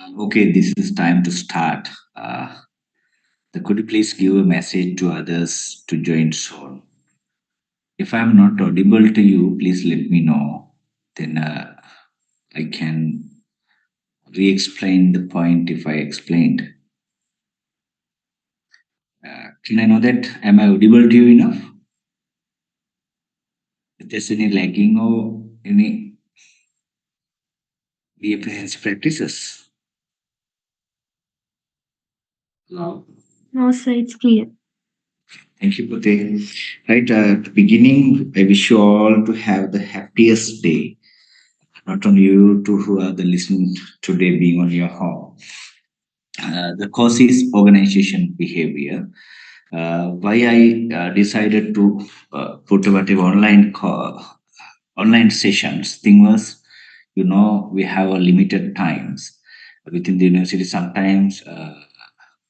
Okay, this is time to start. Could you please give a message to others to join soon? If I'm not audible to you, please let me know. Then I can re-explain the point if I explained. Can I know that? Am I audible to you enough? If there's any lagging or any reapprehensive practices? No. No, sir, it's clear. Thank you, Pute. Right, at the beginning, I wish you all to have the happiest day. Not only you to who are the listening today being on your home. The cause is organization behavior. Why I decided to put whatever online sessions thing was, we have a limited times within the university sometimes,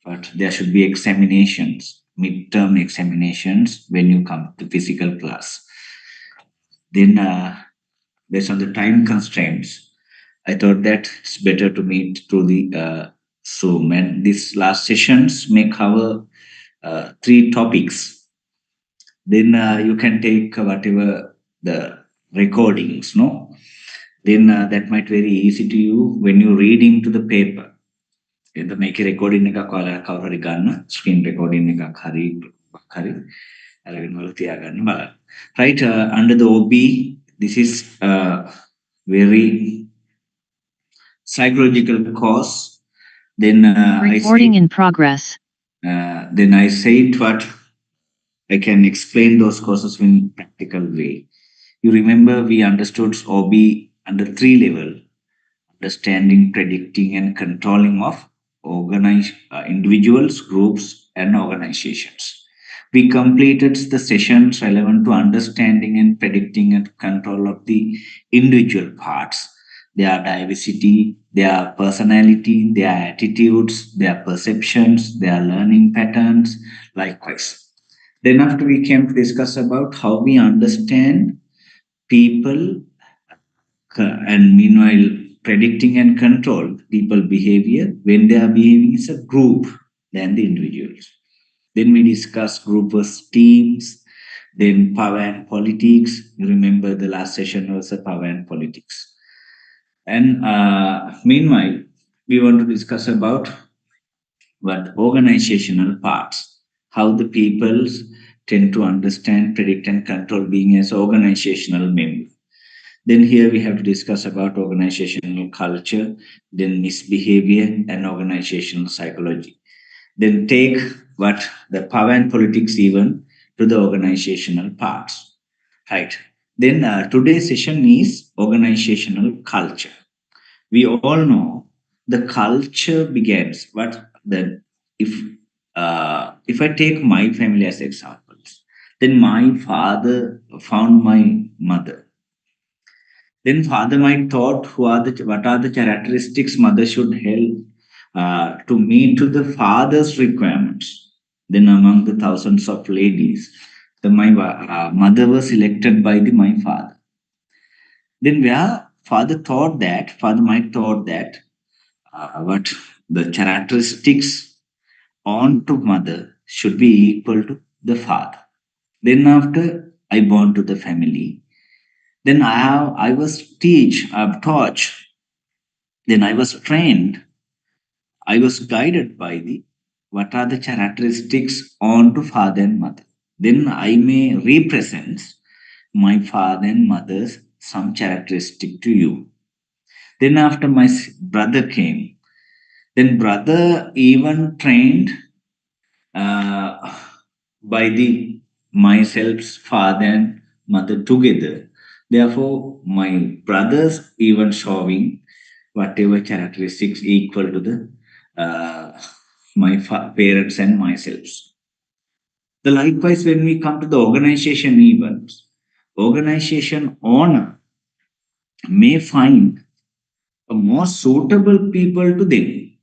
but there should be examinations, midterm examinations when you come to physical class. Then, based on the time constraints, I thought that it's better to meet through the Zoom. And these last sessions may cover three topics. Then you can take whatever the recordings, no? Then that might very easy to you when you read into the paper. එත මේක recording එකක් ඔයාලා කවුරු හරි ගන්න screen recording එකක් හරි අරගෙන වල තියාගන්න බලන්න. Right, under the OB, this is very psychological cause. Then Recording in progress. Then I said what I can explain those causes in practical way. You remember we understood OB under three level: understanding, predicting, and controlling of organized individuals, groups, and organizations. We completed the sessions relevant to understanding and predicting and control of the individual parts, their diversity, their personality, their attitudes, their perceptions, their learning patterns, likewise. Then after we came to discuss about how we understand people, and meanwhile predicting and control people behavior when they are behaving as a group than the individuals. Then we discuss group as teams, then power and politics. You remember the last session was a power and politics. And meanwhile, we want to discuss about what organizational parts, how the peoples tend to understand, predict, and control being as organizational member. Then here we have to discuss about organizational culture, then misbehavior and organizational psychology. Then take what the power and politics even to the organizational parts. Right. Then today's session is organizational culture. We all know the culture begins. What then if I take my family as examples, then my father found my mother. Then father might thought what are the characteristics mother should help to meet to the father's requirements. Then among the thousands of ladies, my mother was selected by my father. Then where father might thought that what the characteristics on to mother should be equal to the father. Then after I born to the family, then I was I've taught, then I was trained, I was guided by the what are the characteristics on to father and mother. Then I may represent my father and mother's some characteristic to you. Then after my brother came, then brother even trained uh, by the myself's father and mother together. Therefore, my brothers even showing whatever characteristics equal to the my parents and myself. The likewise, when we come to the organization events, organization owner may find a more suitable people to them,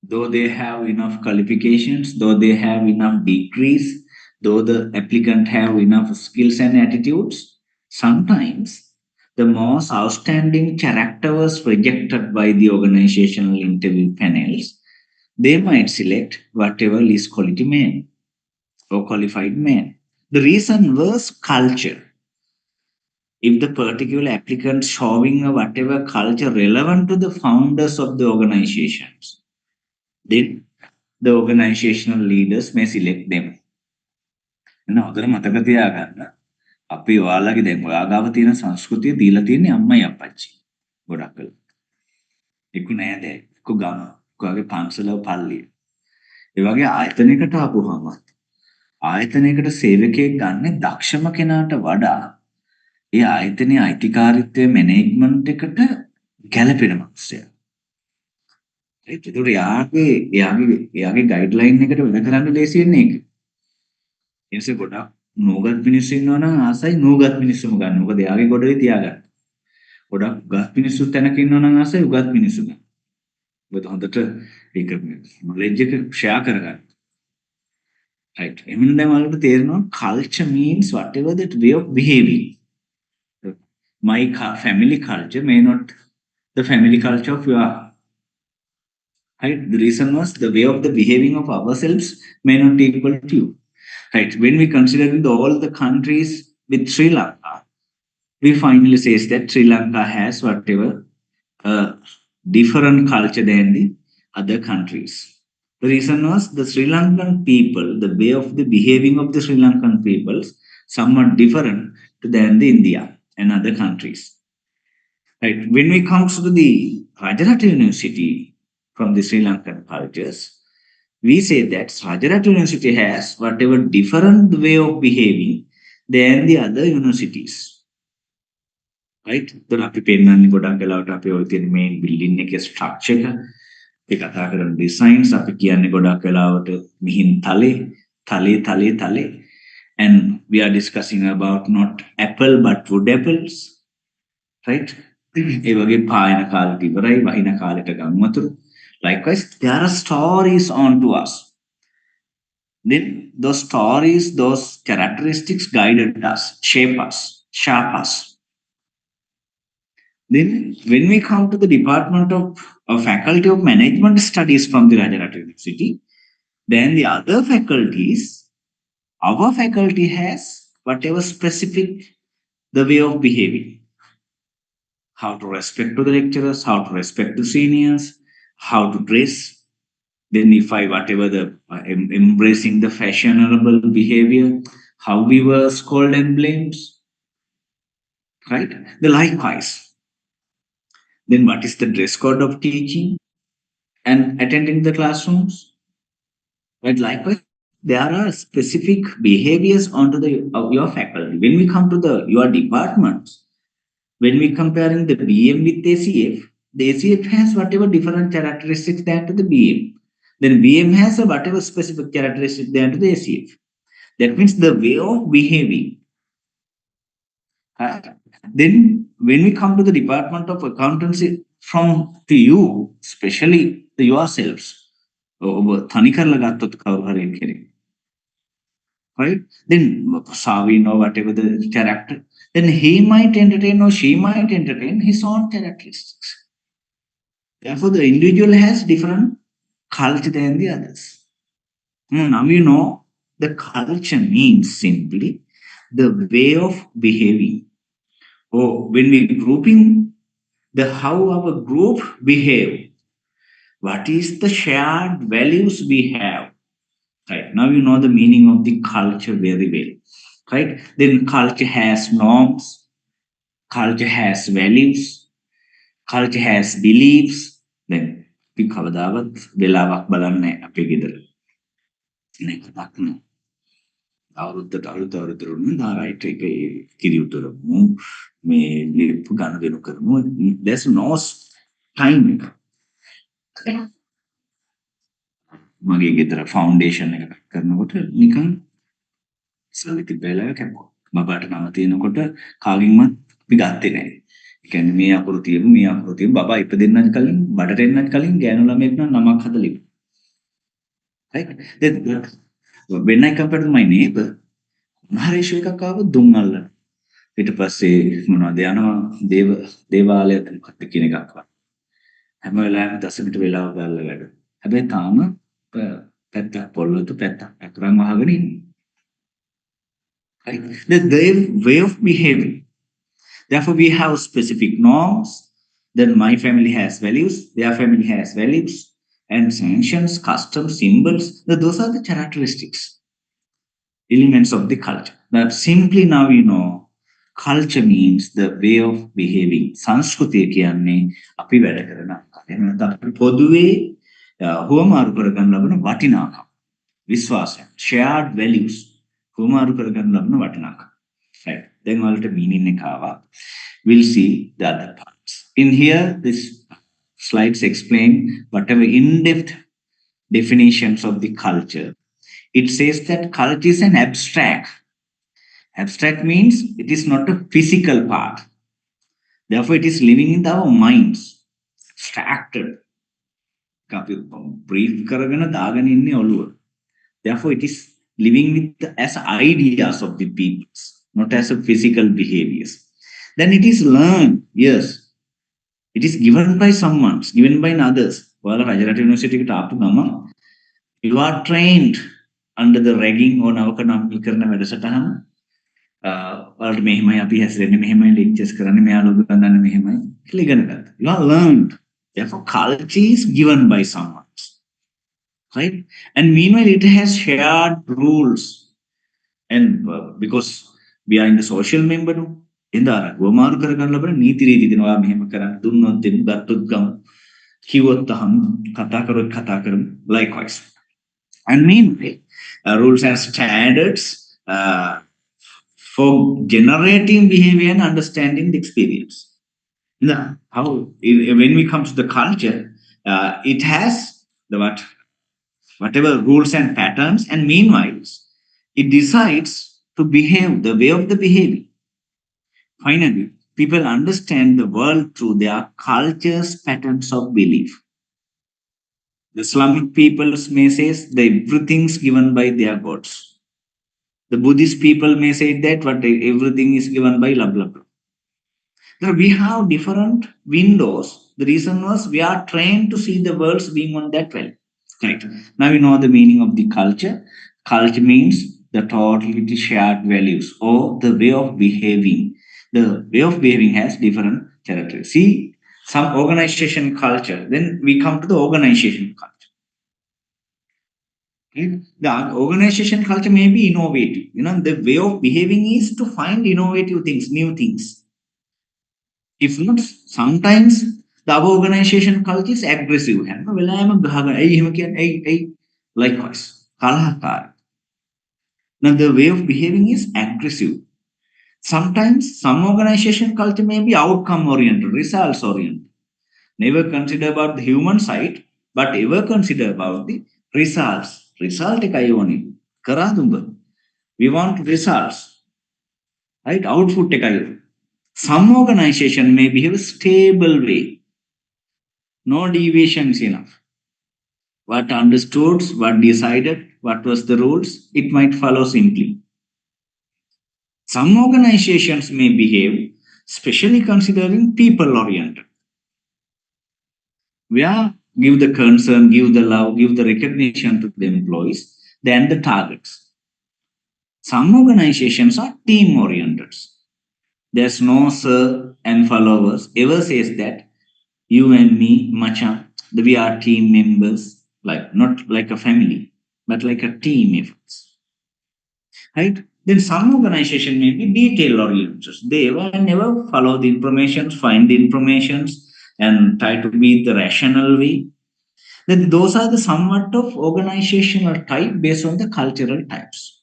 though they have enough qualifications, though they have enough degrees, though the applicant have enough skills and attitudes. Sometimes the most outstanding character was rejected by the organizational interview panels, they might select whatever least quality man or qualified man. The reason was culture. If the particular applicant showing a whatever culture relevant to the founders of the organizations, then the organizational leaders may select them. එන්න හොඳට මතක තියාගන්න අපි ඔයාලගේ දැන් ඔයාගාව තියෙන සංස්කෘතිය දීලා තියෙන්නේ අම්මයි අප්පච්චි. ගොඩක් වෙලා. එක්ක නෑ දැන්. එක්ක ගම. ඔයාගේ පන්සල පල්ලිය. ඒ වගේ ආයතනයකට ආපුවාම ආයතනයකට සේවකයෙක් ගන්න දක්ෂම කෙනාට වඩා ඒ ආයතනයේ අයිතිකාරීත්වය මැනේජ්මන්ට් එකට ගැළපෙන මනුස්සයා. ඒකට එයාගේ ගයිඩ්ලයින් එකට වැඩ කරන්න ලේසි වෙන්නේ ඒක. ඒ නිසා ගොඩක් නෝගත් මිනිස්සු ඉන්නවා නම් ආසයි නෝගත් මිනිස්සුම ගන්න. මොකද එයාගේ ගොඩේ තියාගන්න. ගොඩක් උගත් මිනිස්සු තැනක ඉන්නවා නම් ආසයි උගත් මිනිස්සු ගන්න. මොකද හොඳට ඒක නොලෙජ් එක ෂෙයා කරගන්න. right එහෙනම් දැන් ඔයාලට තේරෙනවා culture means whatever that way of behaving. My family culture may not the family culture of your right. The reason was the way of the behaving of ourselves may not equal to you. Right. When we consider all the countries with Sri Lanka, we finally says that Sri Lanka has whatever different culture than the other countries. The reason was the Sri Lankan people, the way of the behaving of the Sri Lankan peoples, somewhat different than the India and other countries. Right. When we come to the Rajarata University from the Sri Lankan cultures, we say that Rajarata University has whatever different way of behaving than the other universities. Right? The අපි පෙන්නන්නේ ගොඩක් වෙලාවට අපි ඔය තියෙන main building එකේ structure එක අපි කතා කරන designs අපි කියන්නේ ගොඩක් වෙලාවට Mihin තලේ and we are discussing about not apple but wood apples. Right? ඒ වගේ පායන කාලෙට ඉවරයි වහින කාලෙට ගම්මතුරු. Likewise, there are stories on to us. Then those stories, those characteristics guided us, shape us, sharp us. Then when we come to the Department of Faculty of Management Studies from the Rajarata University, then the other faculties, our faculty has whatever specific the way of behaving. How to respect to the lecturers, how to respect the seniors, how to dress. Then if I whatever the embracing the fashionable behavior, how we were scolded and blamed, right? The likewise. Then what is the dress code of teaching and attending the classrooms? Right? Likewise, there are specific behaviors onto the of your faculty. When we come to the your departments, when we comparing the BM with ACF, the ACF has whatever different characteristics than to the BM. Then BM has a whatever specific characteristic than to the ACF. That means the way of behaving. Then when we come to the Department of Accountancy, from to you, especially to yourselves, right? Then Savin or whatever the character, then he might entertain or she might entertain his own characteristics. Therefore, the individual has different culture than the others. Now you know the culture means simply the way of behaving. Or when we grouping the how our group behave, what is the shared values we have. Right now you know the meaning of the culture very well. Right? Then culture has norms, culture has values, culture has beliefs. Then අපි කවදාවත් වෙලාවක් බලන්නේ අපේ ගෙදර. නේ කතාක් නෑ. අවුරුද්දට අවුරුද්දරුනේ දාරයිට එක කිරි උතරමු මේ ලිප් ගනුදෙනු කරමු. There's no time. මගේ ගෙදර ෆවුන්ඩේෂන් එක කරනකොට නිකන් සල්ලි තිබෙලා කැපුවා. බබාට නම තියෙනකොට කාගෙන්වත් අපි ගත්තේ නැහැ. ඒ කියන්නේ මේ අකුරු තියමු බබා ඉපදෙන්නත් කලින් බඩට එන්නත් කලින් ගෑනු ළමයෙක් නම් නමක් හදලා ඉපදුවා. Right? Then when I compared to my neighbor, මහරේෂු එකක් ආව දුම් අල්ලන. ඊට පස්සේ මොනවද යනවා දේවාලයට මොකක්ද කියන එකක් වань. හැම වෙලාවෙම දසමිට වෙලාව ගාලා වැඩ. හැබැයි තාම පැත්තක් පොළොවට පැත්තක් අකරන් වහගෙන ඉන්නේ. Right? Their way of behaving. Therefore, we have specific norms. Then my family has values, their family has values, and sanctions, customs, symbols. Those are the characteristics, elements of the culture. But simply now you know, culture means the way of behaving. සංස්කෘතිය කියන්නේ අපි වැඩ කරන ආකාරය. එහෙම නැත්නම් අපි පොදුවේ හුවමාරු කරගන්න ලබන වටිනාකම්. විශ්වාසය. shared values. හුවමාරු කරගන්න ලබන වටිනාකම්. Right. Then ඔයාලට meaning එක ආවා. We'll see the other parts. In here, this slides explain whatever in-depth definitions of the culture. It says that culture is an abstract. Abstract means it is not a physical part. Therefore, it is living in our minds. Abstracted. අපි brief කරගෙන දාගෙන ඉන්නේ ඔළුව. Therefore, it is living with as ideas of the peoples, not as a physical behaviors. Then it is learned. Yes, it is given by someone, given by others. ඔයාලා Rajarata university එකට ආපු ගමන් you are trained under the ragging or නවක නම් කරන වැඩසටහන. ඔයාලට මෙහෙමයි අපි හැසිරෙන්නේ මෙහෙමයි lectures කරන්නේ මෙයාලා උගන්වන්නේ මෙහෙමයි කියලා ඉගෙන ගත්තා. You are learned. Therefore, culture is given by someone. Right? And meanwhile, it has shared rules. And because we are in the social member, in the ගොමාරු කරගන්න ලබන නීති රීති දෙනවා මෙහෙම කරන්න දුන්නොත් දෙන්න ගත්තොත් ගමු කිව්වොත් තහම කතා කරොත් කතා කරමු likewise. And meanwhile, rules and standards for generating behavior and understanding the experience. Now, how when we come to the culture, it has the whatever rules and patterns, and meanwhile, it decides to behave the way of the behavior. Finally, people understand the world through their culture's patterns of belief. The Islamic peoples may say that everything's given by their gods. The Buddhist people may say that what everything is given by blah blah blah. Now we have different windows. The reason was we are trained to see the world being on that way. Right. Now we know the meaning of the culture. Culture means the totally shared values or the way of behaving. The way of behaving has different characteristics. See, some organization culture, then we come to the organization culture. The organization culture may be innovative. You know, the way of behaving is to find innovative things, new things. If not, sometimes the organization culture is aggressive. Likewise, now the way of behaving is aggressive. Sometimes some organization culture may be outcome oriented, results oriented. Never consider about the human side, but ever consider about the results. Result ekayoni. Karadumba. We want results. Right? Output ekayo. Some organization may behave a stable way. No deviations enough. What understood, what decided, what was the rules, it might follow simply. Some organizations may behave, especially considering people oriented. Where give the concern, give the love, give the recognition to the employees, then the targets. Some organizations are team oriented. There's no sir and followers ever says that you and me, Macha, we are team members, like not like a family, but like a team efforts. Right? Then some organization may be detail oriented. They will never follow the information, find the information, and try to be the rational way. Then those are the somewhat of organizational type based on the cultural types.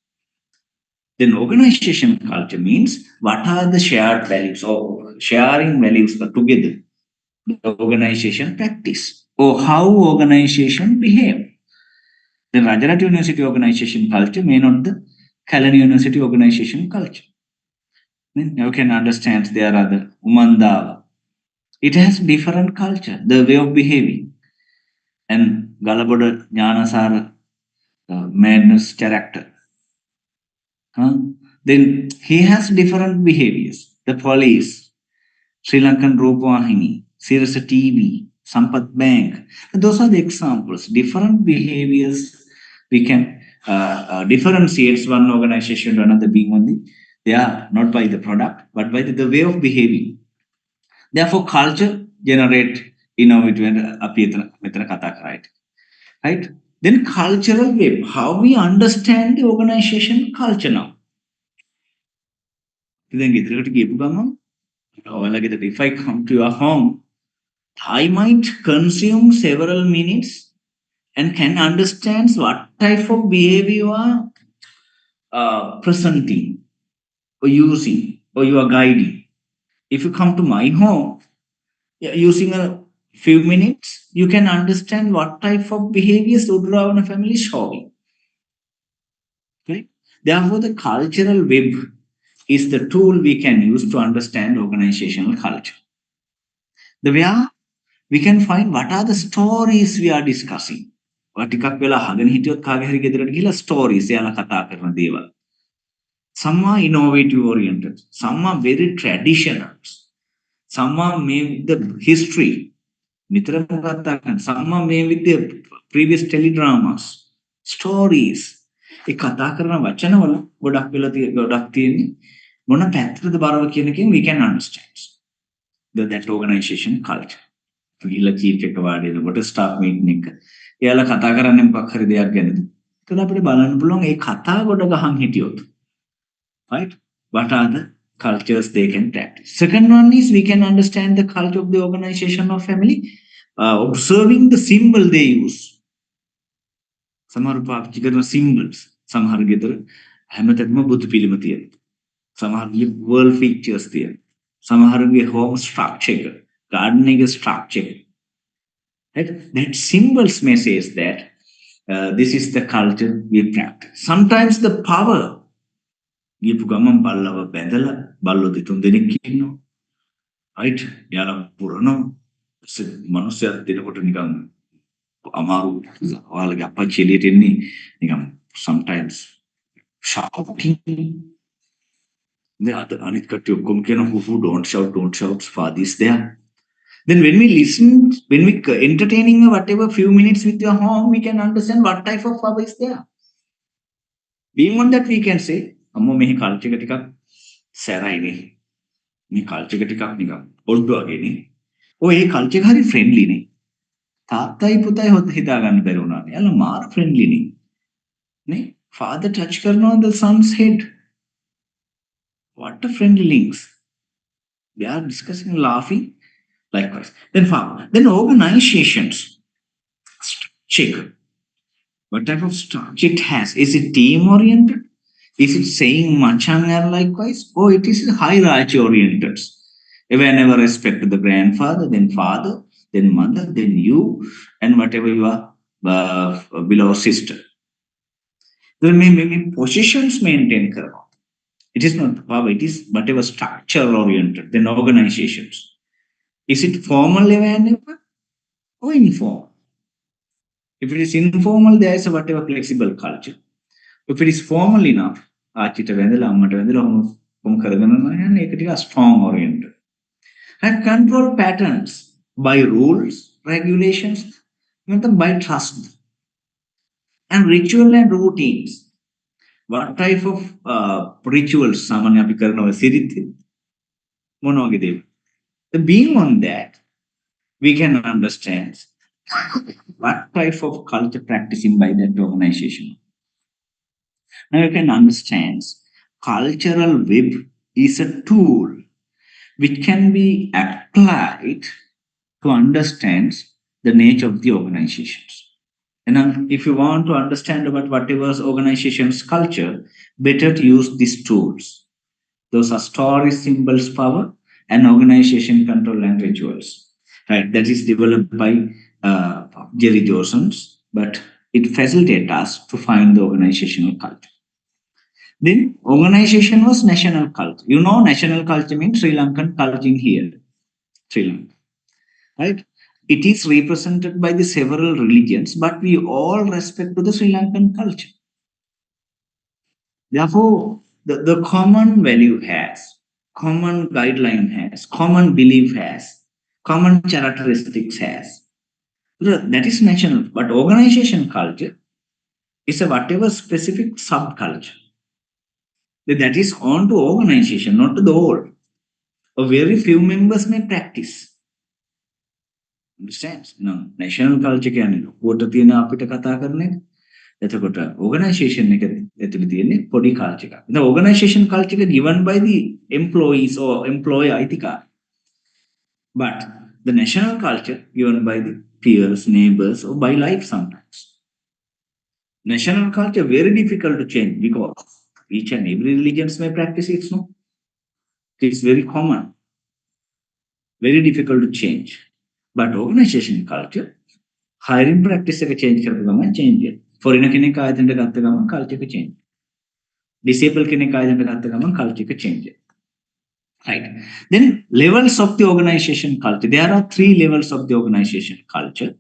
Then organization culture means what are the shared values or sharing values together. The organization practice or how organization behave. The Rajarat University organization culture may not the Kalyan University organization culture. Then you can understand there are the Umanda. It has different culture, the way of behaving. And Galaboda Jnanasara madness character. Then he has different behaviors. The police, Sri Lankan Rupawahini, Sirasa TV, Sampath Bank. Those are the examples. Different behaviors we can differentiate one organization to another being only. They are not by the product, but by the way of behaving. Therefore, culture generate innovative appear right? Right? Then cultural web, how we understand the organization culture now. Then if I come to your home, I might consume several minutes and can understand what type of behavior you are presenting or using or you are guiding. If you come to my home, using a few minutes, you can understand what type of behaviors Udra and family is showing. Right? Therefore, the cultural web is the tool we can use to understand organizational culture. The way we can find what are the stories we are discussing. ටිකක් වෙලා අහගෙන හිටියොත් කාගේ හරි ගෙදරට ගිහලා stories එයාලා කතා කරන දේවල්. Some are innovative oriented, some are very traditional, some are made with the history. Some are made with the previous teledramas, stories. ඒ කතා කරන වචනවල ගොඩක් වෙලා ගොඩක් තියෙන්නේ මොන පැත්තටද බරව කියන එකෙන් we can understand that organization culture. ගිහිල්ලා චීෆ් එක වාඩි වෙනකොට ස්ටාෆ් මීටින් එක එයාලා කතා කරන්නේ මොකක් හරි දෙයක් ගැනද. එතකොට අපිට බලන්න පුළුවන් ඒ කතා ගොඩ ගහන් හිටියොත්. Right? What are the cultures they can practice? Second one is we can understand the culture of the organization or family, observing the symbol they use. සමහර පාවිච්චි කරන symbols. සමහර ගෙදර හැමතැනම බුදු පිළිම තියෙනවා. සමහරගේ world pictures තියෙනවා. සමහරගේ home structure එක, garden එක structure. Right? That symbols may says that this is the culture we practice. Sometimes the power ගියපු ගමන් බල්ලව බැඳලා බල්ලෝ දෙතුන් දෙනෙක් ඉන්නවා. right? යාලා පුරනවා. මනුස්සයා දෙනකොට නිකන් අමාරු ඔයාලගේ අපච්චි එළියට එන්නේ නිකන් sometimes shouting. The other අනිත් කට්ටිය ඔක්කොම කියන who don't shout father is there. Then when we listen, when we entertaining whatever few minutes with your home, we can understand what type of father is there. Being on that we can say අම්මෝ මෙහි culture එක ටිකක් සැරයිනේ. මේ culture එක ටිකක් නිකන් ඔල්ඩ් වගේනේ. ඔය ඒ culture එක හරි ෆ්‍රෙන්ඩ්ලි නේ. තාත්තයි පුතයි හොත් හිතා ගන්න බැරි වුණානේ. යාලා මාර ෆ්‍රෙන්ඩ්ලි නේ. නේ? Father touch කරනවා the son's head. What a friendly links. They are discussing, laughing. Likewise. Then organizations. Check. What type of structure it has? Is it team oriented? Is it saying Machanga likewise? Or it is hierarchy oriented? Whenever respect to the grandfather, then father, then mother, then you, and whatever you are below sister. Then maybe positions maintain karma. It is not power, it is whatever structure oriented, then organizations. Is it formal whenever or informal? If it is informal, there is a whatever flexible culture. If it is formal enough, ආච්චිට වැඳලා අම්මට වැඳලා කොම් කරගෙන යන ඒක ටික strong oriented. And control patterns by rules, regulations, by trust. And ritual and routines. What type of rituals සාමාන්‍ය අපි කරනවා සිරිත් මොනවා වගේ දේවල්. Being on that, we can understand what type of culture practicing by that organization. Now you can understand cultural web is a tool which can be applied to understand the nature of the organizations. And if you want to understand about whatever organization's culture, better to use these tools. Those are stories, symbols, power, and organization control and rituals. Right? That is developed by Jerry Josens, but it facilitates us to find the organizational culture. Then organization was national culture. You know, national culture means Sri Lankan culture in here, Sri Lanka. Right? It is represented by the several religions, but we all respect to the Sri Lankan culture. Therefore, The common value has, common guideline has, common belief has, common characteristics has. That is national, but organization culture is a whatever specific subculture. That is on to organization, not to the whole. A very few members may practice. Understands? No. National culture කියන්නේ ලොකුවට තියෙන අපිට කතා කරන එක. එතකොට organization එක ඇතුලේ තියෙන්නේ පොඩි culture එකක්. The organization culture එක given by the employees or employer අයිතිකාර. But the national culture given by the peers, neighbors or by life sometimes. National culture very difficult to change because each and every religions may practice it, no? It's very common, very difficult to change. But organization culture, hiring practice එක change කරපු ගමන් change වෙනවා. Foreigner කෙනෙක් ආයතනයට ගත්ත ගමන් culture එක change. Disabled කෙනෙක් ආයතනයට ගත්ත ගමන් culture එක change. Right. Then levels of the organization culture. There are three levels of the organization culture.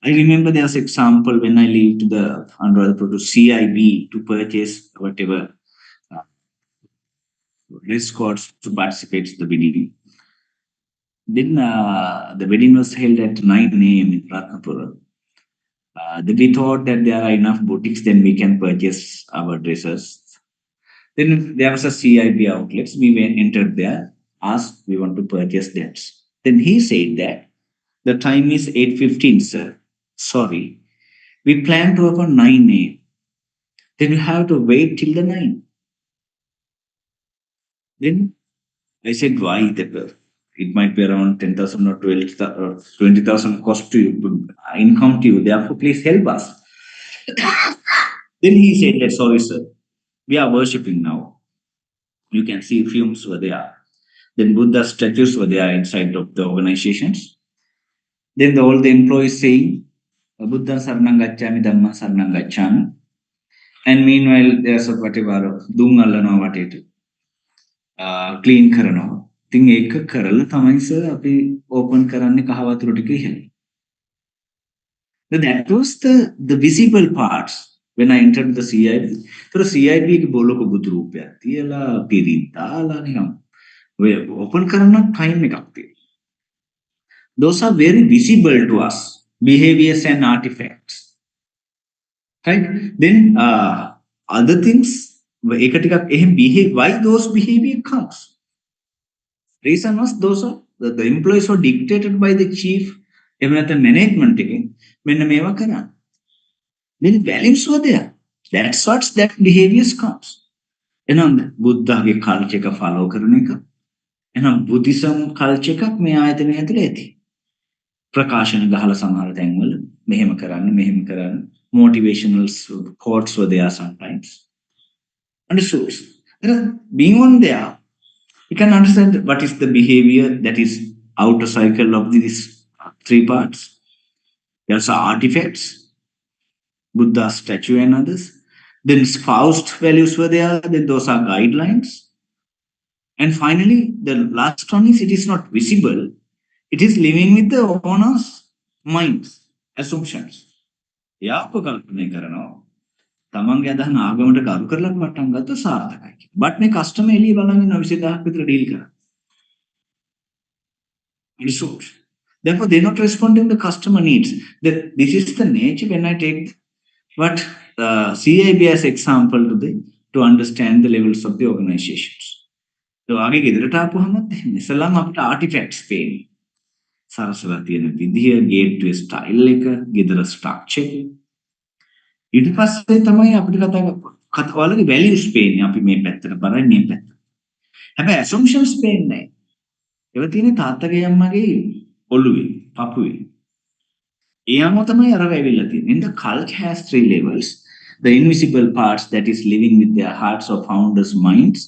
I remember there's example when I leave to the Anuradhapur to CIB to purchase whatever risk costs to participate in the wedding. Then the wedding was held at 9 a.m. in Ratnapura. Then we thought that there are enough boutiques, then we can purchase our dresses. Then there was a CIB outlets. We went entered there, asked we want to purchase that. Then he said that the time is 8:15, sir. Sorry, we plan to open 9 a.m. Then you have to wait till the 9. Then I said, why? It might be around 10,000 or 12,000 or 20,000 cost to you, income to you. Therefore, please help us. Then he said that, sorry, sir, we are worshipping now. You can see fumes were there. Then Buddha statues were there inside of the organizations. Then all the employees saying, Buddha Saranam Gacchami, Dhamma Saranam Gacchami. And meanwhile, there's a whatever, Dungalano, what it clean කරනවා. ඉතින් ඒක කරලා තමයි sir අපි open කරන්නේ කහ වතුර ටික ඉහළ. That was the visible parts when I entered the CIB. So CIB එක බොලක බුදු රූපයක් තියලා පිරිත් දාලා නිකම් ඔය ඕපන් කරන time එකක් තියෙනවා. Those are very visible to us, behaviors and artifacts. Right? Then other things, ඒක ටිකක් එහෙම behave, why those behavior comes? Reason was those are the employees were dictated by the chief, even at the management again. මෙන්න මේවා කරන්න. Then values were there. That's what that behaviors comes. එහෙනම් බුද්ධගේ culture එක follow කරන එක. එහෙනම් Buddhism culture එකක් මේ ආයතනය ඇතුලේ ඇති. ප්‍රකාශන ගහලා සමහර තැන්වල මෙහෙම කරන්න motivational quotes were there sometimes. Understood? Being on there, you can understand what is the behavior that is outer cycle of these three parts. There's artifacts, Buddha statue and others. Then espoused values were there, then those are guidelines. And finally, the last one is it is not visible. It is living with the owner's minds, assumptions. යාපකල්පනය කරනවා. තමන්ගේ අදහන ආගමට කරු කරලා පටන් ගත්ත සාර්ථකයි. But මේ customer එළිය බලන් ඉන්න 20000ක් විතර ඩීල් කරා. Resource. Therefore, they're not responding to customer needs. This is the nature when I take what CIB as example to understand the levels of the organizations. So, ආගේ ගෙදරට ආපුවම ඉස්සෙල්ලාම අපිට artifacts පේන්නේ. සරසලා තියෙන විදිය, gateway style එක, ගෙදර structure එක. ඊට පස්සේ තමයි අපිට කතාවලගේ values පේන්නේ. අපි මේ පැත්තට බලන්නේ මේ පැත්ත. හැබැයි assumptions පේන්නේ නැහැ. ඒවා තියෙන්නේ තාත්තගේ අම්මගේ ඔළුවේ, පපුවේ. ඒ අනුව තමයි අර වෙවිලා තියෙන්නේ. And the culture has three levels. The invisible parts that is living with their hearts or founders' minds,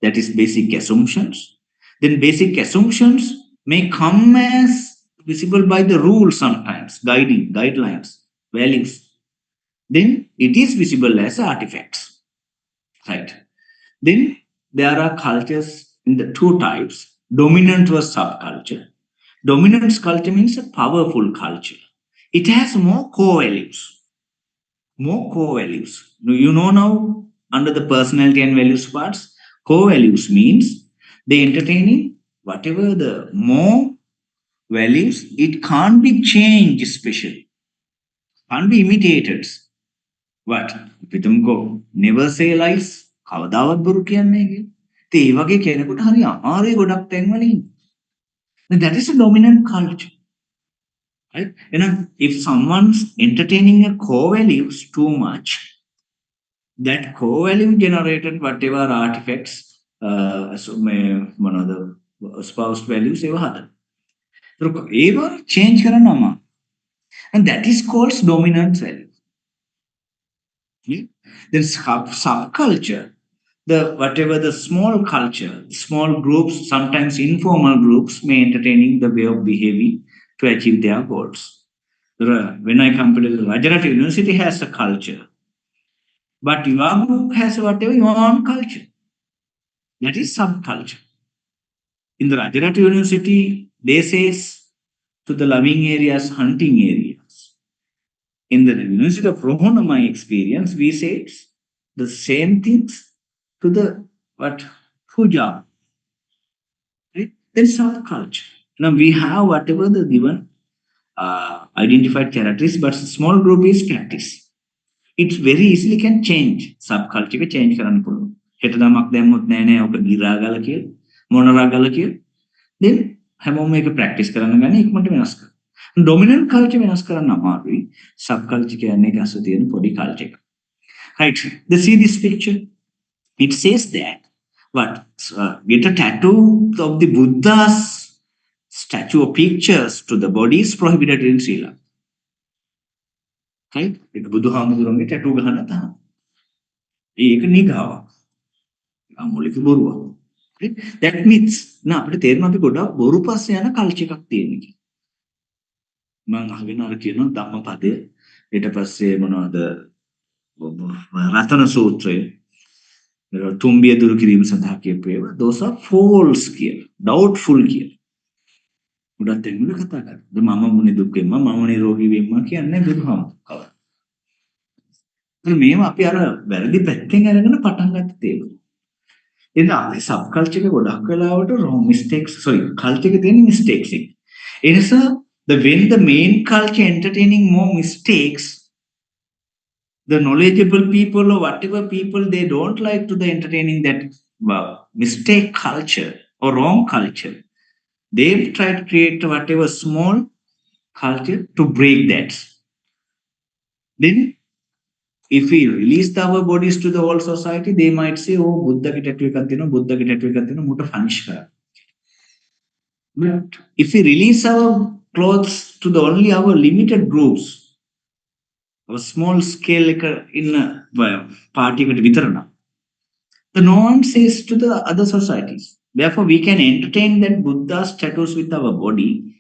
that is basic assumptions. Then basic assumptions may come as visible by the rules sometimes, guidelines, values. Then it is visible as artifacts. Right. Then there are cultures in the two types, dominant or subculture. Dominant culture means a powerful culture. It has more core values. More core values. Do you know now under the personality and values parts. Core values means the entertaining whatever the more values, it can't be changed especially, can't be imitated. What? පිටුම්කෝ never say lies. කවදාවත් බොරු කියන්නේ නැහැ කිය. ඉතින් ඒ වගේ කෙනෙකුට හරි අමාරුයි ගොඩක් තැන්වල ඉන්න. That is a dominant culture. Right? If someone's entertaining a core values too much, that core value generated whatever artifacts, so may one of the spouse values ever had. So ever change karanama. And that is called dominant value. Then subculture, the whatever the small culture, small groups, sometimes informal groups may entertaining the way of behaving to achieve their goals. When I come to the Rajarata University has a culture, but your group has whatever your own culture. That is subculture. In the Rajarata University, they says to the loving areas, hunting areas. In the University of Rohana, my experience, we say the same things to the what puja. Right? There is subculture. Now we have whatever the given identified characteristics, but small group is practice. It very easily can change. Subculture එක change කරන්න පුළුවන්. හෙට දමක් දැම්මොත් නෑ නෑ ඔක ගිරාගල කියලා මොනරාගල කියලා. Then හැමෝම මේක practice කරන්න ගන්නේ ඉක්මනට වෙනස් කරනවා. Dominant culture වෙනස් කරන්න අමාරුයි. Subculture කියන්නේ ඒක අසු තියෙන පොඩි culture එක. Right. They see this picture. It says that what get a tattoo of the Buddha's statue or pictures to the body is prohibited in Sri Lanka. Right? ඒක බුදුහාමුදුරන්ගේ ටැටූ ගහන්න තමයි. ඒක නිගාවක්. අමෝලික බොරුවක්. Right? That means නා අපිට තේරෙනවා අපි ගොඩක් බොරු පස්සේ යන කල්චර් එකක් තියෙන කියලා. මම අහගෙන අර කියනවා ධම්මපදය ඊට පස්සේ මොනවද රතන සූත්‍රය තුම්බිය දුරු කිරීම සඳහා කියපු ඒවා those are false කියලා. doubtful කියලා. ගොඩක් දෙන්නේ කතා කරා. මම මුනි දුක් වෙම්මා මම නිරෝගී වෙම්මා කියන්නේ බුදුහාමුදුරුවෝ. මේවා අපි අර වැරදි පැත්තෙන් අරගෙන පටන් ගත්ත දේවල්. එතන අපි සබ් කල්චර් එක ගොඩක් වෙලාවට wrong mistakes culture එකේ තියෙන mistakes එක. ඒ නිසා when the main culture entertaining more mistakes, the knowledgeable people or whatever people they don't like to the entertaining that mistake culture or wrong culture. They try to create whatever small culture to break that. Then if we release our bodies to the whole society, they might say, oh, Buddha ki tattoo ekak dena, Buddha ki tattoo ekak dena, muta punish kara. But if we release our clothes to the only our limited groups, our small scale in party vitarana, then no one says to the other societies. Therefore, we can entertain that Buddha's tattoos with our body,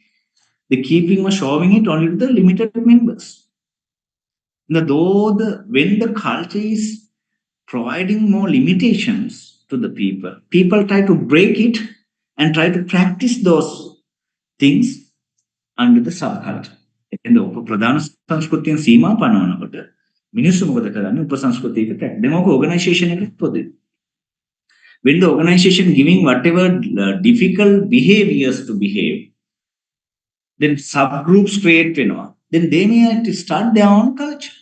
the keeping or showing it only to the limited members. When the culture is providing more limitations to the people try to break it and try to practice those things under the subculture. එතෙන්ද ප්‍රධාන සංස්කෘතියෙන් සීමා පනවනකොට මිනිස්සු මොකද කරන්නේ උපසංස්කෘතියකට දැන් ඔක organisation එකකට පොදුයි. When the organization giving whatever difficult behaviors to behave, then subgroups create වෙනවා. Then they may have to start their own culture.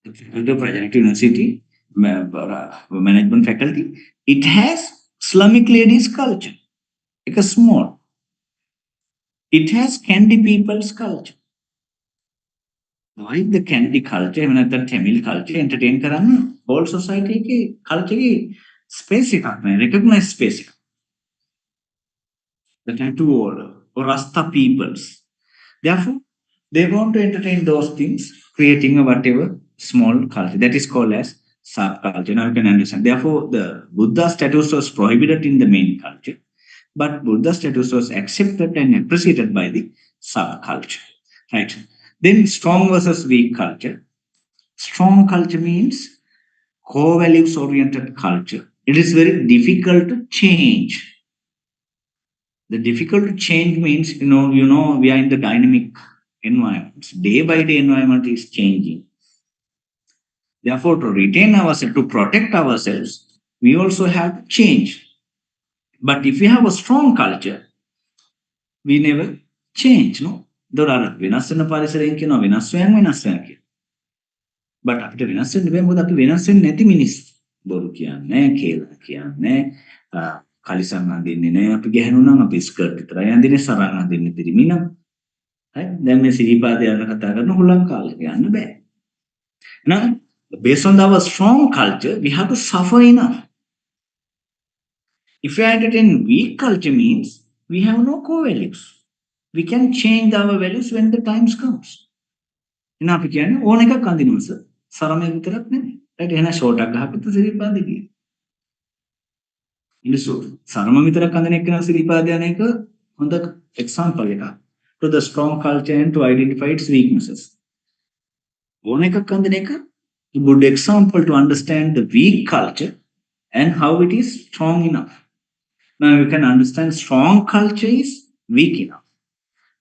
The Rajarata University management faculty, it has Islamic ladies culture. Like a small. It has Candy people's culture. Why the Candy culture, even the Tamil culture, entertain කරන්න whole society के culture के space එකක් නෑ, recognize space එකක්. The tattoo or Rasta peoples. Therefore, they want to entertain those things, creating a whatever small culture. That is called as subculture. Now you can understand. Therefore, the Buddha status was prohibited in the main culture, but Buddha status was accepted and appreciated by the subculture. Right. Then strong versus weak culture. Strong culture means core values oriented culture. It is very difficult to change. The difficult to change means, we are in the dynamic environment. Day by day environment is changing. Therefore, to retain ourselves, to protect ourselves, we also have to change. But if we have a strong culture, we never change, no? දොර අර වෙනස් වෙන පරිසරයෙන් කියනවා වෙනස් වෙනස් වෙන කියලා. But අපිට වෙනස් වෙන්න බෑ මොකද අපි වෙනස් වෙන්නේ නැති මිනිස්සු. බොරු කියන්නේ, කේලම් කියන්නේ, කලිසම් අඳින්නේ නැහැ. අපි ගැහණු නම් අපි ස්කර්ට් විතරයි අඳින්නේ, සරන් අඳින්නේ පිරිමි නම්. හරි? දැන් මේ සිරිපාදේ යන කතා කරන හුලං කාලේ යන්න බෑ. Now, based on our strong culture, we have to suffer enough. If we entertain weak culture means we have no core values. We can change our values when the times comes. එහෙනම් අපි කියන්නේ ඕන එකක් අඳිනවා sir. සරමේ විතරක් නෙමෙයි. Right එහෙනම් short එකක් ගහපිට සිරිපාදේ ගියේ. ඉනිසු සරම විතරක් අඳින එක්කන සිරිපාදේ යන එක හොඳ එක්සැම්පල් එකක්. To the strong culture and to identify its weaknesses. ඕන එකක් අඳින එක a good example to understand the weak culture and how it is strong enough. Now you can understand strong culture is weak enough.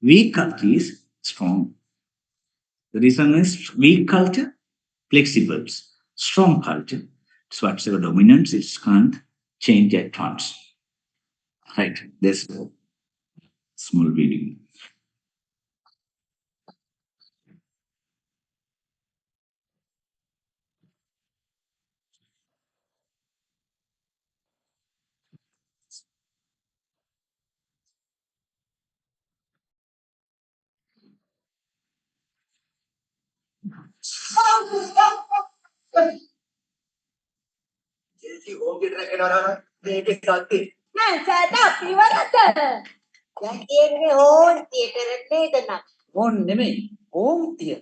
Weak culture is strong. The reason is weak culture, flexibles. Strong culture, it's whatever dominance, it can't change at once. Right, there's a small video. නෑ සෑට අපි වරද දැන් කියන්නේ ඕන් theatre නේද නම් ඕන් නෙමෙයි ඕම් තියන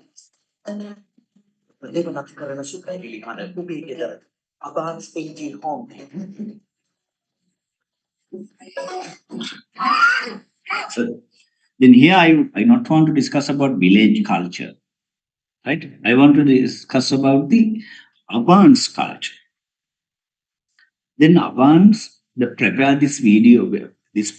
ඒක නැති කරන සුපිරි කන කුබී ගෙදර Abans පේජින් home so then here I not want to discuss about village culture, right? I want to discuss about the Avans culture. Then Avans, they prepare this video, this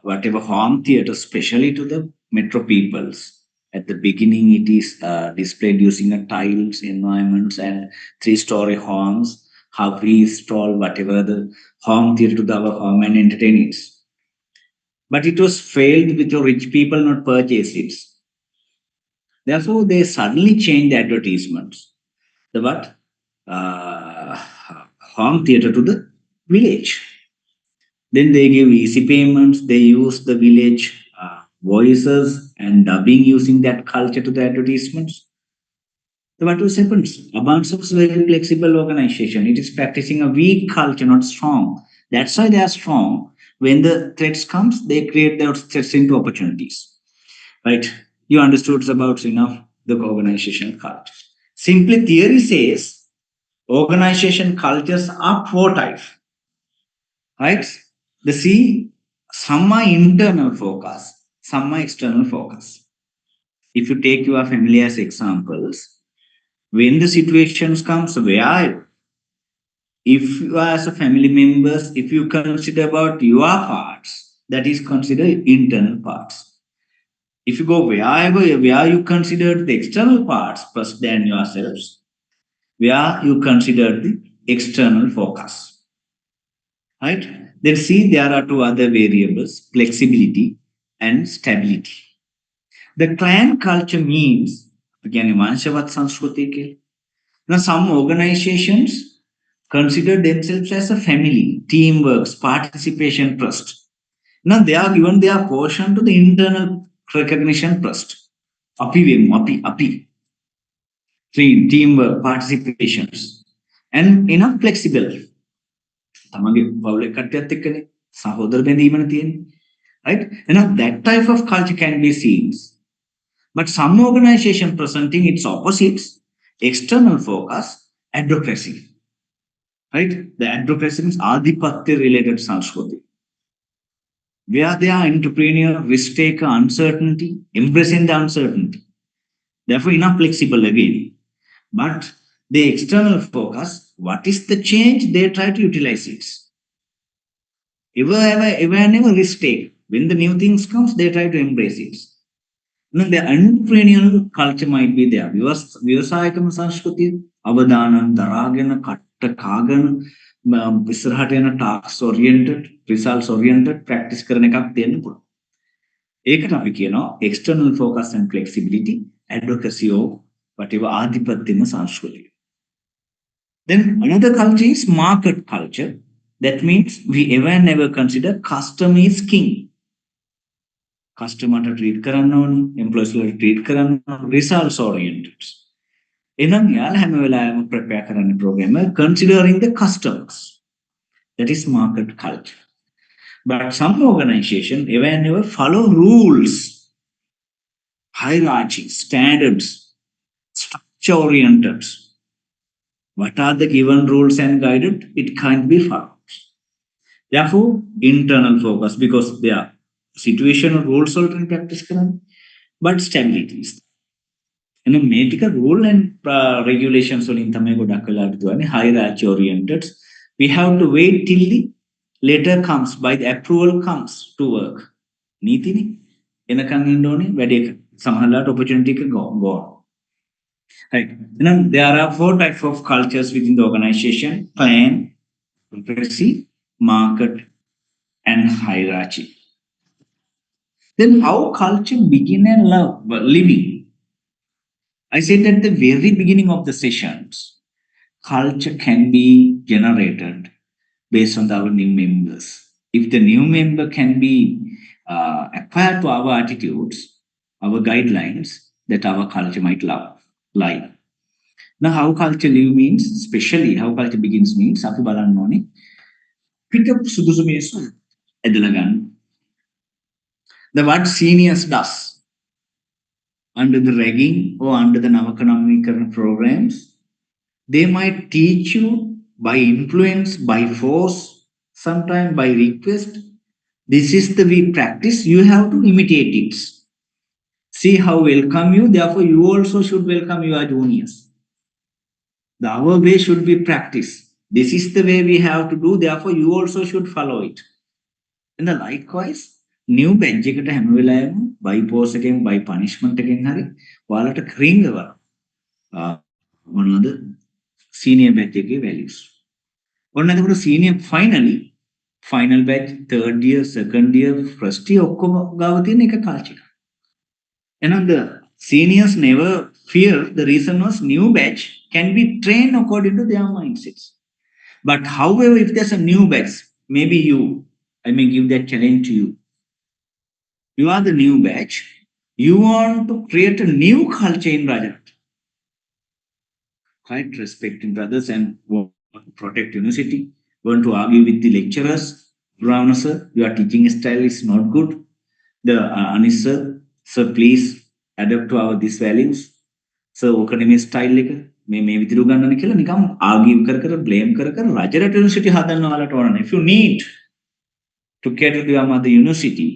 whatever home theater, especially to the metro peoples. At the beginning, it is displayed using a tiles, environments, and three-story homes. How we install whatever the home theater to our home and entertain it. But it was failed with the rich people not purchase it. Therefore, they suddenly changed the advertisements. The what? Home theater to the village. Then they give easy payments. They use the village voices and dubbing using that culture to the advertisements. So what was happens? Abans was a very flexible organization. It is practicing a weak culture, not strong. That's why they are strong. When the threats comes, they create those threats into opportunities. Right? You understood about enough the organization culture. Simply theory says organization cultures are four types. Right? The C, some are internal focus, some are external focus. If you take your family as examples, when the situations comes where if you are as a family members, if you consider about your parts, that is considered internal parts. If you go where you consider the external parts first than yourselves, where you consider the external focus. Right? Then see there are two other variables, flexibility and stability. The clan culture means again Vanshavat Sanskriti. Now some organizations consider themselves as a family, teamwork, participation, trust. Now they are given their portion to the internal recognition trust. Api. Teamwork, participations, and enough flexible. තමගේ පවුලේ කට්ටියත් එක්කනේ සහෝදර බැඳීමනේ තියෙන්නේ. Right? That type of culture can be seen. But some organization presenting its opposites, external focus, advocacy. Right? The advocacy is adipatya related sanskriti. Where they are entrepreneur, risk taker, uncertainty, embracing the uncertainty. Therefore, enough flexible again. But the external focus, what is the change? They try to utilize it. Ever never risk take. When the new things comes, they try to embrace it. No, the entrepreneurial culture might be there. Vyavasayakam සංස්කෘතිය අවදානම් දරාගෙන කට්ට කාගෙන ඉස්සරහට යන task oriented results oriented practice කරන එකක් දෙන්න පුළුවන්. ඒකට අපි කියනවා external focus and flexibility advocacy or whatever ආධිපත්‍යම සංස්කෘතිය. Then another culture is market culture. That means we ever never consider customer is king. Customer treat කරන්න ඕනේ, employees වලට treat කරන්න ඕනේ, results oriented. එහෙනම් යාළ හැම වෙලාවෙම prepare කරන්න program එක considering the customers. That is market culture. But some organization ever never follow rules, hierarchy, standards, structure oriented. What are the given rules and guided? It can't be followed. Therefore, internal focus because they are situational rules and practice කරන්නේ. But stability is එහෙනම් මේ ටික rule and regulations වලින් තමයි ගොඩක් වෙලාවට දුවන්නේ hierarchy oriented. We have to wait till the letter comes by the approval comes to work. නීතිනේ එනකන් ඉන්න ඕනේ වැඩේ සමහරලාට opportunity එක go. Right. There are 4 types of cultures within the organization: plan, privacy, market, and hierarchy. Then how culture begin and living? I said at the very beginning of the sessions, culture can be generated based on our new members. If the new member can be acquired to our attitudes, our guidelines, that our culture might lie. Now, how culture live means, especially how culture begins means, අපි බලන්න ඕනේ pick up සුදුසු මිනිස්සු ඇදලා ගන්න. The what seniors does under the ragging or under the නවකනම්මීකරණ programs, they might teach you by influence, by force, sometimes by request. This is the way practice, you have to imitate it. See how welcome you, therefore you also should welcome your juniors. Our way should be practice. This is the way we have to do, therefore you also should follow it. And likewise, new bench එකට හැම වෙලාවෙම by force එකෙන් by punishment එකෙන් හරි ඔයාලට ක්‍රිංගව මොනවද senior batch එකේ values. ඔන්න එතකොට senior final batch, third year, second year, first year ඔක්කොම ගාව තියෙන එක culture. And the seniors never fear. The reason was new batch can be trained according to their mindsets. But however, if there's a new batch, maybe I may give that challenge to you. You are the new batch. You want to create a new culture in Rajarat. Quite respecting brothers and want to protect university. Want to argue with the lecturers. Brahmana sir, your teaching style is not good. The Anis sir, please adapt to our these values. So, ඕකනේ style එක මේ විදිහට ගන්නනේ කියලා නිකම් argue කර blame කර Rajarata university හදන්න ඔයාලට ඕන. If you need to cater to your mother university,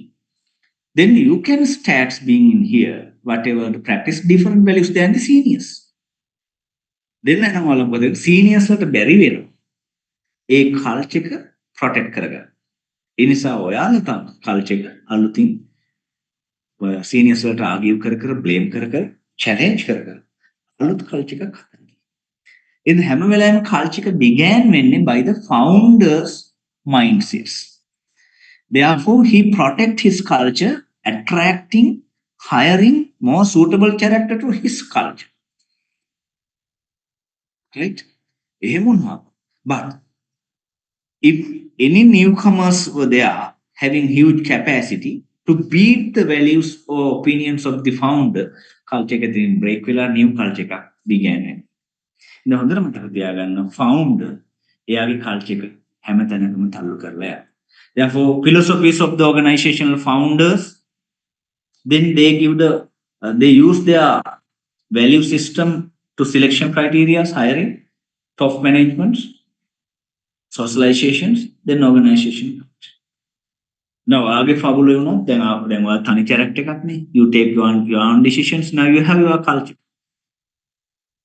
then you can start being in here, whatever to practice different values than the seniors. Then නම් ඔයාලා seniors වලට බැරි වෙනවා. ඒ culture එක protect කරගන්න. ඒ නිසා ඔයාලා තමයි culture එක අලුතින් seniors වලට argue කර blame කර challenge කර අලුත් culture එකක් හදන්න. In හැම වෙලාවෙම culture එක began by the founders mindsets. Therefore, he protect his culture, attracting, hiring more suitable character to his culture. Right? But if any newcomers were there having huge capacity to beat the values or opinions of the founder, culture එකකින් break වෙලා new culture එකක් began. ඉතින් හොඳට මතක තියාගන්න founder එයාගේ culture එක හැමතැනකම තල්ලු කරලා යනවා. Therefore, philosophies of the organizational founders, then they use their value system to selection criteria, hiring, top management, socializations, then organization. Now, आगे fabulous you know, then ඔයා තනි character එකක් නේ. You take your own decisions. Now you have your culture.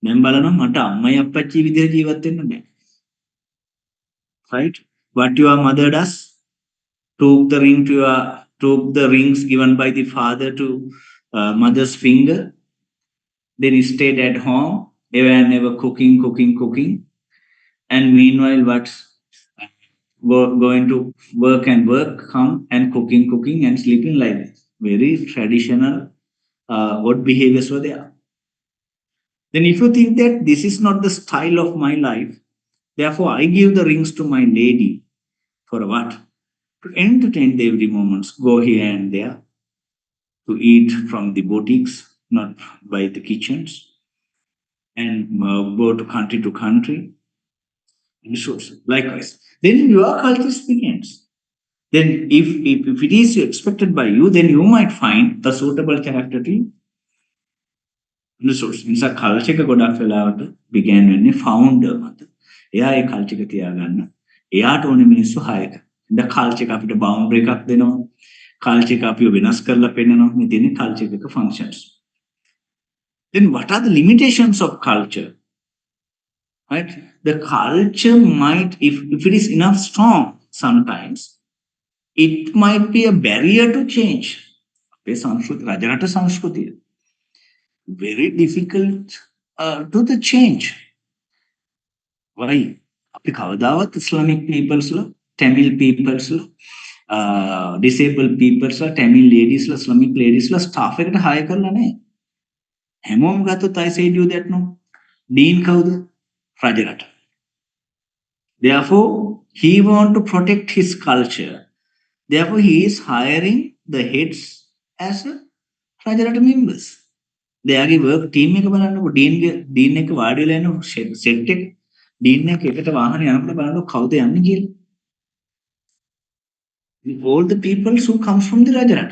දැන් බලනවා මට අම්මයි අප්පච්චි විදිහට ජීවත් වෙන්න බෑ. Right? What your mother does, took the rings given by the father to mother's finger. Then he stayed at home, ever and ever cooking, cooking, cooking. And meanwhile, what's going to work and work, come and cooking, cooking and sleeping like this. Very traditional what behaviors were there. Then if you think that this is not the style of my life, therefore I give the rings to my lady for what? To entertain the every moments, go here and there, to eat from the boutiques, not by the kitchens, and go to country, and so likewise. Then your culture begins. Then if it is expected by you, then you might find the suitable character to resource. නිසා culture එක ගොඩක් වෙලාවට began වෙන්නේ founder මත. එයා ඒ culture එක තියාගන්න. එයාට ඕනේ මිනිස්සු hire කරන්න. දැන් කල්චර් එක අපිට boundary එකක් දෙනවා. කල්චර් එක අපිව වෙනස් කරලා පෙන්නනවා. මේ තියෙන්නේ කල්චර් එක functions. Then what are the limitations of culture? Right? The culture might, if it is enough strong, sometimes it might be a barrier to change. අපේ සංස්කෘති රජරට සංස්කෘතිය very difficult to the change. Why? අපි කවදාවත් Islamic peoples Tamil peoples disabled peoples Tamil ladies Islamic ladies staff එකට hire කරලා නැහැ. හැමෝම ගත්තොත් I said you that no. Dean කවුද? Rajarata. Therefore, he want to protect his culture. Therefore, he is hiring the heads as a Rajarata members. දෙයාගේ work team එක බලන්නකො dean එක වාඩි වෙලා ඉන්න සෙට් එක ඩීන් එක එකට වාහනේ යනකොට බලන්නකො කවුද යන්නේ කියලා. All the people who comes from the Rajarata.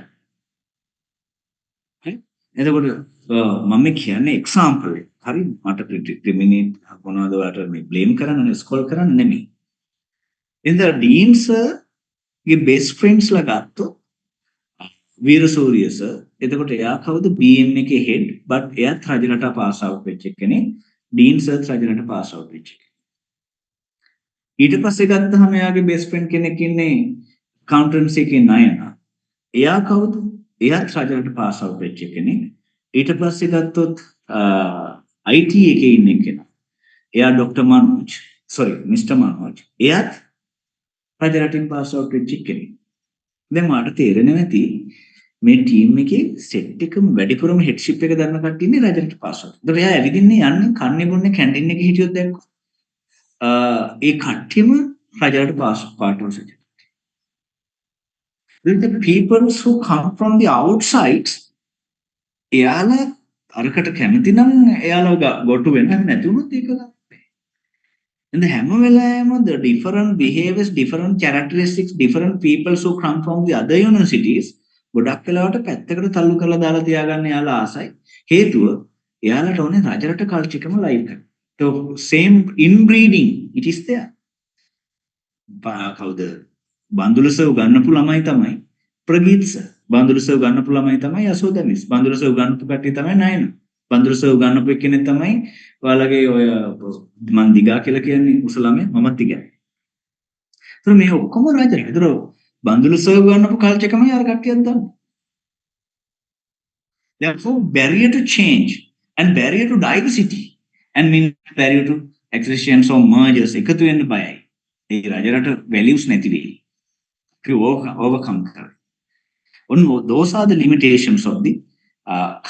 එතකොට මම කියන්නේ example එක. හරි මට ක්‍රිමිනේට් මොනවද වට මේ blame කරන්න ස්කෝල් කරන්න නෙමෙයි. In the deans ගේ best friends ලා ගත්තොත් වීරසූරිය සර් එතකොට එයා කවුද BM එකේ head but එයාත් Rajarata pass out වෙච්ච කෙනෙක් dean sir Rajarata pass out වෙච්ච කෙනෙක් ඊට පස්සේ ගත්තාම එයාගේ best friend කෙනෙක් ඉන්නේ accountancy එකේ නයන එයා කවුද එයාත් රජරට pass out වෙච්ච කෙනෙක් ඊට පස්සේ ගත්තොත් IT එකේ ඉන්න කෙනා එයා doctor Manoj sorry mister Manoj එයාත් රජරටින් pass out වෙච්ච කෙනෙක් දැන් මාට තේරෙන්නේ නැති මේ ටීම් එකේ සෙට් එකම වැඩිපුරම හෙඩ්ෂිප් එක දන්න කට්ටිය ඉන්නේ රජරට පාස් අවුට්. ඒතර එයා ඇවිදින්නේ යන්නේ කන්නේ බොන්නේ කැන්ටින් එකේ හිටියොත් දැක්කොත් ඒ කට්ටියම රජරට පාස් පාට වුණා. The people who come from the outside එයාලා අරකට කැමති නම් එයාලා ගොටු වෙන්න නැති වුණොත් ඒක ගන්න. And හැම වෙලාවෙම the different behaviors, different characteristics, different people who come from the other universities ගොඩක් වෙලාවට පැත්තකට තල්ලු කරලා දාලා තියාගන්න යාලා ආසයි. හේතුව එයාලට ඕනේ රජරට කල්චර් එකම ලයිව් කරන්න. So same inbreeding it is there. කවුද? බන්දුලසව ගන්නපු ළමයි තමයි ප්‍රගීත් සර්. බන්දුලසව ගන්නපු ළමයි තමයි යසෝදා මිස්. බන්දුලසව ගන්නපු කට්ටිය තමයි නයන. බන්දුලසව ගන්නපු එක්කෙනෙක් තමයි ඔයාලගේ ඔය මන් දිගා කියලා කියන්නේ උස ළමයා මමත් දිගයි. ඒතර මේ ඔක්කොම රජරට. ඒතර බන්දුලසව ගන්නපු කල්චර් එකමයි අර කට්ටියක් දන්නේ. Therefore, barrier to change and barrier to diversity and mean barrier to acquisitions or mergers එකතු වෙන්න බයයි. ඒ රජරට values නැති වෙයි. Overcome කරන්න. Those are the limitations of the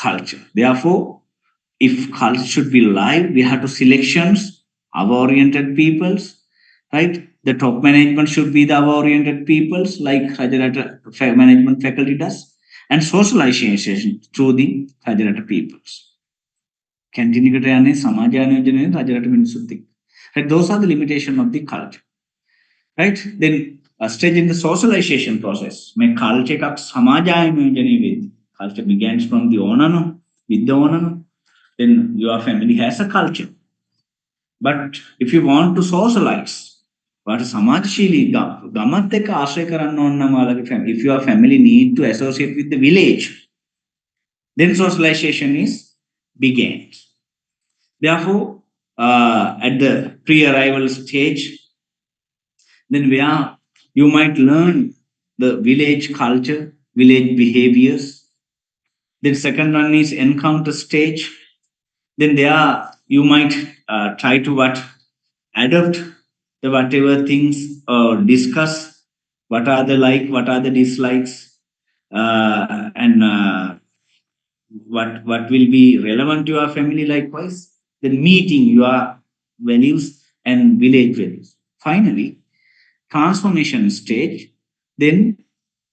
culture. Therefore, if culture should be live, we have to selections our-oriented peoples, right? The top management should be the our-oriented peoples, like Rajarata management faculty does, and socialization through the Rajarata peoples. Continue to run Samajana Rajarata Minsuti. Right? Those are the limitations of the culture. Right? Then a stage in the socialization process. May culture up Samajana with culture begins from the owner, with the owner. Then your family has a culture. But if you want to socialize, what සමාජශීලී ගමත් එක්ක ආශ්‍රය කරන්න ඕන නම් ඔයාලගේ family, if your family need to associate with the village, then socialization is begins. Therefore, at the pre-arrival stage, then where you might learn the village culture, village behaviors, Then second one is encounter stage. Then there you might try to what adopt the whatever things or discuss what are the like, what are the dislikes, and what will be relevant to your family likewise. Then meeting your values and village values. Finally, transformation stage. Then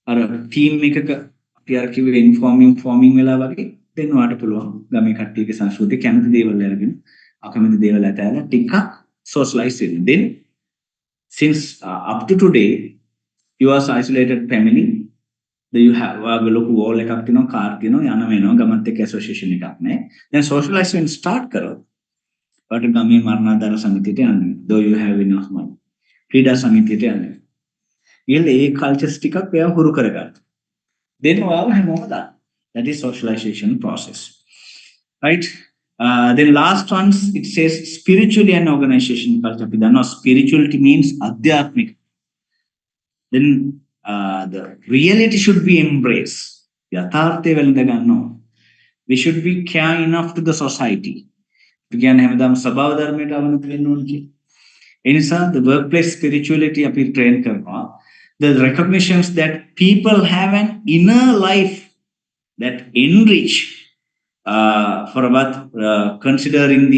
අර team එකක අපි අර කිව්වේ ඉන්ෆෝමින් වෙලා වගේ then ඔයාට පුළුවන් ගමේ කට්ටියගේ සංස්කෘතිය කැමති දේවල් අරගෙන අකමැති දේවල් අතහැරලා ටිකක් socialize වෙන්න. Then since up to today you are isolated family, you have ඔයාගේ ලොකු wall එකක් තියෙනවා, කාර් තියෙනවා, යන වෙනවා, ගමත් එක්ක association එකක් නැහැ. Then socialize වෙන්න start කරොත් ඔයාට ගමේ මරණාධාර සමිතියට යන්න වෙනවා. Though you have enough money. ක්‍රීඩා සමිතියට යන්න වෙනවා. ඊළ ඒ කල්චර්ස් ටිකක් එයා හුරු කරගන්න. Then ඔයාව හැමෝම දාන්න. That is socialization process. Right? Then last ones, it says spiritually and organization culture. අපි දන්නවා spirituality means අධ්‍යාත්මික. Then the reality should be embraced. යථාර්ථය වැළඳ ගන්නවා. We should be care enough to the society. අපි කියන්නේ හැමදාම ස්වභාව ධර්මයට අවනත වෙන්න ඕන කියලා. ඒ නිසා the workplace spirituality අපි train කරනවා. The recognitions that people have an inner life that enrich for about considering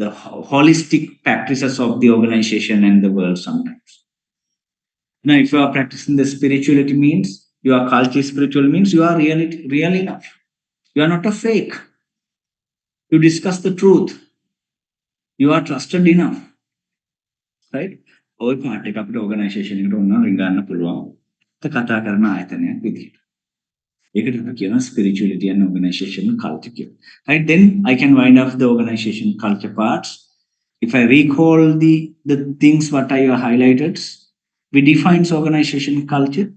the holistic practices of the organization and the world sometimes. Now, if you are practicing the spirituality means your culture spiritual means you are really real enough. You are not a fake. You discuss the truth. You are trusted enough. Right? ඔය පාට එක අපිට organisation එකට උනා රිංගන්න පුළුවන්. කතා කරන ආයතනයක් විදිහට. ඒකට අපි කියනවා spirituality and organization culture කියලා. Right? Then I can wind up the organization culture parts. If I recall the things what I highlighted, we define organization culture.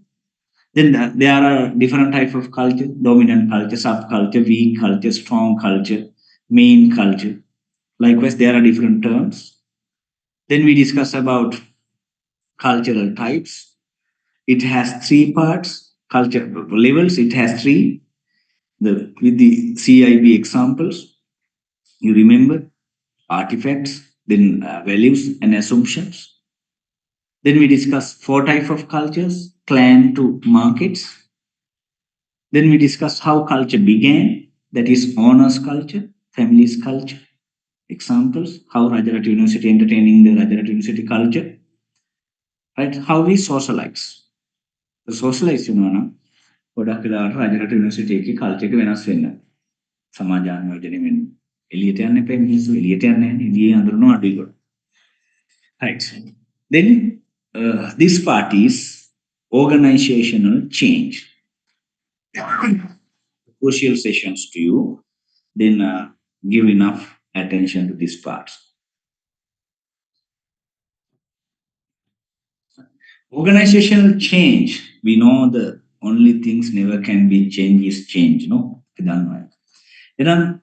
Then there are different types of culture: dominant culture, subculture, weak culture, strong culture, main culture. Likewise, there are different terms. Then we discuss about cultural types. It has three parts. Culture levels, it has three. With the CIB examples, you remember artifacts, then values and assumptions. Then we discuss four types of cultures: clan to markets. Then we discuss how culture began, that is owners culture, families culture. Examples: how Rajarat University entertaining the Rajarat University culture. Right? How we socialize. The socialize, ගොඩක් වෙලාවට Rajarata university එකේ culture එක වෙනස් වෙන්න. සමාජ ආයෝජනය වෙන්න. එළියට යන්න එපා මිනිස්සු එළියට යන්නේ නැහැ. එළියේ අඳුරනවා අඩුයි කොට. Right. Then this part is organizational change. Crucial sessions to you. Then give enough attention to this part. Organizational change. We know the only things never can be changed is change, no? Then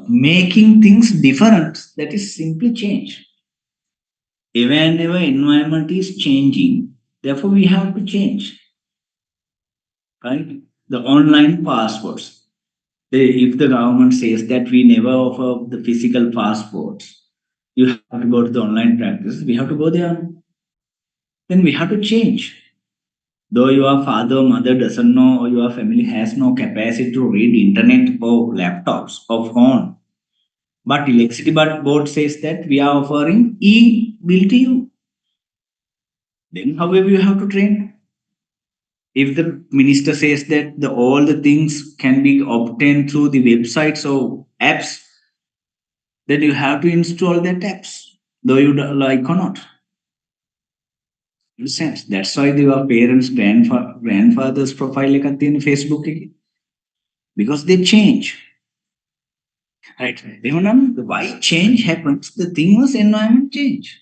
making things different, that is simply change. Whenever environment is changing, therefore we have to change. Right? The online passports. If the government says that we never offer the physical passports, you have to go to the online practice, we have to go there. Then we have to change. Though your father or mother doesn't know, or your family has no capacity to read internet or laptops or phone, but electricity board says that we are offering e-bill to you, then however you have to train. If the minister says that all the things can be obtained through the websites or apps, then you have to install that apps, though you like or not. Sense. That's why your parents, grandfather's profile එකක් තියෙන Facebook එකේ. Because they change. Right? Remember why change happens? The thing was environment change.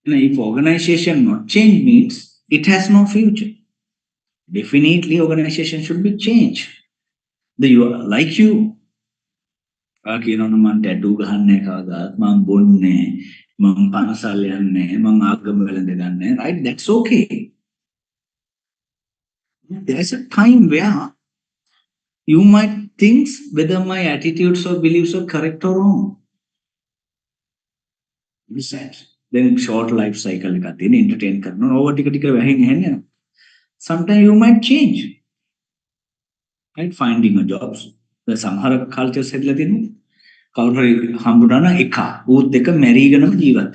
Now, if organization not change means it has no future. Definitely organization should be changed. Like you. කියනවා මම tattoo ගහන්නේ කවදාවත් මම බොන්නේ මම පනසල් යන්නේ මම ආගම වැළඳගන්නේ. Right? That's okay. There's a time where You might think whether my attitudes or beliefs are correct or wrong. Understand? Then short life cycle का दिन entertain करना और टिक टिक वहीं है ना. Sometimes you might change, right? Finding a jobs. The samhara culture settle दिन කවුරු හරි හම්බුනා නම් එක ඌත් දෙක මැරීගෙනම ජීවත්.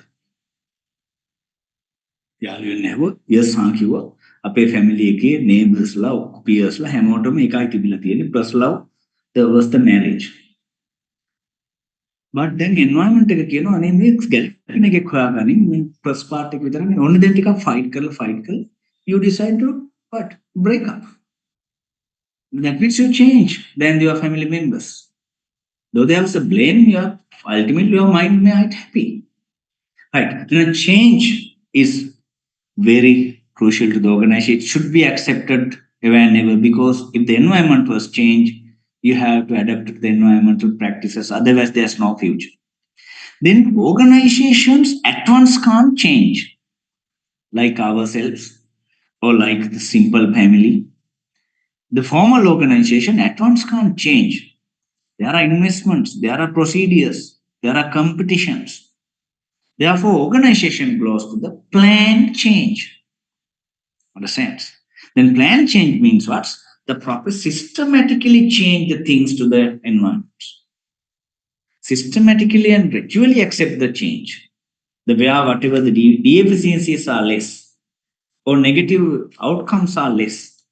යාළුවෝ නැව යස් හා කිව්වා අපේ ෆැමිලි එකේ neighborsලා peersලා හැමෝටම එකයි තිබිලා තියෙන්නේ plus love there was the marriage. But then environment එක කියනවා අනේ මේ ගැලපෙන එකක් හොයාගනින් මේ plus part එක විතරනේ ඕන දැන් ටිකක් fight කරලා you decide to what break up. That means you change then your family members. Though there was a blame, ultimately your mind may not happy. Right. Then a change is very crucial to the organization. It should be accepted whenever because if the environment was changed, you have to adapt to the environmental practices. Otherwise, there's no future. Then organizations at once can't change, like ourselves or like the simple family. The formal organization at once can't change. There are investments, there are procedures, there are competitions. Therefore, organization goes to the planned change. Understand? Then planned change means what? The proper systematically change the things to the environment. Systematically and gradually accept the change. The way whatever the deficiencies are less or negative outcomes are less.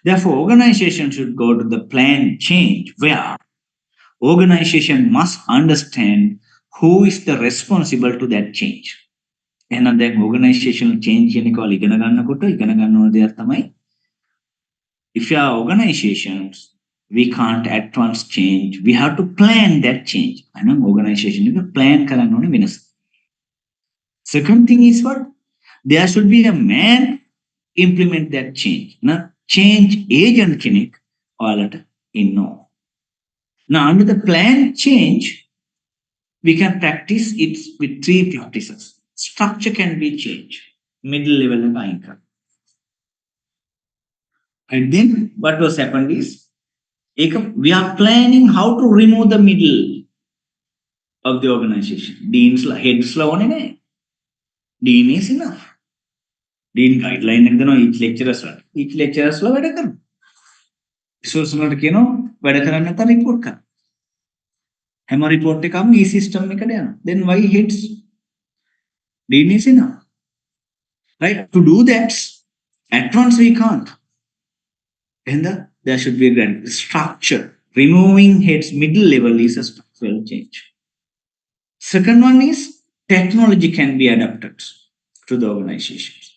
Therefore, organization should go to the planned change where organization must understand who is the responsible to that change. එහෙනම් දැන් organizational change කියන එක වල ඉගෙන ගන්න ඕන දෙයක් තමයි if you are organizations we can't at once change we have to plan that change. එහෙනම් organization එක plan කරන්න ඕනේ වෙනස. Second thing is what there should be a man implement that change. Now change agent කෙනෙක් ඔයාලට ඉන්නවා. Now, under the planned change, we can practice it with three practices. Structure can be changed, middle level and anchor. And then what was happened is, we are planning how to remove the middle of the organization. Dean's heads on Dean is enough. Dean guideline each lecturers වැඩ කරනවා. Resource වලට කියනවා වැඩ කරන්න නැත්නම් report කරන්න. හැම report එකම e system එකට යනවා. Then why heads? Dean is enough. Right? To do that, at once we can't. And there should be a structure. Removing heads middle level is a structural change. Second one is technology can be adapted to the organizations.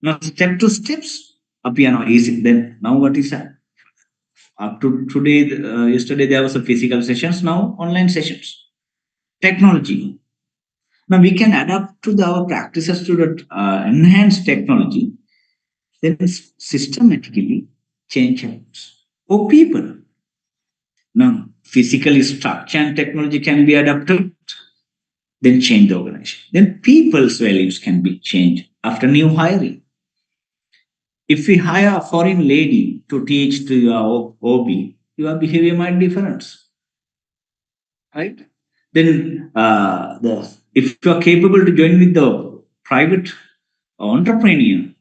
Now step to steps, easy. Then now what is that? Up to today, yesterday there was a physical sessions, now online sessions. Technology. Now we can adapt to our practices to the enhanced technology. Then systematically change happens. Or people. Now physically structure and technology can be adapted. Then change the organization. Then people's values can be changed after new hiring. If we hire a foreign lady to teach to your OB, your behavior might be different. Right? Then if you are capable to join with the private entrepreneur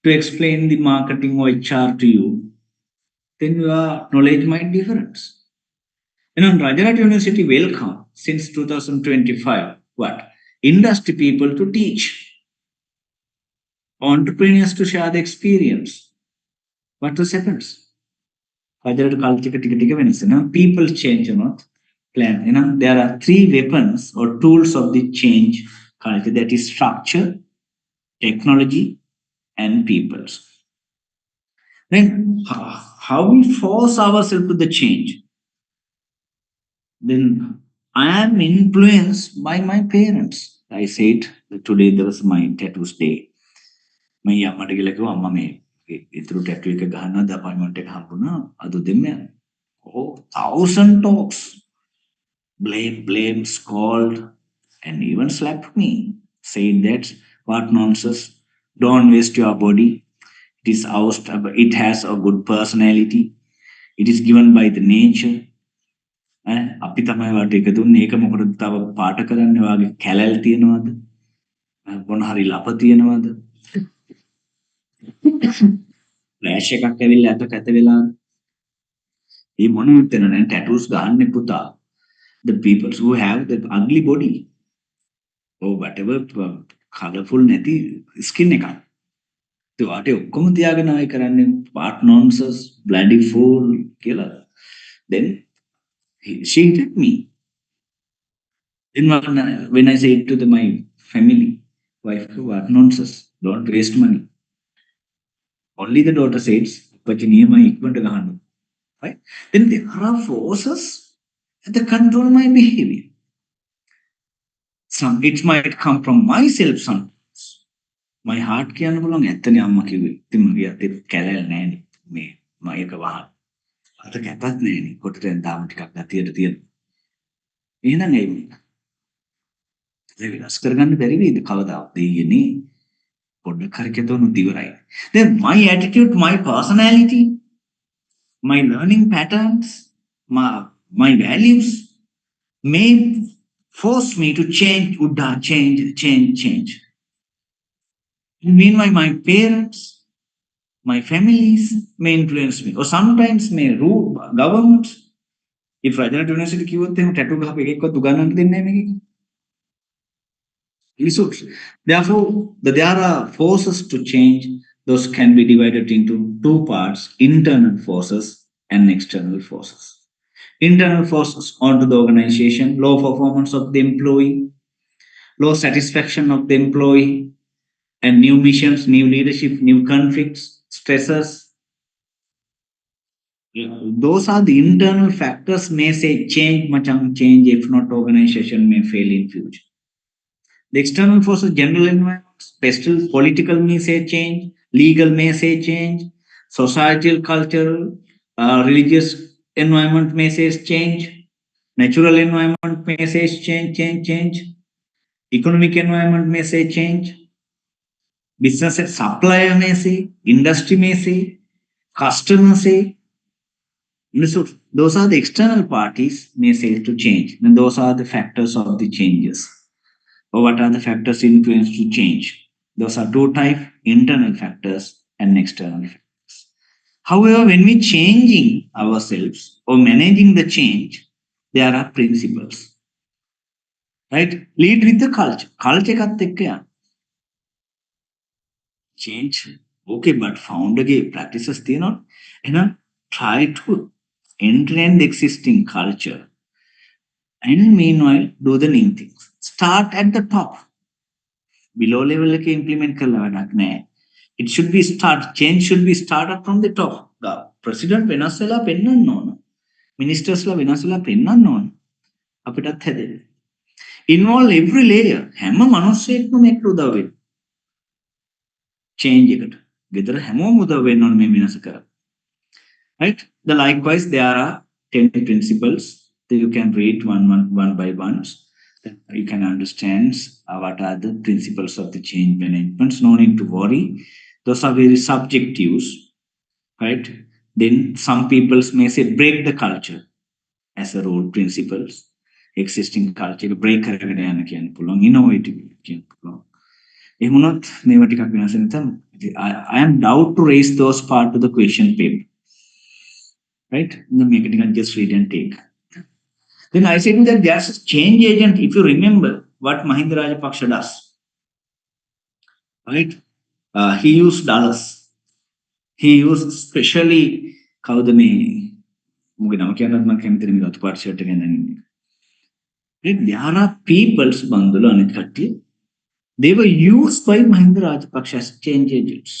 to explain the marketing or HR to you, then your knowledge might be different. Rajarat University welcome since 2025 what? Industry people to teach. Entrepreneurs to share the experience. What happens? People change, plan. There are three weapons or tools of the change culture, that is structure, technology, and peoples. Then how we force ourselves to the change? Then I am influenced by my parents. I said that today there was my tattoos day. My අම්මට කියලා කිව්වා අම්මා මේ ඉතුරු tattoo එක ගහන්න appointment එක හම්බුණා අද දෙන්න. Oh, 1,000 talks. Blame, scold, and even slapped me. Saying that what nonsense. Don't waste your body. It has a good personality. It is given by the nature. අපි තමයි වට එක දුන්නේ ඒක මොකටද තව පාට කරන්න වාගේ කැලල් තියනවාද මොන හරි ලප තියනවාද ෆ්ලෑෂ් එකක් ඇවිල්ලා අත කැත වෙලා මේ මොනවද තනනේ ටැටූස් ගන්න පුතා the people who have the ugly body or whatever colorful නැති skin එකක් ඒ වාටේ ඔක්කොම තියාගෙන ආයි කරන්නේ part nonsense bloody fool කියලා then she hit me then when I said to my family wife what nonsense don't waste money only the daughter says but නියම ඉක්මනට ගහන්න right then there are forces that control my behavior some it might come from myself sometimes my heart කියන්න පුළුවන් ඇත්තනේ අම්මා කිව්වේ ඉතින් මගේ අතේ කැලෑල් නැහැනේ මේ මම එක වහන අත කැපත් නැහැනේ කොටෙන් දාමු ටිකක් ගතියට තියෙන එහෙනම් ඒ වෙනස් කරගන්න බැරි වේද කවදාවත් දෙයියනේ පොඩ්ඩක් හරි කෙතොනුත් ඉවරයි then my attitude my personality my learning patterns my values may force me to change meanwhile my parents my families may influence me or sometimes may rule government if Rajarat University කිව්වොත් එහෙම tattoo ගහපු එකෙක්වත් උගන්නන්න දෙන්නේ නැහැ මේකේ results. Therefore, there are forces to change. Those can be divided into two parts internal forces and external forces. Internal forces onto the organization, low performance of the employee, low satisfaction of the employee, and new missions, new leadership, new conflicts, stressors. Those are the internal factors may say change, machang change, if not organization may fail in future. The external forces, general environment, special political may say change, legal may say change, societal, cultural, religious environment may say change, natural environment may say change, economic environment may say change, business supplier may say, industry may say, customer say. So those are the external parties may say to change, and those are the factors of the changes. Or what are the factors influence to change? Those are two types, internal factors and external factors. However, when we changing ourselves or managing the change, there are principles. Right? Lead with the culture. Culture එකත් එක්ක යන්න. Change. Okay, but founderගේ practices තියෙනවා. එහෙනම් try to enter in the existing culture. And meanwhile, do the new things. Start at the top. Below level එක implement කරලා වැඩක් නැහැ. It should be change should be started from the top. The president වෙනස් වෙලා පෙන්වන්න ඕන. Ministersලා වෙනස් වෙලා පෙන්වන්න ඕන. අපිටත් හැදෙන්න. Involve every layer. හැම මිනිස්සෙක්ම මේකට උදව් වෙන්න. Change එකට. ගෙදර හැමෝම උදව් වෙන්න ඕන මේ වෙනස කරන්න. Right? The likewise there are 10 principles that you can read one by one. You can understand what are the principles of the change management. No need to worry. Those are very subjective, right? Then some people may say break the culture as a rule principles. Existing culture break කරගෙන යන්න කියන්න පුළුවන්. Innovative කියන්න පුළුවන්. එහෙම වුණොත් මේවා ටිකක් වෙනස් වෙන තම I am doubt to raise those part to the question paper. Right? Then make it just read and take. Then I said that there's a change agent. If you remember what Mahinda Rajapaksa does, right? He used dollars. He used especially Kaudami there are people's Bandula and Katti. They were used by Mahinda Rajapaksa as change agents.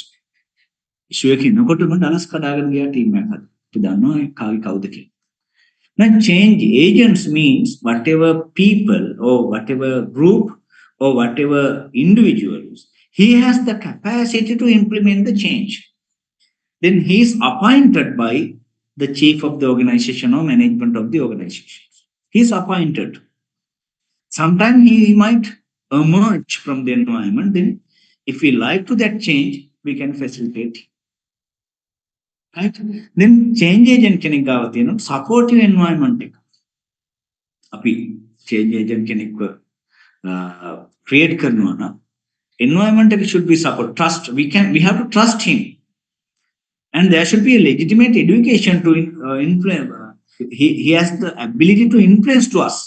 Shueki no go to Mandalas Kadagan team method to the no Kaudaki. Now, change agents means whatever people or whatever group or whatever individuals, he has the capacity to implement the change. Then he is appointed by the chief of the organization or management of the organization. He is appointed. Sometimes he might emerge from the environment. Then if we like to that change, we can facilitate. right? Then change agent කෙනෙක් ගාව තියෙනවා supportive environment එක. අපි change agent කෙනෙක්ව create කරනවා නම් environment එක should be support trust we have to trust him and there should be a legitimate education to influence he has the ability to influence to us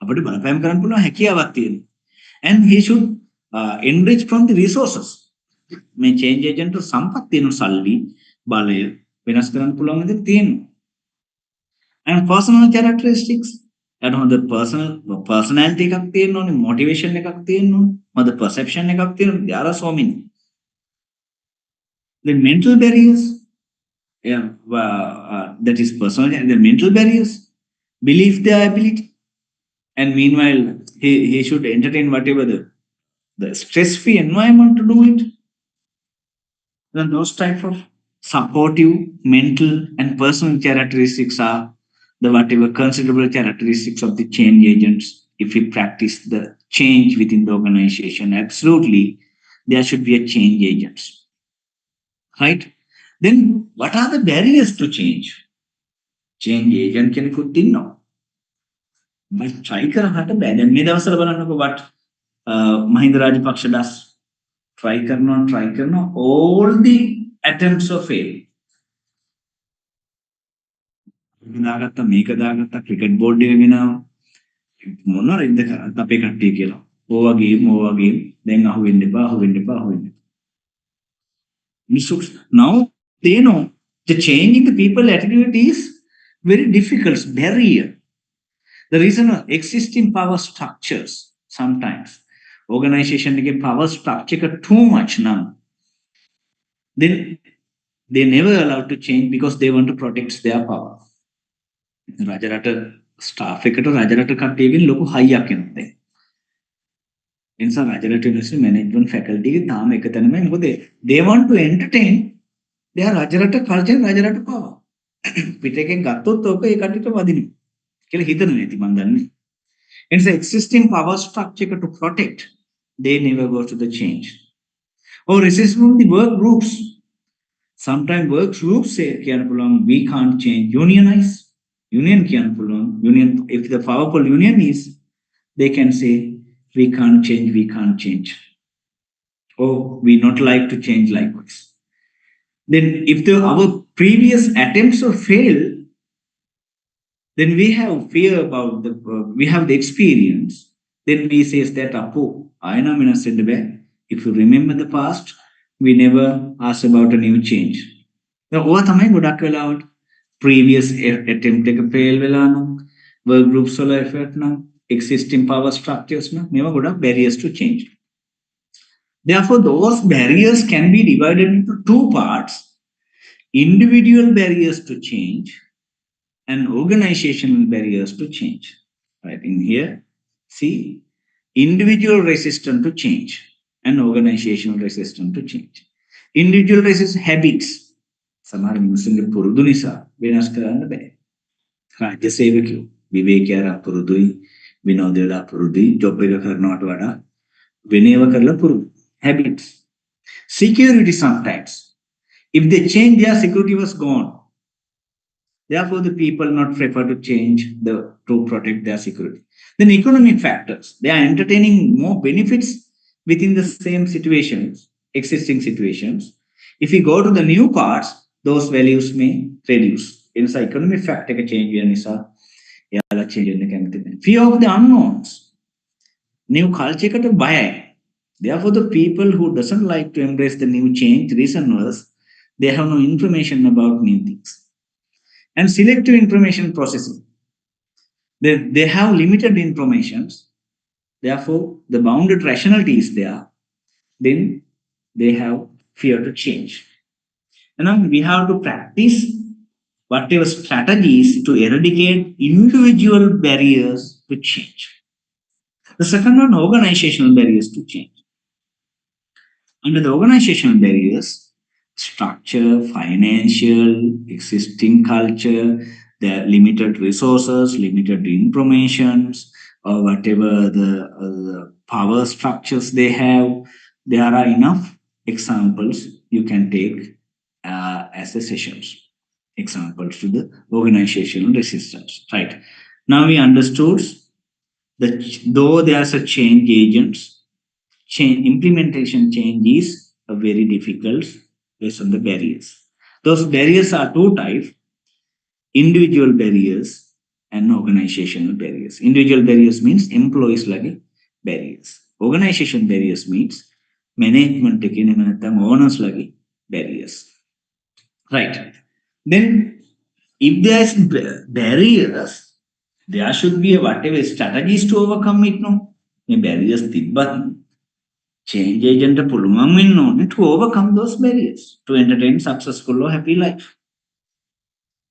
අපිට බලපෑම් කරන්න පුළුවන් හැකියාවක් තියෙනවා and he should enrich from the resources මේ change agent සම්පත් තියෙන සල්ලි බලය වෙනස් කරන්න පුළුවන් විදිහට තියෙනවා and personal characteristics and on the personality එකක් තියෙන්න ඕනේ motivation එකක් තියෙන්න ඕනේ මොකද perception එකක් තියෙනවා there are so many the mental barriers yeah that is personal and the mental barriers believe their ability and meanwhile he should entertain whatever the stress-free environment to do it then those type of supportive mental and personal characteristics are the whatever considerable characteristics of the change agents if we practice the change within the organization absolutely there should be a change agents right then what are the barriers to change change agent කෙනෙකුත් ඉන්නවා මම try කරහට බෑ දැන් මේ දවස්වල බලන්නකො what Mahinda Rajapaksa does try කරනවා all the attempts of fail දාගත්තා මේක දාගත්තා ක්‍රිකට් බෝඩ් එක ගෙනාවා මොනවද ඉඳ කරත් අපේ කට්ටිය කියලා ඕවා ගේම් දැන් අහුවෙන්න එපා now they know the changing the people attitude is very difficult barrier the reason existing power structures sometimes organization get power structure too much now then they never allowed to change because they want to protect their power Rajarata staff එකට රජරට කට්ටියකින් ලොකු හයියක් එනවා දැන් ඒ නිසා Rajarata university management faculty එක තාම එක තැනමයි මොකද they want to entertain their Rajarata culture Rajarata power පිට එකෙන් ගත්තොත් ඕක ඒ කට්ටියට වදිනවා කියලා හිතනවා ඇති මන් දන්නේ ඒ නිසා existing power structure to protect they never go to the change or resist from the work groups sometimes work groups say we can't change unionize union can pull on union if the powerful union is they can say we can't change or we not like to change likewise then if our previous attempts have failed then we have fear about we have the experience then we says that apo ayana mina said if you remember the past we never asked about a new change now what thamai godak වෙලාවට previous attempt එක fail වෙලා නම් work groups වල effort නම් existing power structures නම් මේවා ගොඩක් barriers to change therefore those barriers can be divided into two parts individual barriers to change and organizational barriers to change right in here see individual resistance to change and organizational resistance to change individual resist habits සමහර මිනිස්සුන්ගේ පුරුදු නිසා වෙනස් කරන්න බෑ. රාජ්‍ය සේවකයෝ විවේකීව පුරුදුයි විනෝදයට පුරුදුයි job එක කරනවට වඩා වෙනේව කරලා පුරුදු. Habits. Security sometimes. If they change their security was gone. Therefore the people not prefer to change to protect their security. Then economic factors. They are entertaining more benefits within the same situations, existing situations. If we go to the new parts, those values may reduce. In the economic factor change change fear of the unknowns. New culture කට බයයි. Therefore the people who doesn't like to embrace the new change reason was they have no information about new things. And selective information processing. They have limited informations. Therefore the bounded rationality is there. Then they have fear to change. And now we have to practice whatever strategies to eradicate individual barriers to change. The second one, organizational barriers to change. Under the organizational barriers, structure, financial, existing culture, their limited resources, limited informations, or whatever the power structures they have, there are enough examples you can take as as the sessions. Examples to the organizational resistance. Right. Now we understood that though there's a change agents, change implementation change is a very difficult based on the barriers. Those barriers are two types: individual barriers and organizational barriers. Individual barriers means employees like barriers. Organization barriers means management owners like barriers. Right. Then if there's barriers, there should be a whatever strategies to overcome it. No, the barriers but change agent පුළුවන් වෙන්න ඕනේ to overcome those barriers to entertain successful or happy life.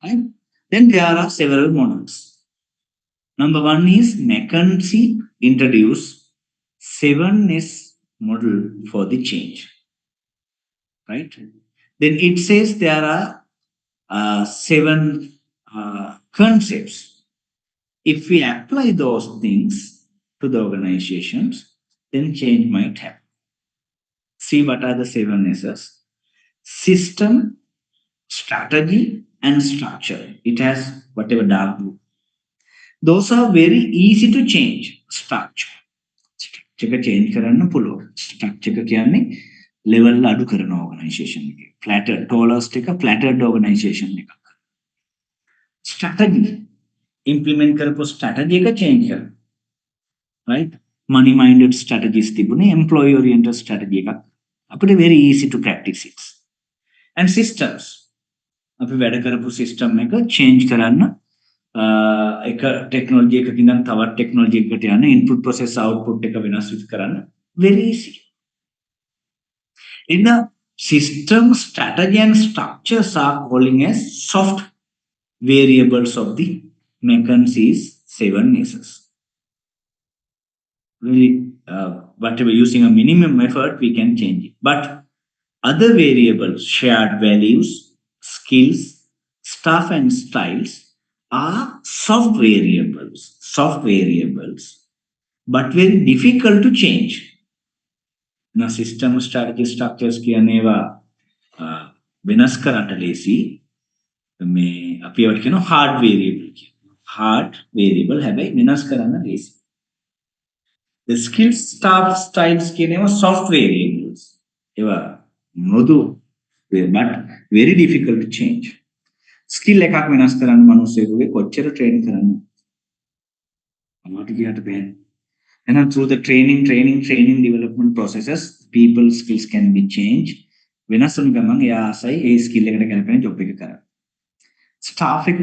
Right? Then there are several models. Number one is McKinsey introduced 7S model for the change. Right? Then it says there are seven concepts. If we apply those things to the organizations, then change might happen. See what are the seven S's: system, strategy, and structure. It has whatever dark blue. Those are very easy to change. Structure. Structure change කරන්න පුළුවන්. Structure එක කියන්නේ level අඩු කරන organization එකේ. Flattered, tallest එක flattered organization එකක්. Strategy. Implement කරපු strategy එක change කරන්න. Right? Money minded strategies තිබුණේ employee oriented strategy එකක්. අපිට very easy to practice it. And systems. අපි වැඩ කරපු system එක change කරන්න එක technology එකකින් ඉඳන් තවත් technology එකකට යන input process output එක වෙනස් කරන්න very easy. In the system, strategy and structures are calling as soft variables of the McKinsey's 7S's. Whatever using a minimum effort, we can change it. But other variables, shared values, skills, stuff, and styles are soft variables, but very difficult to change. Now, system, strategy, structures කියන ඒවා වෙනස් කරන්න ලේසි. මේ අපි ඒවට කියනවා hard variable කියලා. Hard variable හැබැයි වෙනස් කරන්න ලේසි. The skills, staff, styles කියන ඒවා soft variables. ඒවා මෘදු but very difficult to change. Skill එකක් වෙනස් කරන්න මිනිස්සුෙකුගේ කොච්චර ට්‍රේන් කරන්න අමාරු කියට බෑ. And through the training development processes, people skills can be changed. වෙනස් වුණ ගමන් එයා ආසයි ඒ skill එකට ගැලපෙන job එක කරන්න. Staff එක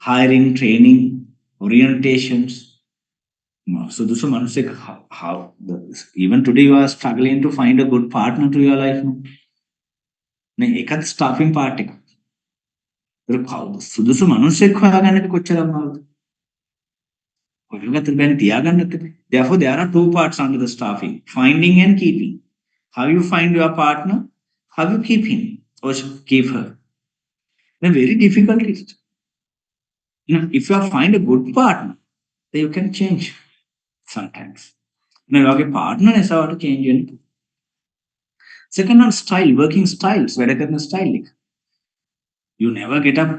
hiring, training, orientations. So this is how even today you are struggling to find a good partner to your life. No, එකත් staffing part එක. ඒක කවුද? සුදුසු මිනිහෙක් හොයාගන්න එක කොච්චර අමාරුද? ඔයගොල්ලෝ බෑන් තියාගන්නත් බෑ. Therefore there are two parts under the staffing: finding and keeping. How you find your partner, how you keep him or keep her. Then very difficult is it. If you find a good partner, then you can change sometimes. Now your partner is how to change it. Second on style, working styles, වැඩ කරන style එක. You never get up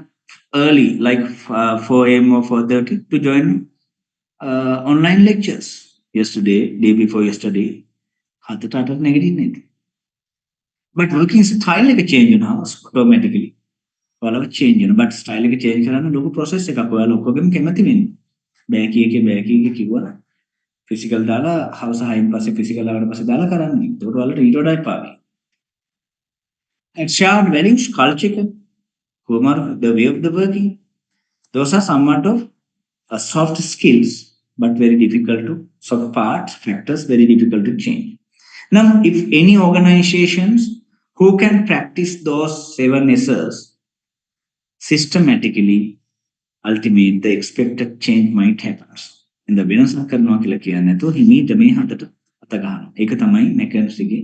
early like 4 a.m. or 4:30 to join online lectures. Yesterday, day before yesterday, හතට අටට නැගිටින්නේ නැති. But working style එක change වෙනවා automatically. ඔයාලව change වෙනවා. But style එක change කරන්න ලොකු process එකක්. ඔයාලා ඔක්කොගෙම කැමති වෙන්නේ. බෑකි එකේ කිව්වනම් physical දාලා හවස 6න් පස්සේ physical ආවට පස්සේ දාලා කරන්නේ. ඒකට ඔයාලට ඊට වඩා එපාවි. And shared values, culture, the way of the working. Those are somewhat of soft skills, but very difficult to soft parts, factors, very difficult to change. Now, if any organizations who can practice those 7S's systematically, ultimately the expected change might happen. In the වෙනසක් කරනවා කියලා කියන්නේ නැතුව හිමීට මේ හතට අත ගන්නවා. ඒක තමයි McKinseyගේ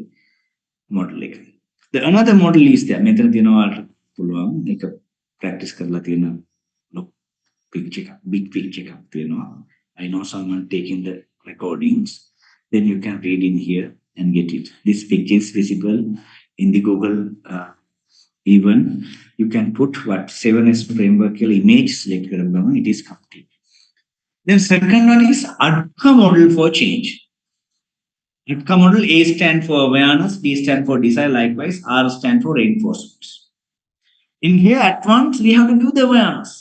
model එක. The another model is there. මෙතන තියෙනවා පුළුවන් ඒක practice කරලා තියෙන big picture එකක් තියෙනවා. I know someone taking the recordings. Then you can read in here and get it. This picture is visible in the Google Even you can put what 7S framework image select කරගම it is complete. Then second one is ADKA model for change. ADKA model, A stand for awareness, D stand for desire, likewise R stand for reinforcements. In here at once we have to do the awareness,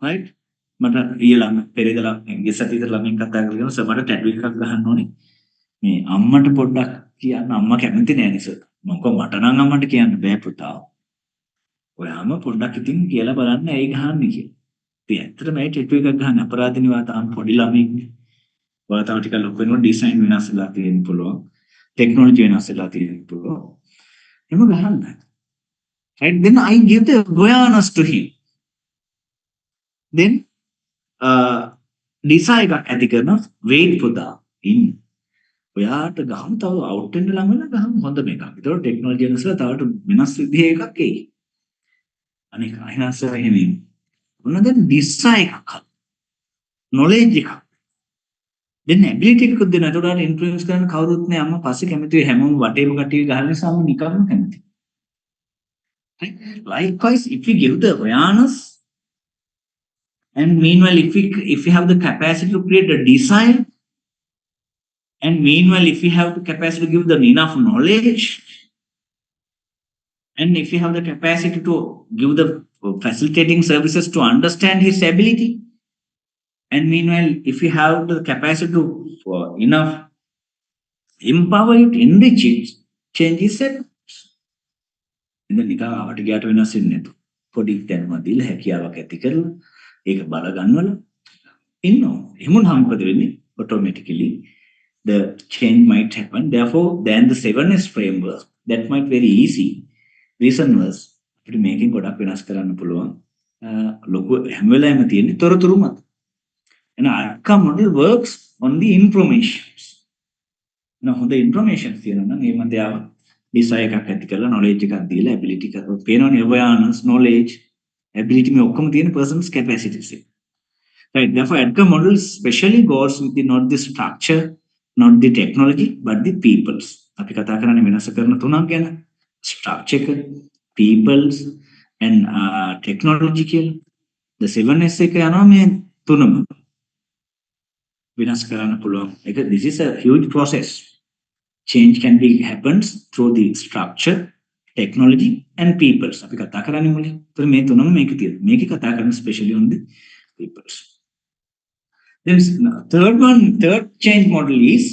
right? මට ඊළඟ පෙරේදලා ගේ සතියේ ළමින් කතා කරගෙන සමහර tattoo එකක් ගහන්න ඕනේ. මේ අම්මට පොඩ්ඩක් කියන්න අම්මා කැමති නෑ නේ සර්. මම කො මට නම් අම්මට කියන්න බෑ පුතා. ඔයාම පොඩ්ඩක් ඉතින් කියලා බලන්න ඇයි ගහන්නේ කියලා. ඉතින් ඇත්තටම මේ ටැටු එකක් ගහන්න අපරාධනේ වා තාම පොඩි ළමෙක්. ඔයා තව ටිකක් ලොකු වෙනකොට ඩිසයින් වෙනස් වෙලා තියෙන්න පුළුවන්. ටෙක්නොලොජි වෙනස් වෙලා තියෙන්න පුළුවන්. එහෙම ගහන්න. Right? Then I give the awareness to him. Then desire එකක් ඇති කරන wait පුතා ඉන්න. ඔයාට ගහමු තව අවුට් වෙන්න ළඟ වෙලා ගහමු හොඳ මේකක්. ඒතකොට ටෙක්නොලොජි වෙනස් වෙලා තවට වෙනස් විදිහේ එකක් එයි. අනික අහිංසක එහෙම ඉන්න. මොන දැන් desire එකක්. knowledge එකක්. දැන් ඇබිලිටි එකක් දෙන්න. ඒතකොට ඉන්ෆ්ලුවෙන්ස් කරන්න කවුරුත් නෑ. අම්මා පස්සේ කැමති වෙයි හැමෝම වටේම කට්ටිය ගහන නිසා අම්මා නිකම්ම කැමති. Right? Likewise, if we give the awareness, and meanwhile, if we have the capacity to create a desire, and meanwhile, if we have the capacity to give them enough knowledge, and if we have the capacity to give the facilitating services to understand his ability, and meanwhile, if we have the capacity to enough empower it, enrich it, change his set. ඉතින් නිකන් ආවට ගියාට වෙනස් වෙන්නේ නැතු. පොඩි දැනුමක් දීලා හැකියාවක් ඇති කරලා ඒක බල ගන්නවල ඉන්නවා. එහෙම මොකද වෙන්නේ? Automatically the change might happen. Therefore, then the 7S framework that might very easy. Reason was අපිට මේකෙන් ගොඩක් වෙනස් කරන්න පුළුවන්. ලොකු හැම වෙලාවෙම තියෙන්නේ තොරතුරු මත. And ADKA model works on the informations. හොඳ information තියෙනවා නම් ඒ මත යාව desire එකක් ඇති කරලා knowledge එකක් දීලා ability එකක් පේනවනේ awareness knowledge ability මේ ඔක්කොම තියෙන person's capacities එක. Right, therefore ADKA model especially goes with the not the structure, not the technology, but the peoples. අපි කතා කරන්නේ වෙනස කරන තුනක් ගැන. Structure, peoples and technology කියලා. The 7S එක යනවා මේ තුනම වෙනස් කරන්න පුළුවන්. ඒක this is a huge process. Change can be happens through the structure, technology and peoples. අපි කතා කරන්නේ මොකද? ඒතර මේ තුනම මේකේ තියෙනවා. මේකේ කතා කරන්නේ especially on the peoples. Then third change model is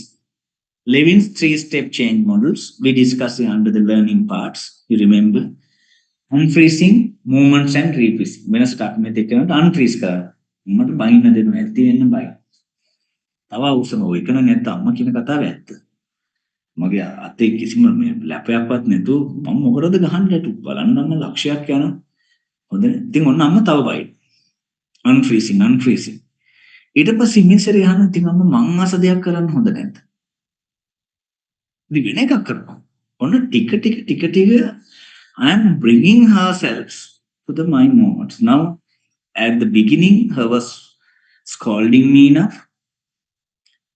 Levin's 3-step change models. We discussed it under the learning parts. You remember? Unfreezing, movements and refreezing. When I start with it, unfreeze කරා. මට බයින්න දෙන්න ඇති වෙන්න බයි. තව උසම ඔය කන නැත්නම් අම්මා කියන කතාව ඇත්ත. මගේ අතේ කිසිම මේ ලැපයක්වත් නැතුව මම මොකටද ගහන්නේ ටු බලන්නම ලක්ෂයක් යනවා. හොඳ නේ. ඉතින් ඔන්න අම්මා තව බයි. unfreezing. ඊට පස්සේ මිනිස්සරේ යන ඉතින් අම්මා මං ආස දෙයක් කරන්න හොඳ නැද්ද? ඉතින් වෙන එකක් කරපන්. ඔන්න ටික I am bringing herself to the mind moments. Now at the beginning her was scolding me enough.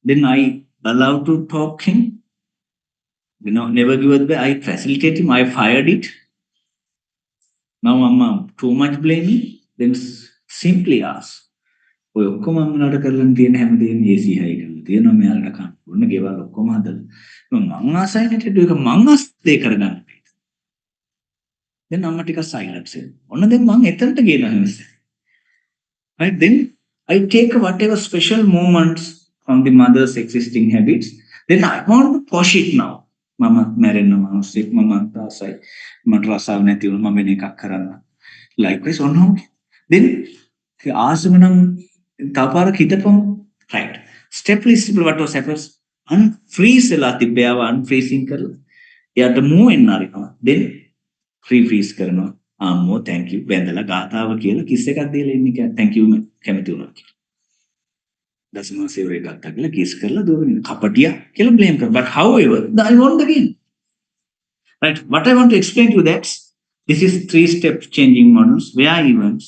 Then I allowed to talk him. Never give it back. I facilitate him. I fired it. Now Mama too much blaming. Then simply ask. ඔය ඔක්කොම අම්මලාට කරලා තියෙන හැමදේම AC හයි කරලා තියෙනවා මෙයාලට කන්න. ඔන්න ගෙවල් ඔක්කොම හදලා. මං ආසයි නෙට ඒක මං ආස්තේ කරගන්න. දැන් අම්මා ටික සයිලන්ට් වෙනවා. ඔන්න දැන් මං එතනට ගේනවා නේද? Right, then I take whatever special moments from the mother's existing habits. Then I want to push it now. මම මැරෙන්න මනුස්සෙක් මම ආසයි. මට රසාව නැති වුණා මම වෙන එකක් කරන්න. Likewise on how. Then ආසම නම් තව පාරක් හිතපමු. Right. Step what was happens? Unfreeze වෙලා තිබ්බෑව unfreezing කරලා. එයාට move වෙන්න ආරිනවා. Then refreeze කරනවා. අම්මෝ thank you වැඳලා ගාතාව කියලා කිස් එකක් දීලා ඉන්නේ thank you කැමති වුණා කියලා. දසම සේවය ගත්තා කියලා කිස් කරලා දුවගෙන කපටියා කියලා blame කරනවා. But however, I want again. Right. What I want to explain to you that this is 3-step changing models where events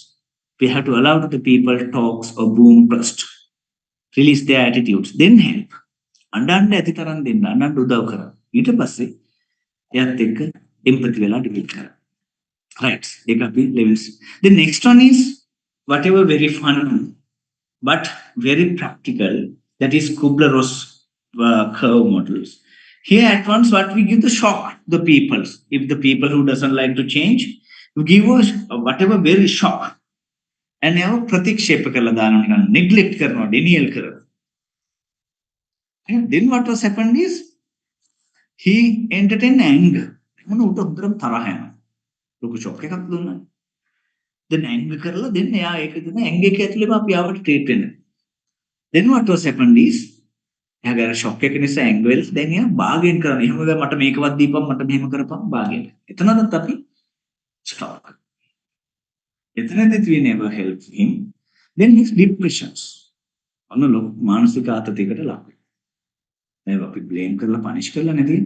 we have to allow the people talks or boom first. Release their attitudes. Then help. අඬන්න ඇති තරම් දෙන්න. අඬන්න උදව් කරා. ඊට පස්සේ එයත් එක්ක empathy වෙලා develop කරනවා. Right. ඒක අපි levels. The next one is whatever very fun but very practical. That is Kubler-Ross curve models. Here at once, what we give the shock the people. If the people who doesn't like to change, we give us whatever very shock. And now ප්‍රතික්ෂේප කරලා දානවා නිකන් neglect කරනවා denial කරනවා. And then what was happened is he entertained anger. මොන උට උතරම් තරහ යනවා. ලොකු shock එකක් දුන්නා. Then anger කරලා then එයා ඒක දෙන anger එක ඇතුළේම අපි ආවට treat වෙනවා. Then what was happened is එයාගේ අර shock එක නිසා anger වෙලා දැන් එයා bargain කරනවා. එහෙම වෙලා මට මේකවත් දීපන් මට මෙහෙම කරපන් bargain. එතනදත් අපි stop. එතනදිත් we never help him. Then his depressions. අන්න මානසික ආතතියකට ලක් වෙනවා. දැන් අපි blame කරලා punish කරලා නැති.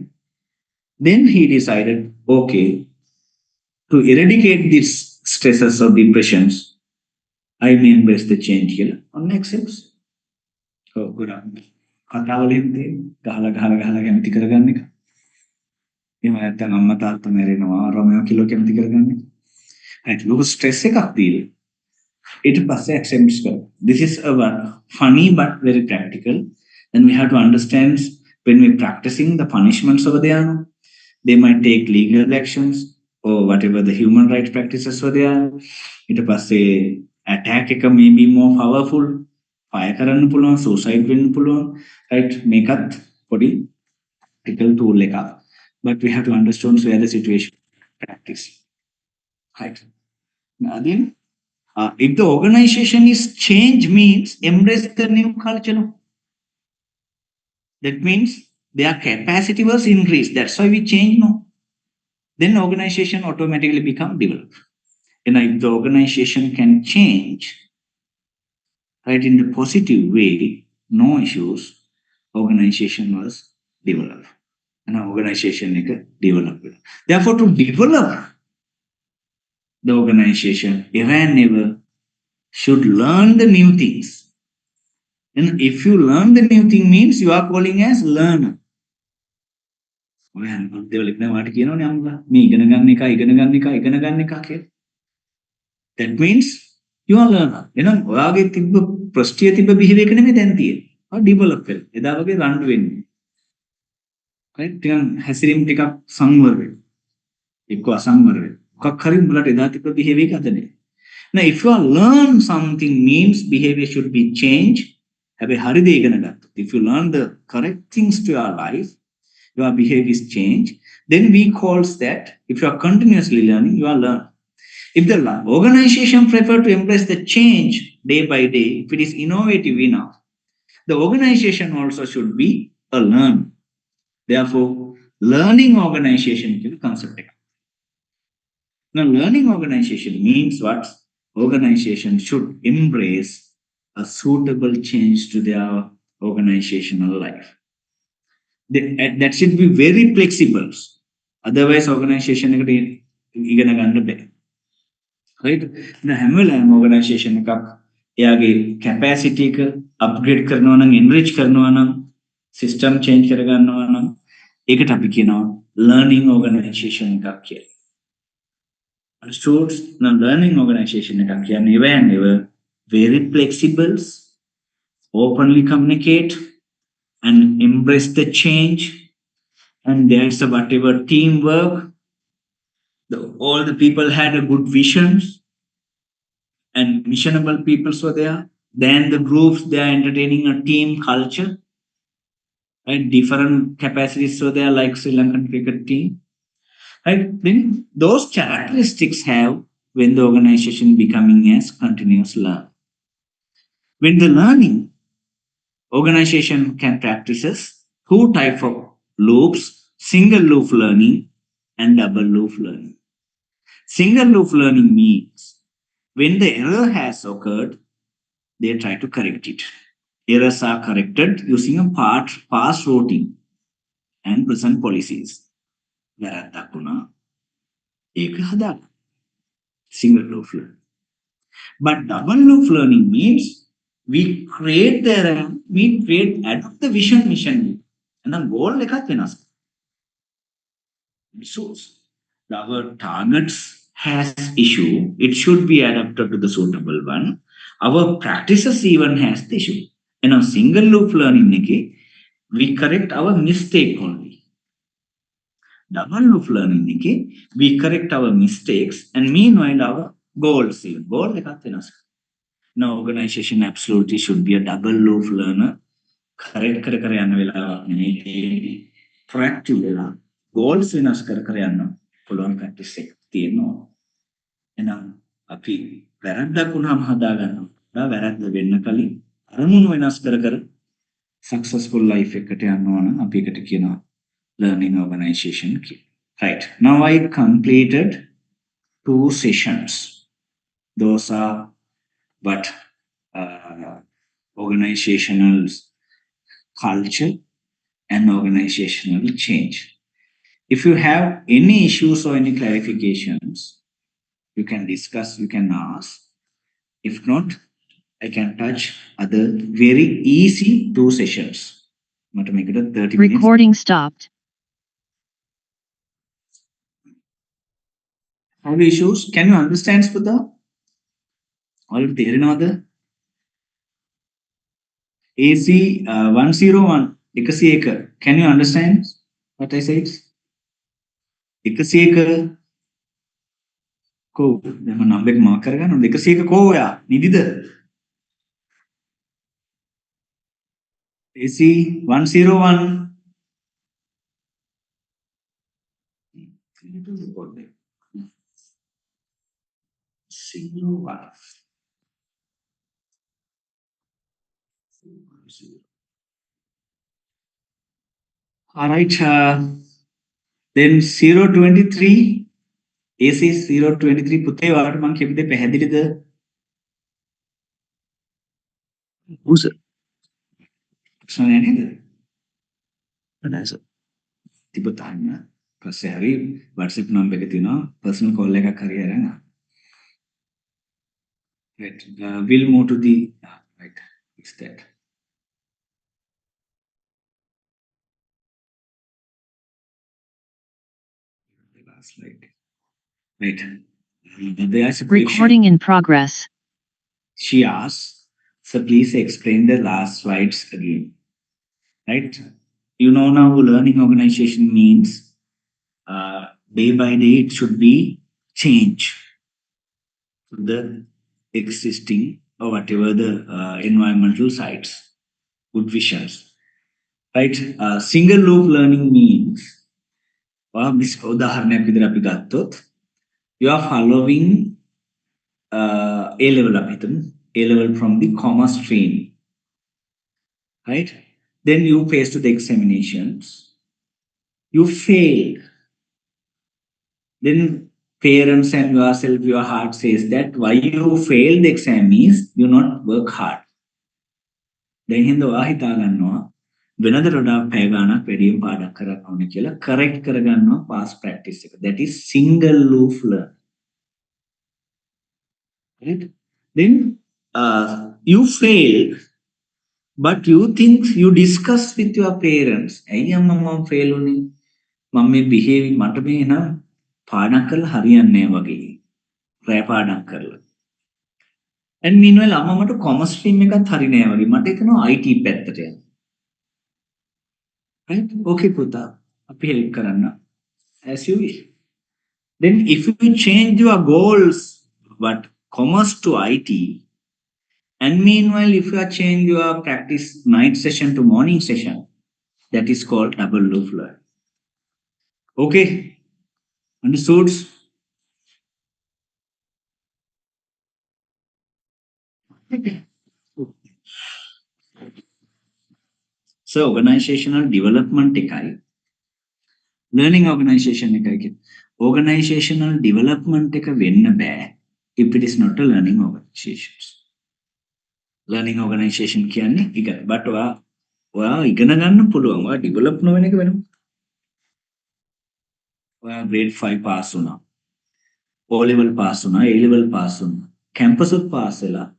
Then he decided, okay, to eradicate these stresses or depressions, I may embrace the change here. On accepts. Oh, good. කතාවල හින්දේ ගහලා කැමති කරගන්න එක. එහෙම නැත්නම් අම්මා තාත්තා මැරෙනවා රොමියෝ කිලෝ කැමති කරගන්න එක. හරි ලොකු ස්ට්‍රෙස් එකක් දීලා. ඊට පස්සේ accepts කරනවා. This is a funny but very practical. And we have to understand when we're practicing the punishments over there, they might take legal actions or whatever the human rights practices were there. ඊට පස්සේ attack එක may be more powerful. fire කරන්න පුළුවන්, suicide වෙන්න පුළුවන්. Right? මේකත් පොඩි practical tool එකක්. But we have to understand where the situation practice. Right? Now then, if the organization is change means embrace the new culture. That means their capacity was increased. That's why we change now. Then organization automatically become developed. And if the organization can change, right, in the positive way, no issues, organization was developed. And our organization is developed. Therefore, to develop the organization, ever and ever should learn the new things. And if you learn the new thing means you are calling as learner. That means you are learner. ඔයාගේ තිබ්බ ප්‍රශ්ටිය තිබ්බ behavior එක නෙමෙයි දැන් තියෙන්නේ. ඔය develop වෙලා. එදා වගේ run වෙන්නේ. right? ටිකක් හැසිරීම ටිකක් සංවර වෙන්න. එක්ක අසංවර වෙන්න. මොකක් හරි උඹලට එදා තිබ්බ behavior එක අද නෙමෙයි. Now if you learn something means behavior should be changed. හැබැයි හරි දේ ඉගෙන ගත්තොත්. If you learn the correct things to your life, your behavior is changed, then we calls that if you are continuously learning, you are learning. If the organization prefer to embrace the change day by day, if it is innovative enough, the organization also should be a learner. Therefore, learning organization is the concept. Now, learning organization means what? Organization should embrace a suitable change to their organizational life. That should be very flexible. Otherwise, organization ඉගෙන ගන්න බෑ. Right? The හැම වෙලාවෙම organization එකක් එයාගේ capacity එක upgrade කරනවා නම් enrich කරනවා නම් system change කර ගන්නවා නම් ඒකට අපි කියනවා learning organization එකක් කියලා. Understood? Now learning organization එකක් කියන්නේ ever and ever very flexible, openly communicate and embrace the change, and there's a whatever teamwork. All the people had a good visions and missionable people were there. Then the groups, they are entertaining a team culture. Right? Different capacities were there, like Sri Lankan cricket team. Right? Then those characteristics have when the organization becoming as continuous learn. When the learning organization can practices two type of loops, single loop learning and double loop learning. Single loop learning means when the error has occurred, they try to correct it. Errors are corrected using a past routing and present policies. Single loop learning. But double loop learning means we create the error, we adopt the vision mission, and then goal එකත් වෙනස්. Source. our targets has issue, it should be adapted to the suitable one. Our practices even has the issue. In a single loop learning, Nikki, we correct our mistake only. Double loop learning, Nikki, we correct our mistakes and meanwhile our goals. Goal in organization absolutely should be a double loop learner. Correct proactive goals වෙනස් කර යන්න පුළුවන් practice එකක් තියෙනවා. එහෙනම් අපි වැරද්දක් වුණාම හදා ගන්නවා. වැරද්ද වෙන්න කලින් අරමුණු වෙනස් කර successful life එකට යනවා නම් අපි එකට කියනවා learning organization කියලා. Right. Now I completed 2 sessions. Those are what organizational culture and organizational change. If you have any issues or any clarifications, you can discuss, you can ask. If not, I can touch other very easy 2 sessions. Not to make it a 30 minutes. Recording stopped. Have issues? Can you understand, Spudha? All there another? AC 101, එකසි එක. Can you understand what I said? එකසි එක කෝ දැන් number එක mark කරගන්න ඕනේ. එකසි එක කෝ ඔයා නිදිද? AC 101. All right. Then 023. AC 023 පුතේ ඔයාලට මම කියපු දේ පැහැදිලිද? උස ප්‍රශ්න නේද? නේද? තිබුතාන්න පස්සේ හරි WhatsApp number එක තියෙනවා personal call එකක් හරි අරන්. Right. We'll move to the right. It's that. The last slide. Right. There's a Recording in progress. She asks, so please explain the last slides again. Right? You know now learning organization means day by day it should be change the existing or whatever the environmental sites, good visions. Right? Single loop learning means උදාහරණයක් විදිහට අපි ගත්තොත් you are following A level A level from the comma stream, right? Then you face to the examinations, you failed. Then parents and yourself, your heart says that why you failed the exam is you not work hard. Then හින්දා ඔයා හිතා ගන්නවා වෙනදට වඩා පැය ගාණක් වැඩියෙන් පාඩම් කරන්න ඕනේ කියලා correct කරගන්නවා past practice එක. That is single loop learn. Right? Then you failed, but you think you discuss with your parents. ඇයි අම්මා මම fail උනේ? මම මේ behave මට මේ නම් පාඩම් කරලා හරියන්නේ නැහැ වගේ. රෑ පාඩම් කරලා. And meanwhile අම්මා මට commerce stream එකත් හරි නෑ වගේ. මට හිතෙනවා IT පැත්තට යන්න. Right? Okay පුතා. අපි help කරන්න. As you wish. Then if you change your goals, but commerce to IT, and meanwhile if you change your practice night session to morning session, that is called double loop learn. Okay? Understood? So organizational development එකයි learning organization එකයි. Organizational development එක වෙන්න බෑ if it is not a learning organization. Learning organization කියන්නේ ඉගෙන but ඔයා ඉගෙන ගන්න පුළුවන්. ඔයා develop නොවන එක වෙනවා. ඔයා grade 5 pass වුණා. O level pass වුණා, A level pass වුණා. campus උත් pass වෙලා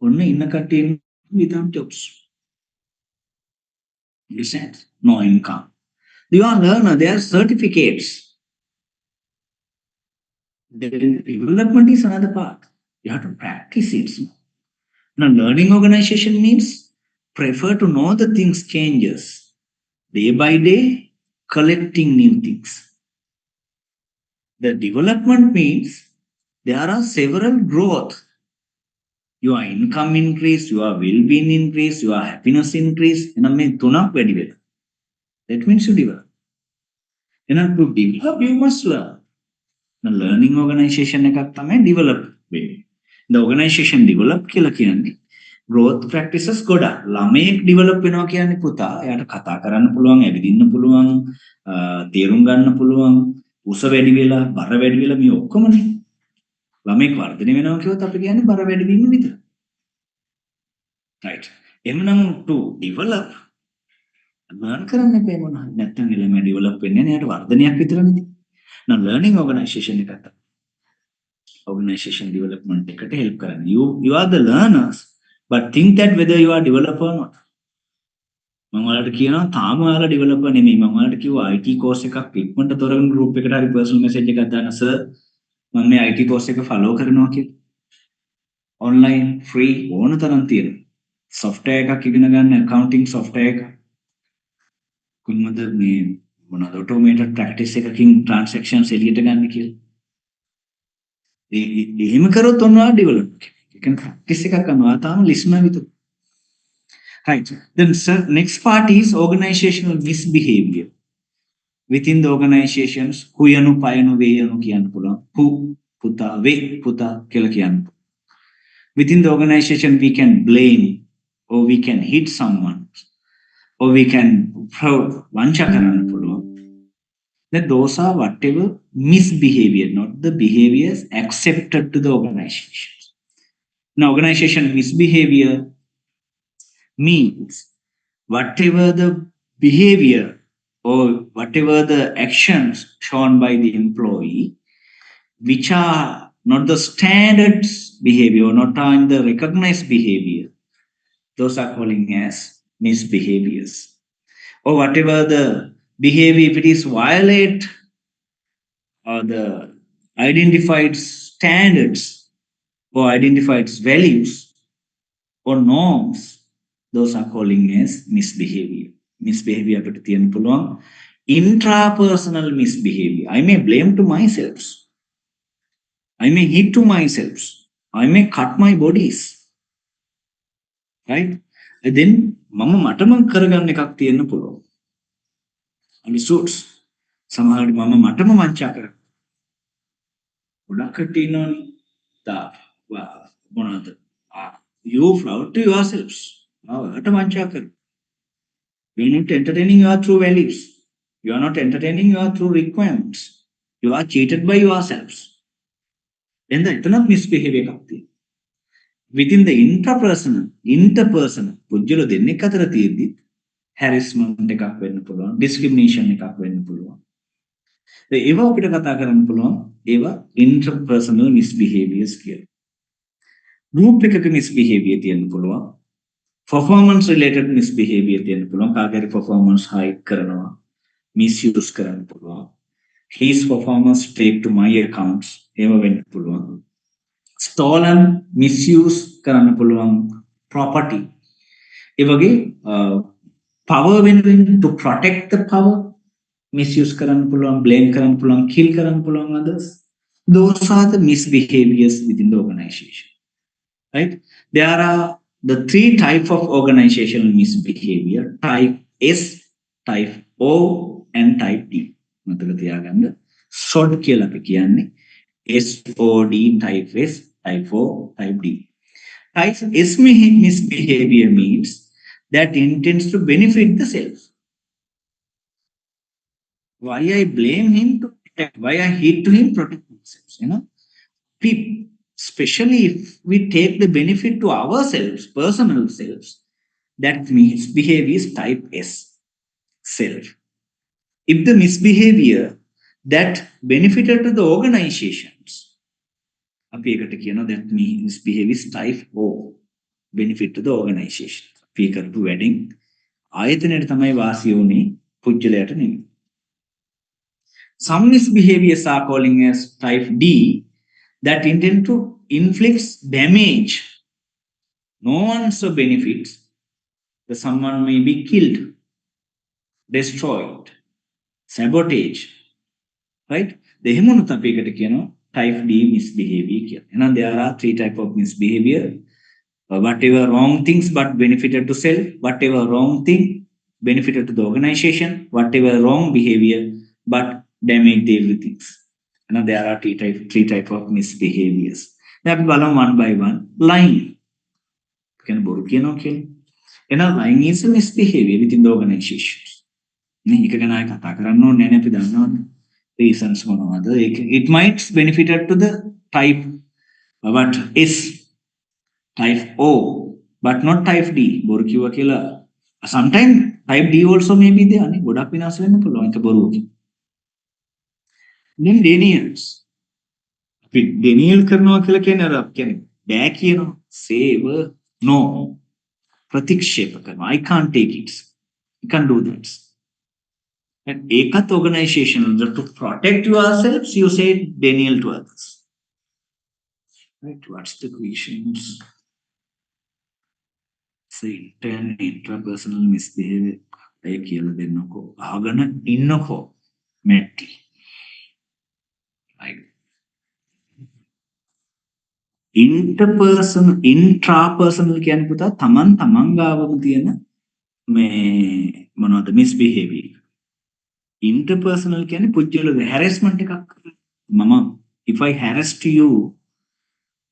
ඔන්න ඉන්න කට්ටිය without jobs. Understand? No income. You are learner, there are certificates. Then development is another part. You have to practice it. Now, learning organization means prefer to know the things changes day by day, collecting new things. The development means there are several growth. Your income increase, your well-being increase, your happiness increase. මේ තුනක් වැඩි වෙලා. That means you develop. To develop, you must learn. Now, learning organization එකක් තමයි develop වෙන්නේ. The organization develop කියලා කියන්නේ growth practices ගොඩක්. ළමයෙක් develop වෙනවා කියන්නේ පුතා එයාට කතා කරන්න පුළුවන්, ඇවිදින්න පුළුවන්, තේරුම් ගන්න පුළුවන්, උස වැඩි වෙලා, බර වැඩි වෙලා මේ ඔක්කොමනේ. ළමයෙක් වර්ධනය වෙනවා කියොත් අපි කියන්නේ බර වැඩි වීම විතරයි. Right. එහෙනම් to develop learn කරන්න එපා මොනවා. නැත්තම් ළමයා develop වෙන්නේ නැහැ. එයාට වර්ධනයක් විතරනේ. Now learning organization එකකට organization development එකට help කරන්න. You are the learners, but think that whether you are developer or not. මම ඔයාලට කියනවා තාම ඔයාලා developer නෙමෙයි. මම ඔයාලට කිව්වා IT course එකක් ඉක්මනට තොරගෙන group එකට හරි personal message එකක් දාන්න sir මම මේ IT course එක follow කරනවා කියලා. online free ඕන තරම් තියෙනවා. software එකක් ඉගෙන ගන්න accounting software එක. කොහොමද මේ මොනවාද automated practice එකකින් transactions එළියට ගන්න කියලා. එහෙම කරොත් ඔන්නවා develop. You can practice එකක් කරනවා තාම listener විතර. Right. Then sir, next part is organizational misbehavior. Within the organizations, huyanu payanu veyanu kiyanna puluwan. Hu puta ve puta කියලා කියන්න. Within the organization we can blame or we can hit someone or we can වංචා කරන්න පුළුවන්. That those are whatever misbehavior, not the behaviors accepted to the organization. Now, organization misbehavior means whatever the behavior or whatever the actions shown by the employee, which are not the standards behavior, not in the recognized behavior, those are calling as misbehaviors. Or whatever the behavior, if it is violate or the identified standards or identified values or norms, those are calling as misbehavior. Misbehavior අපිට තියන්න පුළුවන් intrapersonal misbehavior. I may blame to myself. I may hit to myself. I may cut my bodies. Right? And then මම මටම කරගන්න එකක් තියෙන්න පුළුවන්. Understood? සමහරවිට මම මටම වංචා කරනවා. ගොඩක් කට්ටිය ඉන්නවනේ. මොනවද? You flout to yourselves. ඔයාට වංචා කරනවා. You are not entertaining your true values. You are not entertaining your true requirements. You are cheated by yourselves. Then the eternal misbehavior එකක් තියෙනවා. Within the interpersonal පුජ්‍යල දෙන්නෙක් අතර තියෙද්දි harassment එකක් වෙන්න පුළුවන්, discrimination එකක් වෙන්න පුළුවන්. ඒවා අපිට කතා කරන්න පුළුවන් ඒවා interpersonal misbehaviors කියලා. group එකක misbehavior තියෙන්න පුළුවන්. performance related misbehavior තියෙන්න පුළුවන්. කාගේ performance hide කරනවා, misuse කරන්න පුළුවන්. his performance take to my accounts ඒව වෙන්න පුළුවන්. stolen misuse කරන්න පුළුවන් property. ඒ වගේ power වෙනුවෙන් to protect the power misuse කරන්න පුළුවන්, blame කරන්න පුළුවන්, kill කරන්න පුළුවන් others. Those are the misbehaviors within the organization. Right? There are the three types of organizational misbehavior: type S, type O, and type D. මතක තියාගන්න. SOD කියලා අපි කියන්නේ SOD, type S, type O, type D. Type S misbehavior means that intends to benefit the self. Why I blame him to protect, why I hate to him protect myself, people, especially if we take the benefit to ourselves, personal selves, that misbehavior is type S, self. If the misbehavior that benefited to the organizations, that misbehavior is type O, benefit to the organization. අපි කරපු wedding ආයතනයට තමයි වාසිය උනේ පුජ්‍යලයට නෙමෙයි. Some misbehaviors are calling as type D that intend to inflict damage. No one's benefits. The someone may be killed, destroyed, sabotage, right? දෙහිම උනත් අපි එකට කියනවා type D misbehavior කියලා. එහෙනම් there are three type of misbehavior. Whatever wrong things but benefited to self, whatever wrong thing benefited to the organization, whatever wrong behavior but damaged everything. And there are three type of misbehaviors. දැන් අපි බලමු one by one. Lying. කියන බොරු කියනවා කියලා. එහෙනම් lying is a misbehavior within the organization. නේ එක ගැන ආයෙ කතා කරන්න ඕනේ නැහැ නේ අපි දන්නවනේ. Reasons මොනවද? It might benefited to the type but is type O but not type D. බොරු කිව්වා කියලා sometimes type D also may be there නේ. ගොඩක් විනාශ වෙන්න පුළුවන් ඒක බොරුවකින්. Then denials. අපි denial කරනවා කියලා කියන්නේ අර කියන්නේ බෑ කියනවා. save no. ප්‍රතික්ෂේප කරනවා. I can't take it. You can't do that. And ඒකත් organization to protect yourselves you say denial to others. Right? What's the questions? Say intrapersonal misbehavior. ඒ කියලා දෙන්නකෝ. අහගෙන ඉන්නකෝ. මැටි. Right. intrapersonal කියන්නේ පුතා තමන් තමන් ගාවම තියෙන මේ මොනවද misbehavior. Interpersonal කියන්නේ පුජ්‍යල harassment එකක්. මම if I harassed you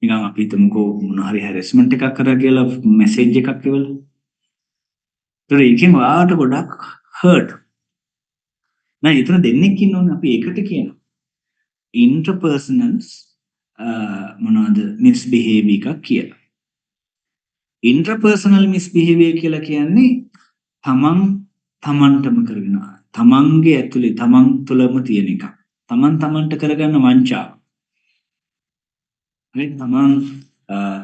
නිකන් අපි හිතමුකෝ මොන හරි harassment එකක් කරා කියලා message එකක් එවලා. ඒතර ඒකෙන් ඔයාට ගොඩක් hurt. නෑ එතන දෙන්නෙක් ඉන්නෝනේ අපි ඒකට කියනවා. Interpersonals මොනවද misbehavior එකක් කියලා. Intrapersonal misbehavior කියලා කියන්නේ තමන් තමන්ටම කරගෙන තමන්ගේ ඇතුලේ තමන් තුළම තියෙන එක. තමන් තමන්ට කරගන්න වංචාව. right තමන්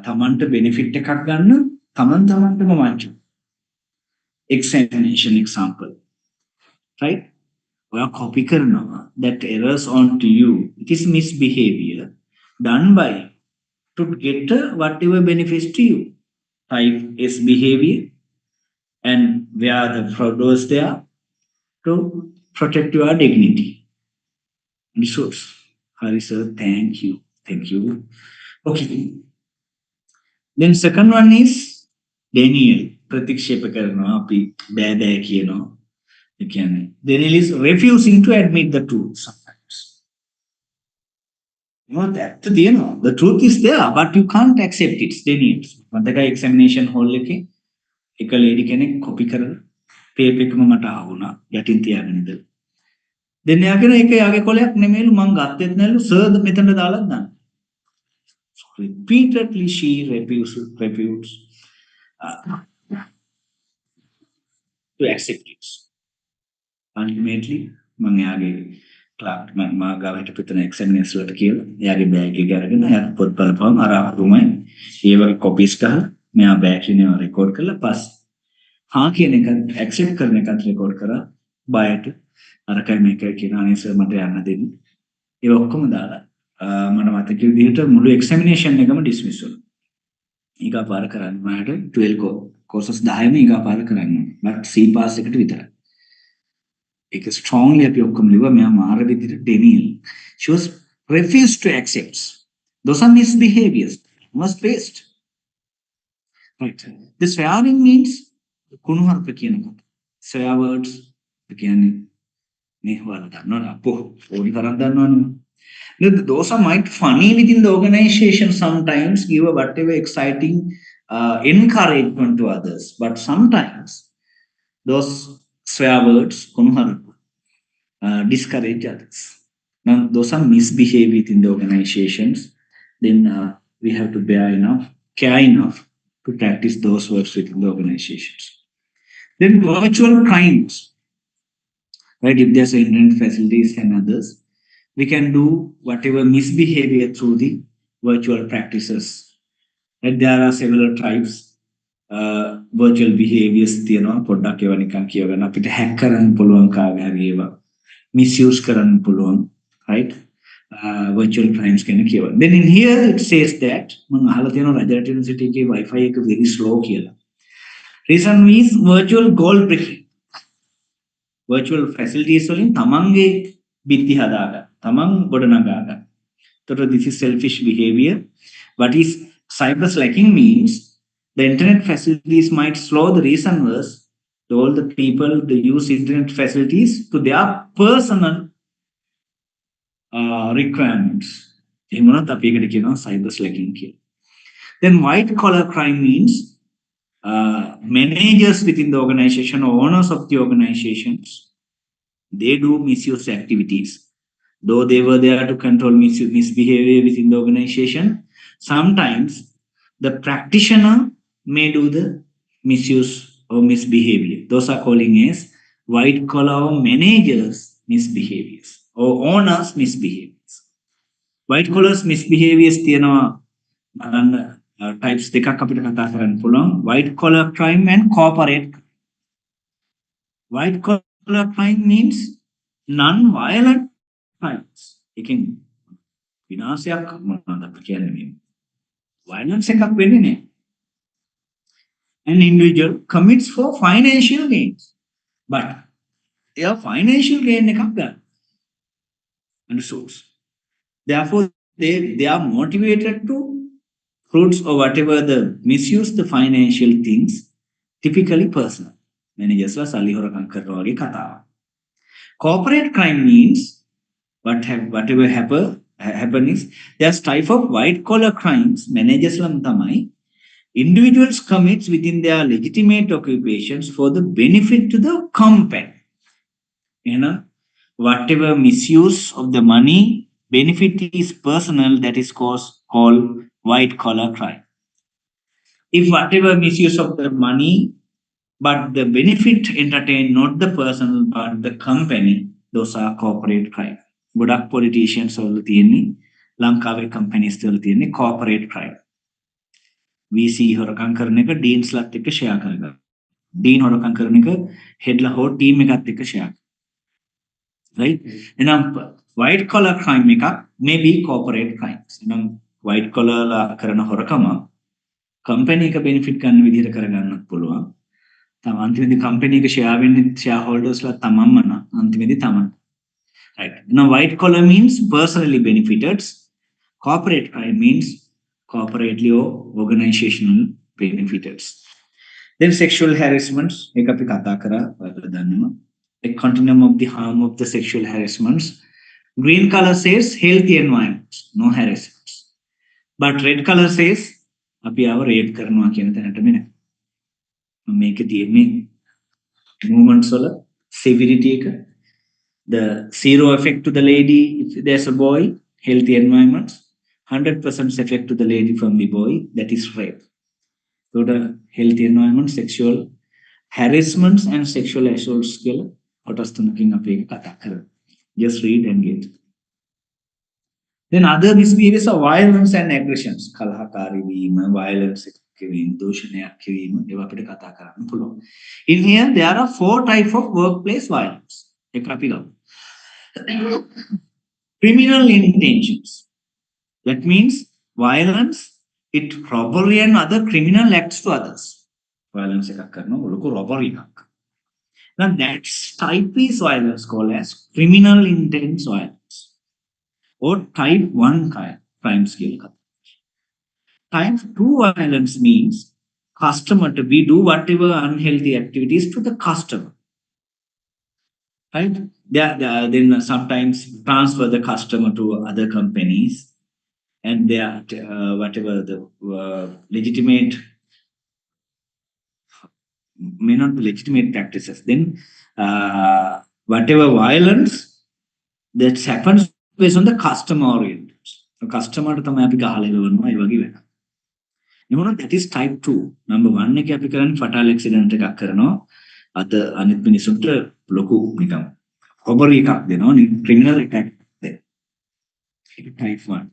තමන්ට benefit එකක් ගන්න තමන් තමන්ටම වංචාව. examination example. right ඔයා copy කරනවා that errors onto you. It is misbehavior done by to get whatever benefits to you. Type is behavior and where the fraud was there to protect your dignity. Resource. Hari sir, thank you. Thank you. Okay. Then second one is denial. ප්‍රතික්ෂේප කරනවා අපි බෑ බෑ කියනවා. ඒ කියන්නේ denial is refusing to admit the truth sometimes. You know that the truth is there but you can't accept it. Denial. මතකයි examination hall එකේ එක lady කෙනෙක් copy කරලා paper එකම මට ආවුණා යටින් තියාගෙන ඉඳලා. දැන් එයාගෙන ඒක යාගේ කොලයක් නෙමෙයිලු මං ගත්තෙත් නැල්ලු සර් මෙතන දාලා දාන්න. So repeatedly she refused to accept it. Ultimately මං යාගේ ක්ලාක් මම ගාව හිටපිටන examiners වලට කියලා එයාගේ බෑග් එක අරගෙන එයා පොත් බලපුවම අර අරුමයි ඒ වගේ copies ගහලා මෙයා බෑග් එකේ රෙකෝඩ් කරලා පස්සේ हाँ කියන එක accept කරන එකත් රෙකෝඩ් කරා බයට අරකයි මේකයි කියන අනේ සර් මට යන්න දෙන්න. ඒ ඔක්කොම දාලා මට මතක විදිහට මුළු examination එකම dismiss වුණා. ඊගාපාර කරන්න මට 12 courses 10ම ඊගාපාර කරන්න. but C pass එකට විතරයි. ඒක strongly අපි ඔක්කොම ලිව්වා මෙයා මාර විදිහට denial. She was refused to accept. Those are misbehaviors. Was based. Right. The swearing means කුණුහරුප කියනකොට. swear words කියන්නේ මේ වල දන්නවනේ අපෝ ඕනි තරම් දන්නවනේ. Those are might funny within the organization sometimes give a whatever exciting encouragement to others but sometimes those swear words kunuharupu discourage others. Now those are misbehavior within the organizations. Then we have to care enough to practice those words within the organizations. Then virtual crimes. Right, if there's internet facilities and others, we can do whatever misbehavior through the virtual practices. Right, there are several types. Virtual behaviors තියෙනවා පොඩ්ඩක් ඒවා නිකන් කියවගන්න අපිට hack කරන්න පුළුවන් කාගේ හරි ඒවා misuse කරන්න පුළුවන්, right? Virtual crimes ගැන කියවන. Then in here it says that මම අහලා තියෙනවා රජරට යුනිවර්සිටි එකේ Wi-Fi එක very slow කියලා. Reason is virtual goal breaking. Virtual facilities වලින් තමන්ගේ බිත්ති හදාගන්න. තමන් ගොඩනගා ගන්න. So this is selfish behavior. What is cyber slacking means the internet facilities might slow. The reason was all the people they use internet facilities to their personal requirements. Cyber slacking. Then white collar crime means managers within the organization or owners of the organizations, they do misuse activities. Though they were there to control misbehavior within the organization, sometimes the practitioner may do the misuse or misbehavior. Those are calling as white collar managers misbehaviors or owners misbehaviors. White collars misbehaviors තියෙනවා types දෙකක් අපිට කතා කරන්න පුළුවන්. White collar crime and corporate. White collar crime means non-violent crimes. එකෙන් විනාශයක් මොනවද අපි කියන්නේ මේ violence එකක් වෙන්නේ නැහැ. An individual commits for financial gains, but their financial gain එකක් ගන්න. And source. Therefore, they are motivated to fruits or whatever the misuse the financial things, typically personal. Managers la sali horakam karනවා වගේ කතාව. Corporate crime means whatever happen is there's type of white collar crimes. Managers lam tamai individuals commits within their legitimate occupations for the benefit to the company. You know, whatever misuse of the money benefit is personal, that is called white collar crime. If whatever misuse of the money, but the benefit entertain not the person but the company, those are corporate crime. ගොඩක් politicians වල තියෙන්නේ ලංකාවේ companies වල තියෙන්නේ corporate crime. VC හොරකම් කරන එක deansලත් එක්ක share කරගන්න. dean හොරකම් කරන එක headලා හෝ team එකත් එක්ක share. Right? එහෙනම් white collar crime එකක් may be corporate crimes. එහෙනම් white collar ලා කරන හොරකම company එක benefit ගන්න විදිහට කරගන්නත් පුළුවන්. තම අන්තිමේදී company එක share වෙන්නේ shareholders ලා තමන්ම නා අන්තිමේදී තමන්. Right. Now white collar means personally benefited. Corporate crime means corporately or organizational benefited. Then sexual harassments එක අපි කතා කරා ඔයාලා දන්නවා. A continuum of the harm of the sexual harassments. Green color says healthy environments, no harassments. But red color says අපි ආව rape කරනවා කියන තැනට මෙන්න. මේකේ තියෙන්නේ movements වල severity එක, the zero effect to the lady if there's a boy, healthy environments, 100% effect to the lady from the boy, that is rape. So the healthy environment, sexual harassments and sexual assaults කියලා කොටස් තුනකින් අපි ඒක කතා කරමු. Just read and get. Then other misbehaviors are violence and aggressions. කලහකාරී වීම, violence කිරීම, දූෂණයක් කිරීම ඒවා අපිට කතා කරන්න පුළුවන්. In here there are 4 types of workplace violence. එක අපි ගමු. Criminal intentions. That means violence, it robbery and other criminal acts to others. Violence එකක් කරනවා ලොකු robbery එකක්. Now that type is violence called as criminal intent violence or type 1 crime scale. Type 2 violence means customer to we do whatever unhealthy activities to the customer. Right? Then sometimes transfer the customer to other companies and they are whatever the legitimate may not be legitimate practices. Then whatever violence that happens based on the customer oriented. So customer to තමයි අපි ගහලා ඉවරනවා ඒ වගේ වෙනවා. එමුණොත් that is type 2. Number 1 එකේ අපි කරන්නේ fatal accident එකක් කරනවා. අත අනිත් මිනිසුන්ට ලොකු නිකම් robbery එකක් දෙනවා, criminal attack දෙනවා. Type 1.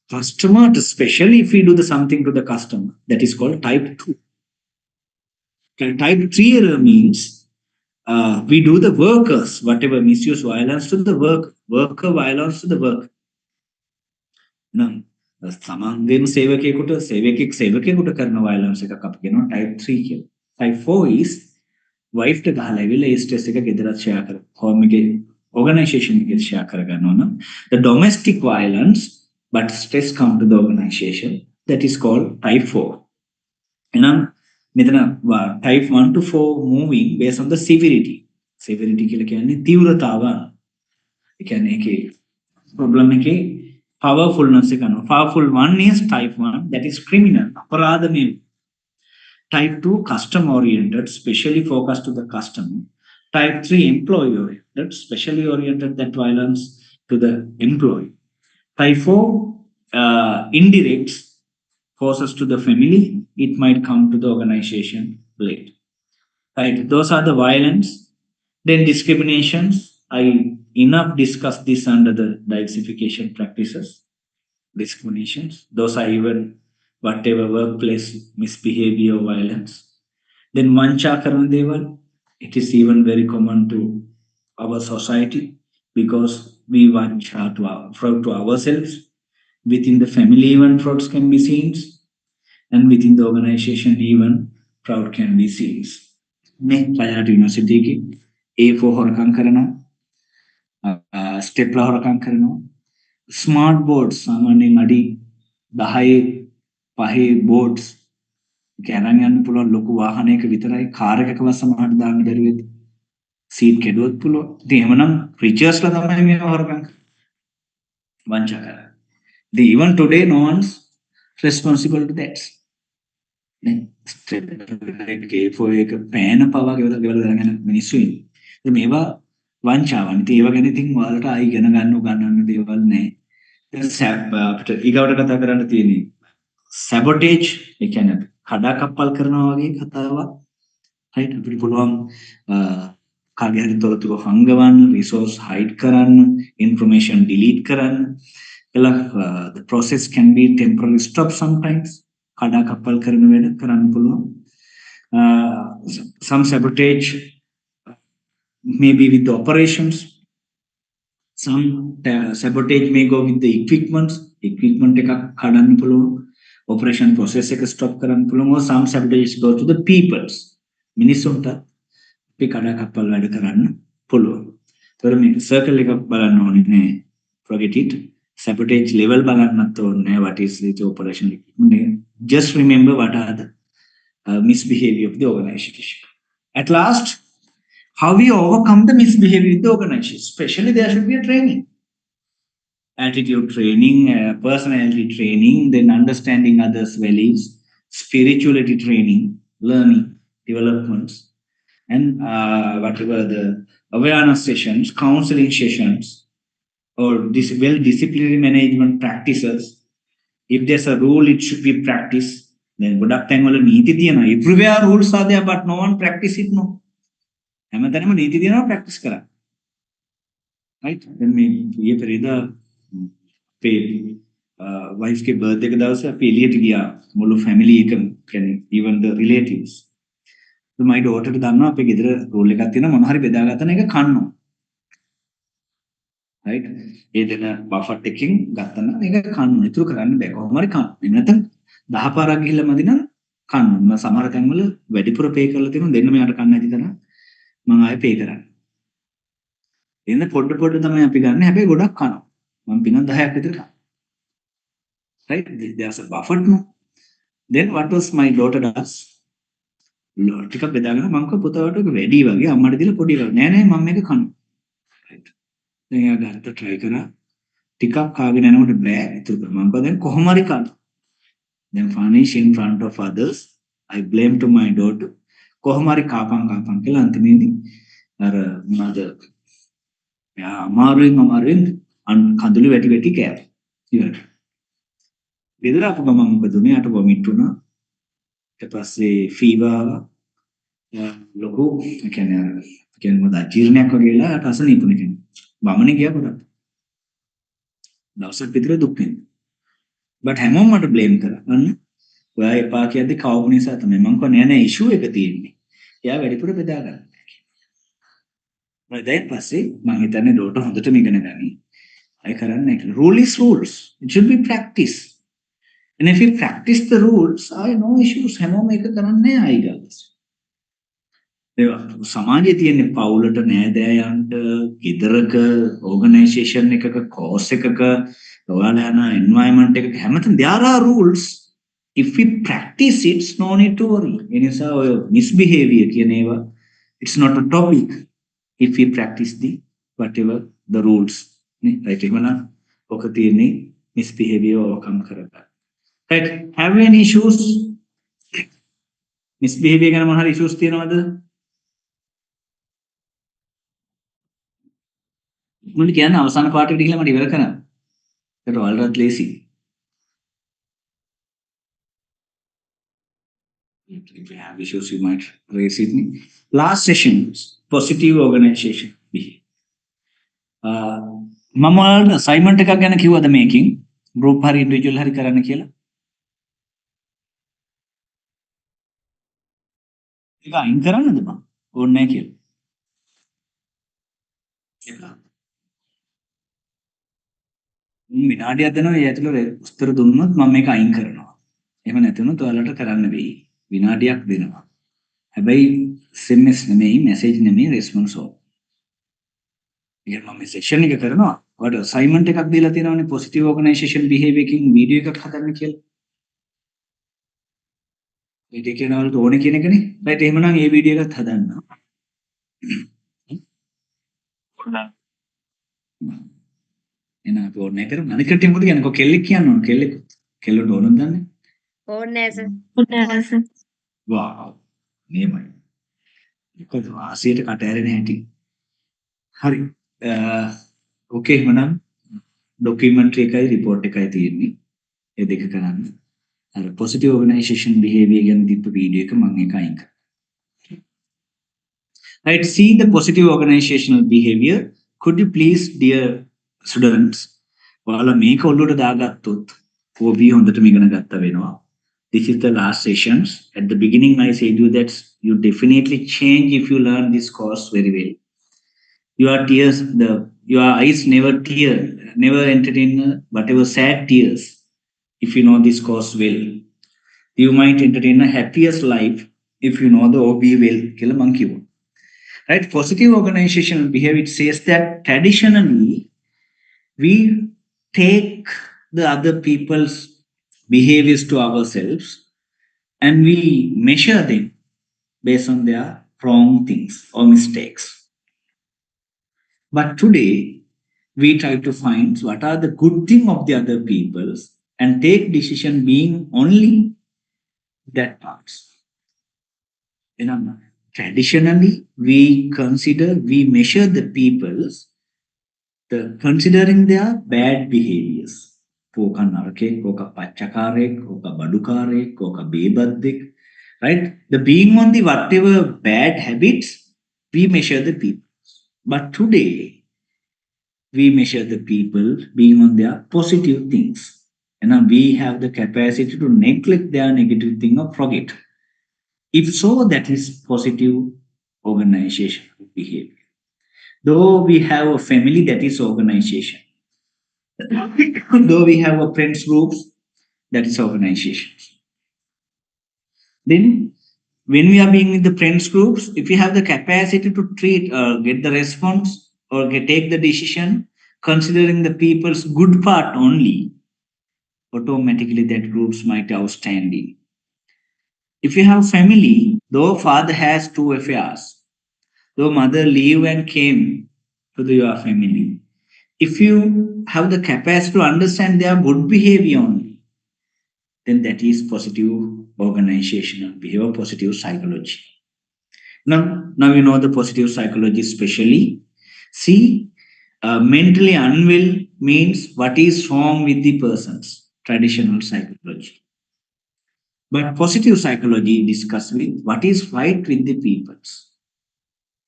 Customer, especially if we do the something to the customer, that is called type 2. Type 3 error means We do the workers, whatever misuse violence to the worker violence to the work. Now, සමන්ගේම සේවකයෙකුට සේවකයෙකුට කරන violence එකක් අපි කියනවා type 3 කියලා. Type 4 is wife ට ගහලා ඇවිල්ලා ඒ stress එක ගෙදරත් share කර home එකේ organization එකේ share කර ගන්නවා නම් the domestic violence but stress come to the organization that is called type 4. එහෙනම් මෙතන type 1 to 4 moving based on the severity. Severity කියලා කියන්නේ තීව්‍රතාව. ඒ කියන්නේ ඒකේ problem එකේ powerfulness එක අනුව. Powerful one is type 1 that is criminal. අපරාධමය. Type 2 custom oriented, specially focused to the customer. Type 3 employee oriented, specially oriented that violence to the employee. Type 4 indirect forces to the family, it might come to the organization late. Right, those are the violence. Then discriminations, I enough discussed this under the diversification practices. Discriminations, those are even whatever workplace misbehavior violence. Then vancha karana deval, it is even very common to our society because we vancha to fraud to ourselves. Within the family even frauds can be seen, and within the organization even fraud can be seen. මේ පළාට university එකේ A4 හොරකම් කරනවා, ස්ටෙප්ලර් හොරකම් කරනවා, smart boards සාමාන්‍යයෙන් අඩි 10 5 boards ගෑරන් යන්න පුළුවන් ලොකු වාහනයක විතරයි කාර් එකකවත් සමහරට දාන්න බැරි වෙද්දි සීට් කැඩුවොත් පුළුවන්. ඉතින් එහෙමනම් රිචර්ස්ලා තමයි මේ හොරකම් වංචා කරන්නේ. The even today no one's responsible to that. for එක පෑන පවා ගෙවලා දාගෙන මිනිස්සු ඉන්නේ. ඉතින් මේවා වංචාවන්. ඉතින් ඒව ගැන ඉතින් ඔයාලට ආයි ඉගෙන ගන්න උගන්වන්න දේවල් නැහැ. දැන් අපිට ඊගවට කතා කරන්න තියෙන්නේ sabotage, ඒ කියන්නේ කඩා කප්පල් කරනවා වගේ කතාවක්. right, අපිට පුළුවන් කාගේ හරි තොරතුරු හංගවන්න, resource hide කරන්න, information delete කරන්න. The process can be temporarily stopped sometimes. කඩා කප්පල් කරන වැඩ කරන්න පුළුවන්. Some sabotage may be with the operations. Some sabotage may go with the equipment එකක් කඩන්න පුළුවන්. Operation process එක stop කරන්න පුළුවන්. Or some sabotage go to the peoples. මිනිස්සුන්ට අපි කඩා කප්පල් වැඩ කරන්න පුළුවන්. ඒතර මේ circle එක බලන්න ඕනේ නේ. Forget it. Sabotage level බලන්නත් ඕනේ. What is the operation equipment? Just remember what are the misbehavior of the organization. At last, how we overcome the misbehavior in the organization. Especially there should be a training. Attitude training, personality training, then understanding others' values, spirituality training, learning, developments, and whatever the awareness sessions, counseling sessions, or well-disciplinary management practices. If there's a rule, it should be practiced. Then ගොඩක් තැන්වල නීති තියෙනවා. Everywhere rules are there, but no one practice it. No. හැමතැනම නීති තියෙනවා practice කරන්න. Right? Then මේ ඊයේ පෙරේදා අපේ wife ගේ birthday එක දවසේ අපි එළියට ගියා. මුළු family එකම කියන්නේ even the relatives. So my daughter දන්නවා අපේ ගෙදර rule එකක් තියෙනවා මොන හරි බෙදාගත්තන එක කන්නවා. right, ඒ දෙන බෆට් එකකින් ගත්තා නම් ඒක කන්න ඉතුරු කරන්න බෑ කොහොම හරි කන්න. එහෙම නැත්නම් 10 පාරක් ගිහිල්ලා මදි නම් කන්න. මම සමහර තැන්වල වැඩිපුර පේ කරලා තියෙනවා දෙන්න මෙයාට කන්න ඇති තරම් මම ආයෙ පේ කරන්නේ. එන්න පොඩ තමයි අපි ගන්න. හැබැයි ගොඩක් කනවා. මම පිනක් 10ක් විතර කනවා. right, there's a buffer no. Then what was my daughter does? ටිකක් බෙදාගෙන මම කව පුතාට ඒක වැඩි වගේ අම්මට දීලා පොඩි වගේ නෑ නෑ මම මේක කනවා. right. දැන් එයා ගත්ත try කරා ටිකක් කාගෙන යනකොට බෑ ඉතුරු කරා. මම කව දැන් කොහොම හරි කන්න. Then finish in front of others. I blame to my daughter. කොහොම හරි කාපන් කියලා අන්තිමේදී අර මොනවාද යා අමාරුවෙන් කඳුළු වැටි කෑවා. ඉවරයි. ගෙදර අපු ගමන් මොකද උනේ? අට වොමිට් වුණා. ඊට පස්සේ ෆීවර් ලොකු කියන්නේ මොකද ජීර්ණයක් වගේලා අට අසනීපුනේ කියන්නේ. වමනේ ගියා පොඩක්. දවසක් විතර දුක් වෙනවා. but හැමෝම මට බ්ලේම් කරා. අන්න ඔයා එපා කියද්දි කවුරු නිසා තමයි මම කියන්නේ නෑ ඉෂුව එක තියෙන්නේ. එයා වැඩිපුර බෙදා ගන්න. දැන් පස්සේ මම හිතන්නේ ඩෝට හොඳටම ඉගෙන ගනි. අය කරන්නේ නැහැ. Rule is rules. It should be practice. And if you practice the rules, I no issues හැමෝම එක කරන්නේ නැහැ අයිගල්ස්. සමාජයේ තියෙන පවුලට නෑදෑයන්ට ගෙදරක ඕගනයිසේෂන් එකක කෝස් එකක ඔයාලා යන එන්වයරන්මන්ට් එකක හැමතැන there are rules. If we practice it, no need to worry. ඒ නිසා ඔය misbehavior කියන ඒවා it's not a topic if we practice the whatever the rules. නේ right එහෙමනම් ඔක තියෙන්නේ misbehavior overcome කරගන්න. Right, have you any issues? Misbehavior ගැන මොන හරි issues තියෙනවද? මුලින් කියන්නේ අවසාන පාඩේට ගිහිල්ලා මට ඉවර කරන්න. ඒකට ඔයාලටත් ලේසි. If you have issues, you might raise it. Last session, positive organization behavior. මම ඔයාලට assignment එකක් ගැන කිව්වද මේකෙන්? group හරි individual හරි කරන්න කියලා? ඒක අයින් කරන්නද මම? ඕනේ නැහැ කියලා. විනාඩියක් දෙනවා ඒ ඇතුළේ උත්තර දුන්නොත් මම මේක අයින් කරනවා. එහෙම නැතුනොත් ඔයාලට කරන්න වෙයි. විනාඩියක් දෙනවා. හැබැයි SMS නෙමෙයි, message නෙමෙයි, response ඕන. ඉතින් මම සෙෂන් එක කරනවා. ඔයාලට assignment එකක් දීලා තියෙනවානේ positive organization behavior එකකින් වීඩියෝ එකක් හදන්න කියලා. ඒක කියන වලට ඕනේ කියන එකනේ. right එහෙමනම් මේ වීඩියෝ එකත් හදන්න. එන අපි ඕනේ කරමු. අනික කටිය මොකද කියන්නේ? කෙල්ලෙක් කියන්න ඕන. කෙල්ලට ඕනද දන්නේ? ඕනේ නැහැ සර්. වාව්. නියමයි. ඒකද වාසියට කට ඇරෙන හැටි. හරි. ඕකේ එහෙනම් ડોකියුමන්ටරි එකයි රිපෝට් එකයි තියෙන්නේ. ඒ දෙක කරන්න. අර positive organization behavior ගැන දීපු වීඩියෝ එක මම ඒක අයින් කරා. Right, see the positive organizational behavior. Could you please, dear students, ඔයාලා මේක ඔළුවට දාගත්තොත් OB හොඳටම ඉගෙන ගත්ත වෙනවා. This is the last sessions. At the beginning, I said you that you definitely change if you learn this course very well. Your eyes never tear, never entertain whatever sad tears. If you know this course well, you might entertain a happiest life if you know the OB well. Kill a monkey. Right? Positive organizational behavior, it says that traditionally we take the other people's behaviors to ourselves and we measure them based on their wrong things or mistakes. But today we try to find what are the good thing of the other people's and take decision being only that parts. You know, traditionally we measure the people's considering their bad behaviors. Koka narake, koka pachakare, koka badukare, koka bebadik. Right? The being on the whatever bad habits, we measure the people. But today, we measure the people being on their positive things. And we have the capacity to neglect their negative thing or forget. If so, that is positive organizational behavior. Though we have a family, that is organization. Though we have a friends groups, that is organization. Then when we are being with the friends groups, if you have the capacity to treat or get the response or take the decision considering the people's good part only, automatically that groups might be outstanding. If you have family, though father has 2 affairs, though mother leave and came to your family, if you have the capacity to understand their good behavior only, then that is positive organizational behavior, positive psychology. Now you know the positive psychology especially. See, mentally unwell means what is wrong with the persons, traditional psychology. But positive psychology discuss with what is right with the peoples.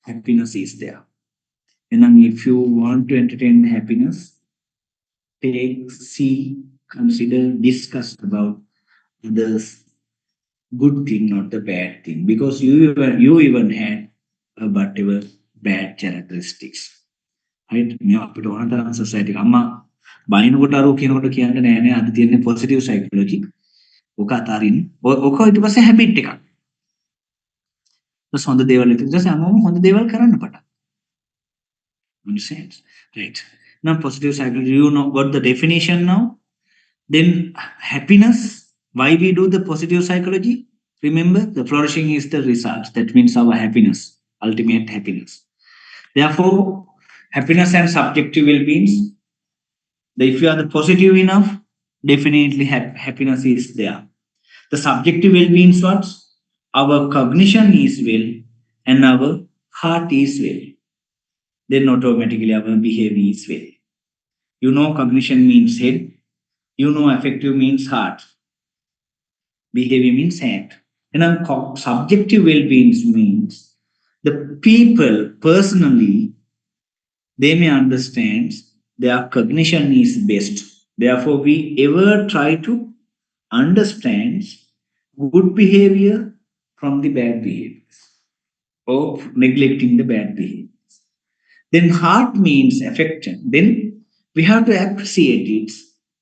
Happiness is there. And if you want to entertain the happiness, consider, discuss about others good thing, not the bad thing, because you even had whatever bad characteristics. Right? මේ අපිට ඕන තරම් society අම්මා බයිනකොට අර කියනකොට කියන්නේ නෑ නෑ අද තියෙන්නේ positive psychology. ඔක අතාරින්න. ඔක ඊට පස්සේ habit එකක්. ඊට හොඳ දේවල් ඊට පස්සේ අම්මම හොඳ දේවල් කරන්න පටන්. Understand? Right. Now positive psychology, you know got the definition now. Then happiness, why we do the positive psychology? Remember, the flourishing is the result. That means our happiness, ultimate happiness. Therefore, happiness and subjective well-beings. If you are the positive enough, definitely happiness is there. The subjective well-being is what? Our cognition is well and our heart is well. Then automatically our behavior is well. You know, cognition means head. You know, affective means heart. Behavior means hand. And subjective well-being means the people personally, they may understand their cognition is best. Therefore, we ever try to understand good behavior from the bad behaviors or neglecting the bad behaviors. Then heart means affection. Then we have to appreciate it,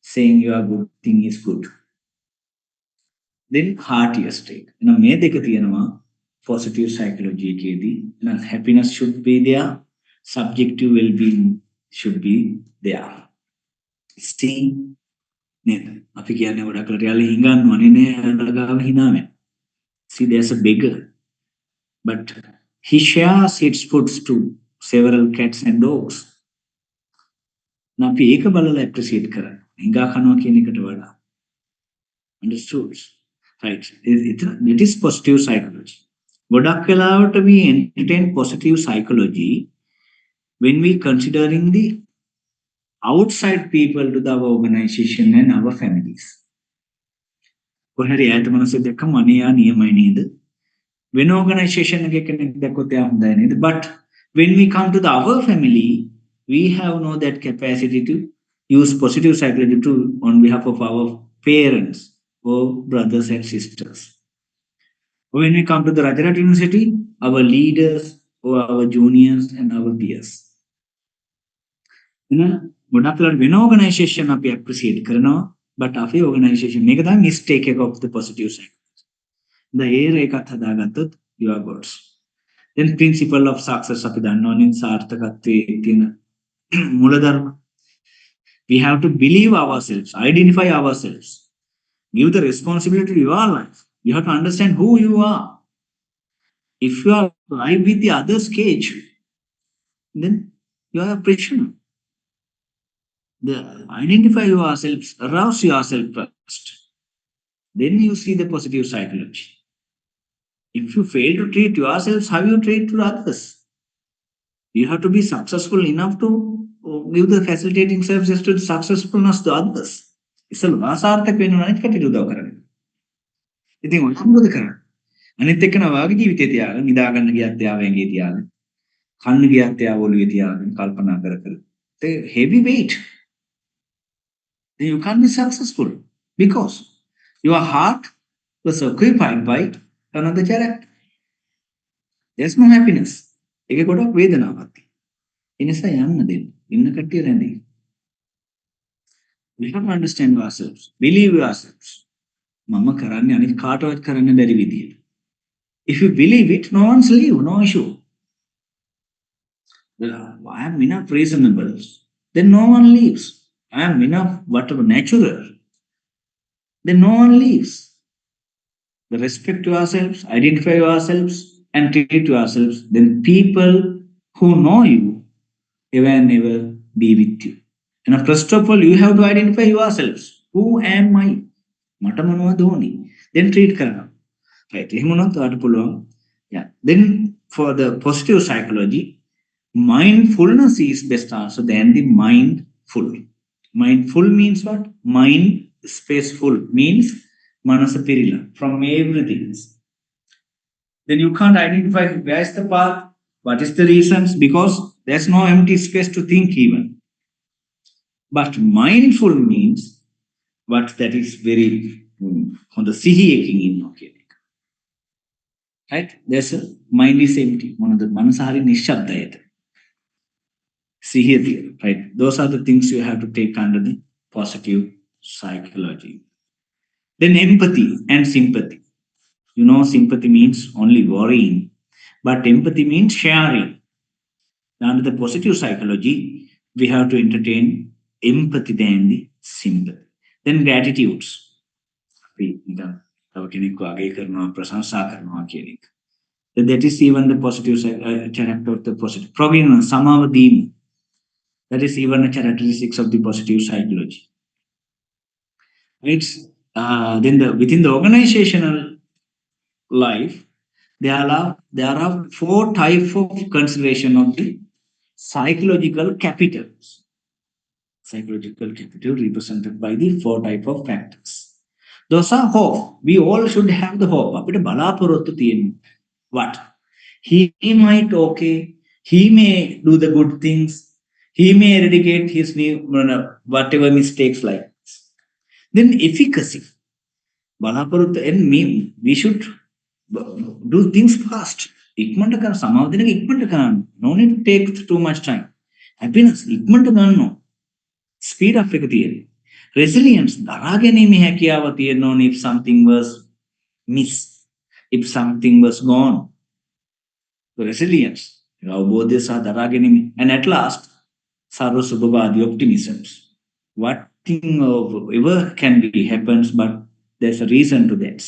saying your good thing is good. Then heartier state. මේ දෙක තියෙනවා positive psychology එකේදී. Happiness should be there, subjective well-being should be there. See, නේද? අපි කියන්නේ ගොඩක් වෙලාවට යාළුවා හිඟන්නවනේ නේ ළඟාව හිනාවෙන්. See, there's a beggar, but he shares its foods to several cats and dogs. අපි ඒක බලලා appreciate කරන්න. හිඟා කනවා කියන එකට වඩා. Understood? Right. It is positive psychology. ගොඩක් වෙලාවට we entertain positive psychology when we considering the outside people to the our organization and our families. කොහරි ඈත මනසෙක් දැක්කම අනේ යා නියමයි නේද? වෙන organization එකක කෙනෙක් දැක්කොත් එයා හොඳයි නේද? But when we come to the our family, we have no that capacity to use positive psychology to on behalf of our parents or brothers and sisters. When we come to the Rajarat University, our leaders or our juniors and our peers. ගොඩක් වෙලාවට වෙන organization අපි appreciate කරනවා, but අපේ organization මේක තමයි mistake එක of the positive psychology. The air එකත් හදාගත්තොත් you are gods. Then principle of success අපි දන්නවනේ සාර්ථකත්වයේ තියෙන මූලධර්ම. We have to believe ourselves, identify ourselves, give the responsibility to your life. You have to understand who you are. If you are alive with the other's cage, then you are a prisoner. Identify yourselves, arouse yourself first. Then you see the positive psychology. If you fail to treat yourselves, how you treat to others? You have to be successful enough to give the facilitating services to the successfulness to others. ඉස්සෙල්ලා සාර්ථක වෙන්න නම් කටයුතු උදව් කරන්න. ඉතින් ඔය මොකද කරන්නේ? අනිත් එක්කන වාගේ ජීවිතේ තියාගෙන නිදා ගන්න ගියත් එයා වැංගේ තියාගෙන කන්න ගියත් එයා ඔළුවේ තියාගෙන කල්පනා කර කර. The heavy weight. Then you can't be successful because your heart was occupied by another character. There's no happiness. ඒක ගොඩක් වේදනාවක් තියෙනවා. ඒ නිසා යන්න දෙන්න. ඉන්න කට්ටිය රැඳී. We have to understand ourselves. Believe yourselves. මම කරන්නේ අනිත් කාටවත් කරන්න බැරි විදියට. If you believe it, no one's leave, no issue. Well, I am enough reasonable. Then no one leaves. I am enough whatever natural. Then no one leaves. The respect yourselves, identify yourselves, and treat yourselves. Then people who know you ever and ever be with you. And first of all, you have to identify yourselves. Who am I? මට මොනවද ඕනේ? Then treat කරනවා. Right. එහෙම වුණොත් ඔයාලට පුළුවන්. Yeah. Then for the positive psychology, mindfulness is best answer than the mindful. Mindful means what? Mind spaceful means manasa pirila from everything. Then you can't identify where's the path, what is the reasons, because there's no empty space to think even. But mindful means what that is very on the sihi eking in okay. right? There's a mind is empty. One of the manasari nishabdayate. See here, dear, right? Those are the things you have to take under the positive psychology. Then empathy and sympathy. You know, sympathy means only worrying, but empathy means sharing. Under the positive psychology, we have to entertain empathy than the sympathy. Then gratitudes. අපි නිකන් තව කෙනෙක්ව අගය කරනවා ප්‍රශංසා කරනවා කියන එක. That is even the positive character of the positive. Provenance, සමාව දීම. That is even a characteristics of the positive psychology. Right? Then within the organizational life, there are four types of consideration of the psychological capitals. Psychological capital represented by the four type of factors. Those are hope. We all should have the hope. අපිට බලාපොරොත්තු තියෙන්න. What? He might okay. He may do the good things. He may eradicate his whatever mistakes like. Then efficacy. බලාපොරොත්තු and we should do things fast. ඉක්මනට කරන සමාව දෙනක ඉක්මනට කරන්න. No need to take too much time. Happiness ඉක්මනට ගන්න. Speed up එක තියෙන්නේ. Resilience දරා ගැනීමේ හැකියාව තියෙන්න ඕනේ if something was miss, if something was gone. So resilience අවබෝධය සහ දරා ගැනීම. And at last සර්ව සුභවාදී optimisms. What thing ever can be happens, but there's a reason to that.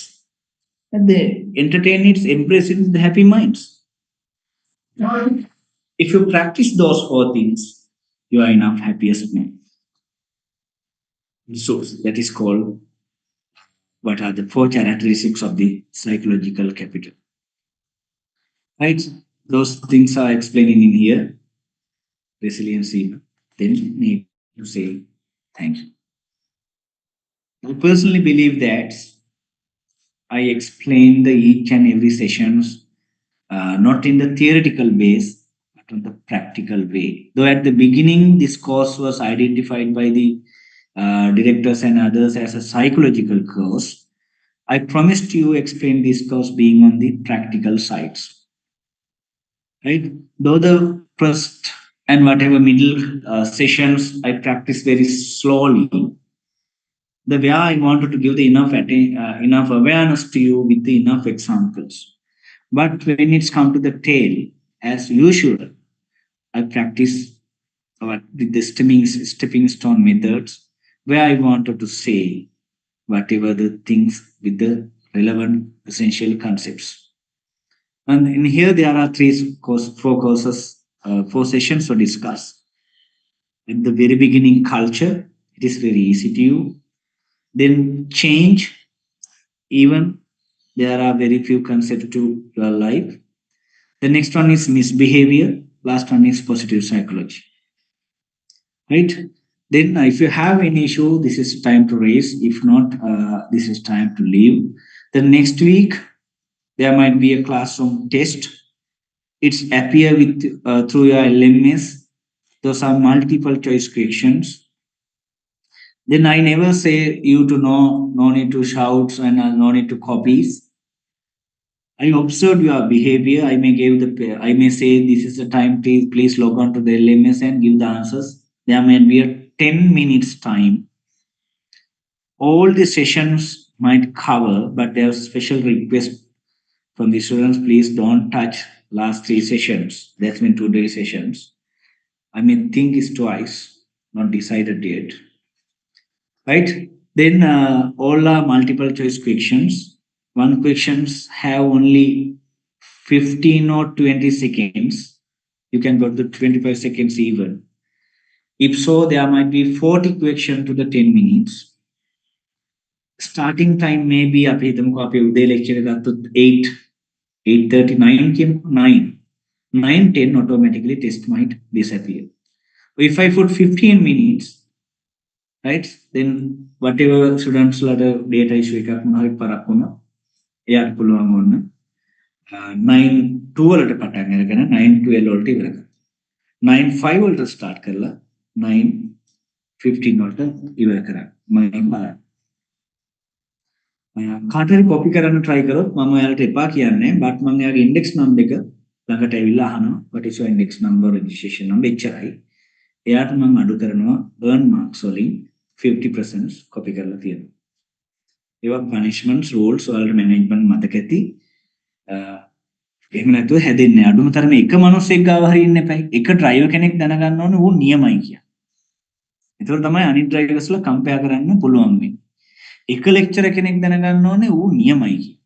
And they entertain it, embrace it with happy minds. If you practice those four things, you are enough happiest man. So that is called what are the four characteristics of the psychological capital. Right? Those things are explaining in here. Resiliency. Then need to say thank you. I personally believe that I explain the each and every sessions not in the theoretical base, but on the practical way. Though at the beginning, this course was identified by the directors and others as a psychological course, I promised you explain this course being on the practical sides. Right? Though the first and whatever middle sessions I practice very slowly, the way I wanted to give the enough awareness to you with the enough examples. But when it's come to the tail, as usual, I practice with the stepping stone methods where I wanted to say whatever the things with the relevant essential concepts. And in here there are four courses, four sessions to discuss. At the very beginning, culture, it is very easy to you. Then change, even there are very few concepts to your life. The next one is misbehavior. Last one is positive psychology. Right? Then, if you have any issue, this is time to raise. If not, this is time to leave. The next week, there might be a classroom test. It's appear with through your LMS. Those are multiple choice questions. Then I never say you to know, no need to shout and no need to copies. I observed your behavior. I may say this is the time. Please log on to the LMS and give the answers. There may be a 10 minutes time. All the sessions might cover, but there's special request from the students. Please don't touch last 3 sessions. That's been 2-day sessions. I mean, think is twice, not decided yet. Right? Then all are multiple choice questions. One questions have only 15 or 20 seconds. You can go to 25 seconds even. If so, there might be 40 questions to the 10 minutes. Starting time may be අපි හිතමුකෝ අපි උදේ lecture එක ගත්තොත් 8:39 කියමු 9:10 automatically test might disappear. If I put 15 minutes, right, then whatever students ලාට data issue එකක් මොනවා හරි පරක් වුණා එයාට පුළුවන් වුණ 9:2 වලට පටන් අරගෙන 9:12 වලට ඉවර කරන්න. 9:05 වලට start කරලා 9:15 වලට ඉවර කරන්න. මම බලන්න. කාට හරි කොපි කරන්න try කරොත් මම ඔයාලට එපා කියන්නේ but මම එයාගේ index number එක ළඟට ඇවිල්ලා අහනවා what is your index number registration number එච්චරයි. එයාට මම අඩු කරනවා earn marks වලින් 50% කොපි කරලා තියෙනවා. ඒවා punishments rules වලට management මතක ඇති. එහෙම නැතුව හැදෙන්නේ අඩුම තරමේ එක මිනිස්සෙක් ගාව හරි ඉන්න එපයි. එක ඩ්‍රයිවර් කෙනෙක් දැනගන්න ඕනේ ඌ නියමයි කියලා. ඒතකොට තමයි අනිත් ඩ්‍රයිවර්ස්ලා කම්පෙයාර් කරන්න පුළුවන් වෙන්නේ. එක ලෙක්චරර් කෙනෙක් දැනගන්න ඕනේ ඌ නියමයි කියලා.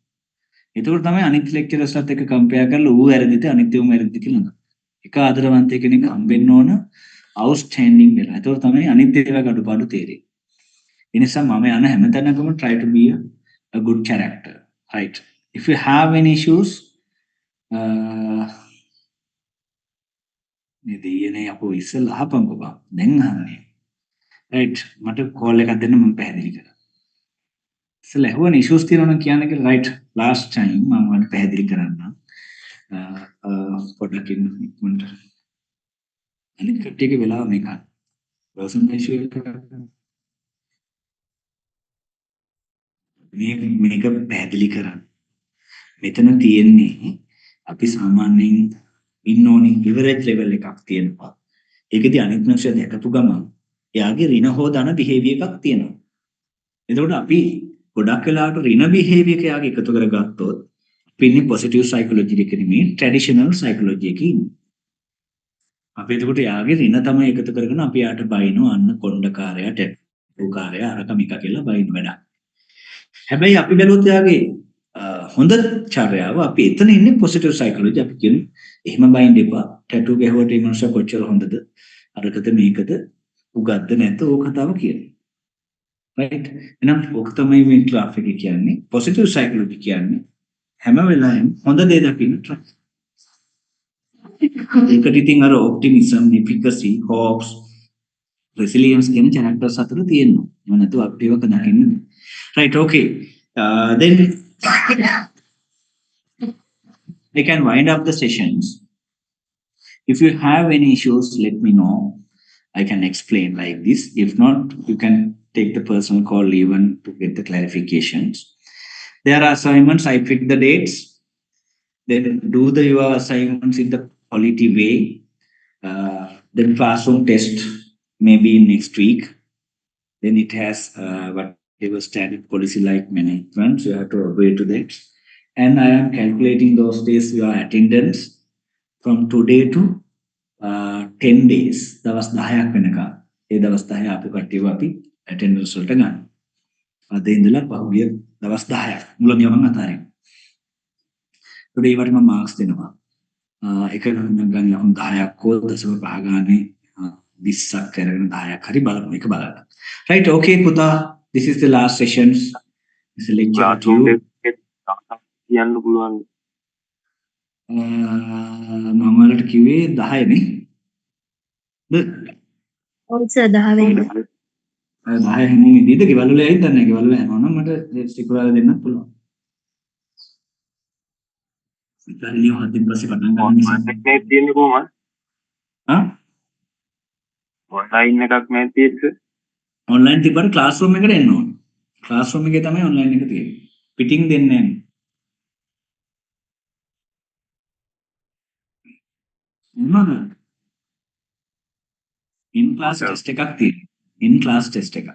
එතකොට තමයි අනිත් ලෙක්චරර්ස්ලත් එක්ක කම්පෙයාර් කරලා ඌ වැරදිද අනිත් උන් වැරදිද කියලා නේද. එක ආදරවන්ත කෙනෙක් හම්බෙන්න ඕන outstanding වෙලා. එතකොට තමයි අනිත් ඒවා අඩුපාඩු තේරෙන්නේ. ඒ නිසා මම යන හැමතැනකම try to be a good character. Right. If you have any issues මේ දෙයනේ අපෝ ඉස්සෙල්ලා අහපන්කෝ බං. දැන් අහන්නේ. right මට කෝල් එකක් දෙන්න මම පැහැදිලි කරා. ඉස්සෙල්ලා ඇහුවන issues තියෙනවා නම් කියන්න කියලා right last time මම ඔයාලට පැහැදිලි කරන්නම්. පොඩ්ඩක් ඉක්මනට. අනිත් කට්ටියගේ වෙලාව මේක. personal issue එක මේක පැහැදිලි කරන්න. මෙතන තියෙන්නේ අපි සාමාන්‍යයෙන් ඉන්න ඕනේ ඉවරේජ් ලෙවල් එකක් තියෙනවා. ඒකෙදි අනිත් මිනිස්සු දැකපු ගමන් එයාගේ රින හොදන බිහේවියර් එකක් තියෙනවා. එතකොට අපි ගොඩක් වෙලාවට රින බිහේවියර් එක යාගේ එකතු කරගත්තොත් අපි ඉන්නේ පොසිටිව් සයිකොලොජි එකේ නෙමෙයි ට්‍රැඩිෂනල් සයිකොලොජි එකේ ඉන්නේ. අපි එතකොට යාගේ රින තමයි එකතු කරගෙන අපි යාට බයිනෝ අන්න කොණ්ඩකාරයා ටැටු කාරයා අරක මික කියලා බයින වැඩක්. හැබැයි අපි බැලුවොත් යාගේ හොඳ චර්යාව අපි එතන ඉන්නේ පොසිටිව් සයිකොලොජි අපි කියන්නේ එහෙම බයින්ඩ එපා ටැටු ගැහුවට මේ මනුස්සයා කොච්චර හොඳද අරකද මේකද උගත්ද නැද්ද ඕක කතාව කියන්නේ. right එහෙනම් ඔක තමයි මේ ට්‍රැෆික් එක කියන්නේ පොසිටිව් සයිකොලොජි කියන්නේ හැම වෙලාවෙම හොඳ දේ දකින්න try. ඒකට ඉතින් අර ඔප්ටිමිසම්, එෆිකසි, හෝප්ස්, resilience කියන characters අතර තියෙනවා. එහෙම නැතුව අපිට ඒක දකින්න. right okay then we can wind up the sessions. If you have any issues, let me know. I can explain like this. If not, you can take the personal call even to get the clarifications. There are assignments. I pick the dates. Then do your assignments in the quality way. Then classroom test maybe next week. Then it has whatever standard policy like management. So you have to obey to that. And I am calculating those days your attendance from today to 10 days. දවස් 10ක් වෙනකම්. ඒ දවස් 10 අපි කට්ටියව අපි attendance වලට ගන්න. අද ඉඳලා පහුගිය දවස් 10ක් මුල නියමන අතරින්. ඒකට ඒවට මම මාක්ස් දෙනවා. එක ගන්න ලකුණු 10ක් හෝ 0.5 ගානේ 20ක් කරගෙන 10ක් හරි බලමු එක බලන්න. Right okay පුතා this is the last sessions. This lecture to you. කියන්න පුළුවන්. මම වලට කිව්වේ 10 නේ. ඔව් සර් 10 වෙනි. 10 හැමෝම ඉදීද ගෙවල් වල ඇවිත් දන්නේ ගෙවල් වල යනවා නම් මට ස්ටික් වල දෙන්නත් පුළුවන්. ඉතින් හදින් පස්සේ පටන් ගන්න නිසා මේ තියෙන්නේ කොහමද? හා ඔන්ලයින් එකක් නැහැ තියෙන්නේ. ඔන්ලයින් තිබ්බට ක්ලාස් රූම් එකට එන්න ඕනේ. ක්ලාස් රූම් එකේ තමයි ඔන්ලයින් එක තියෙන්නේ. පිටින් දෙන්නේ නැහැ. මොනවාද? in class test එකක් තියෙනවා. in class test එකක්.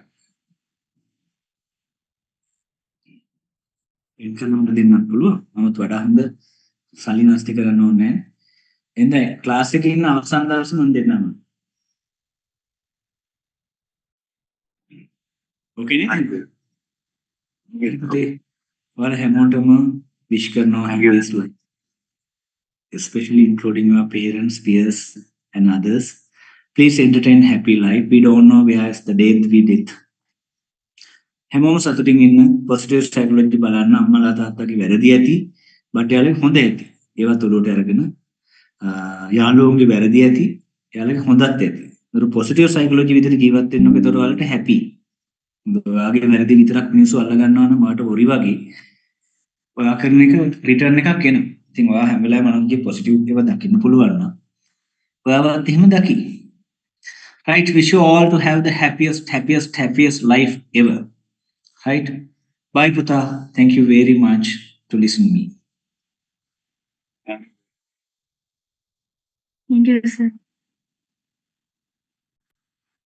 එන්කලුම් දෙන්නත් පුළුවන්. නමුත් වඩා හොඳ සල්ලි නාස්ති කරන්න ඕනේ නැහැ. එහෙනම් ක්ලාස් එකේ ඉන්න අවසන් දවසේ මම දෙන්නම්. ඕකේ නේද? ඔයාලා හැමෝටම wish කරනවා happy life. Especially including your parents, peers, and others. Please entertain happy life. We don't know where is the date we did. හැමෝම සතුටින් ඉන්න positive psychology බලන්න අම්මලා තාත්තගේ වැරදි ඇති බට් යාළුවෝ හොඳ ඇති. ඒවත් උඩට අරගෙන යාළුවෝගේ වැරදි ඇති යාළුවගේ හොඳත් ඇති. ඒක positive psychology විදිහට ජීවත් වෙන්නකොට ඒතර වලට happy. ඔයාගේ වැරදි විතරක් මිනිස්සු අල්ල ගන්නවා නම් ඔයාට worry වගේ. ඔයා කරන එක return එකක් එනවා. ඉතින් ඔයා හැම වෙලාවෙම අනුන්ගේ positive ඒවා දකින්න පුළුවන් නම් ඔයාවත් එහෙම දකි. Right, wish you all to have the happiest life ever. Right? Bye, Puta. Thank you very much to listen to me. Thank you. Thank you, sir.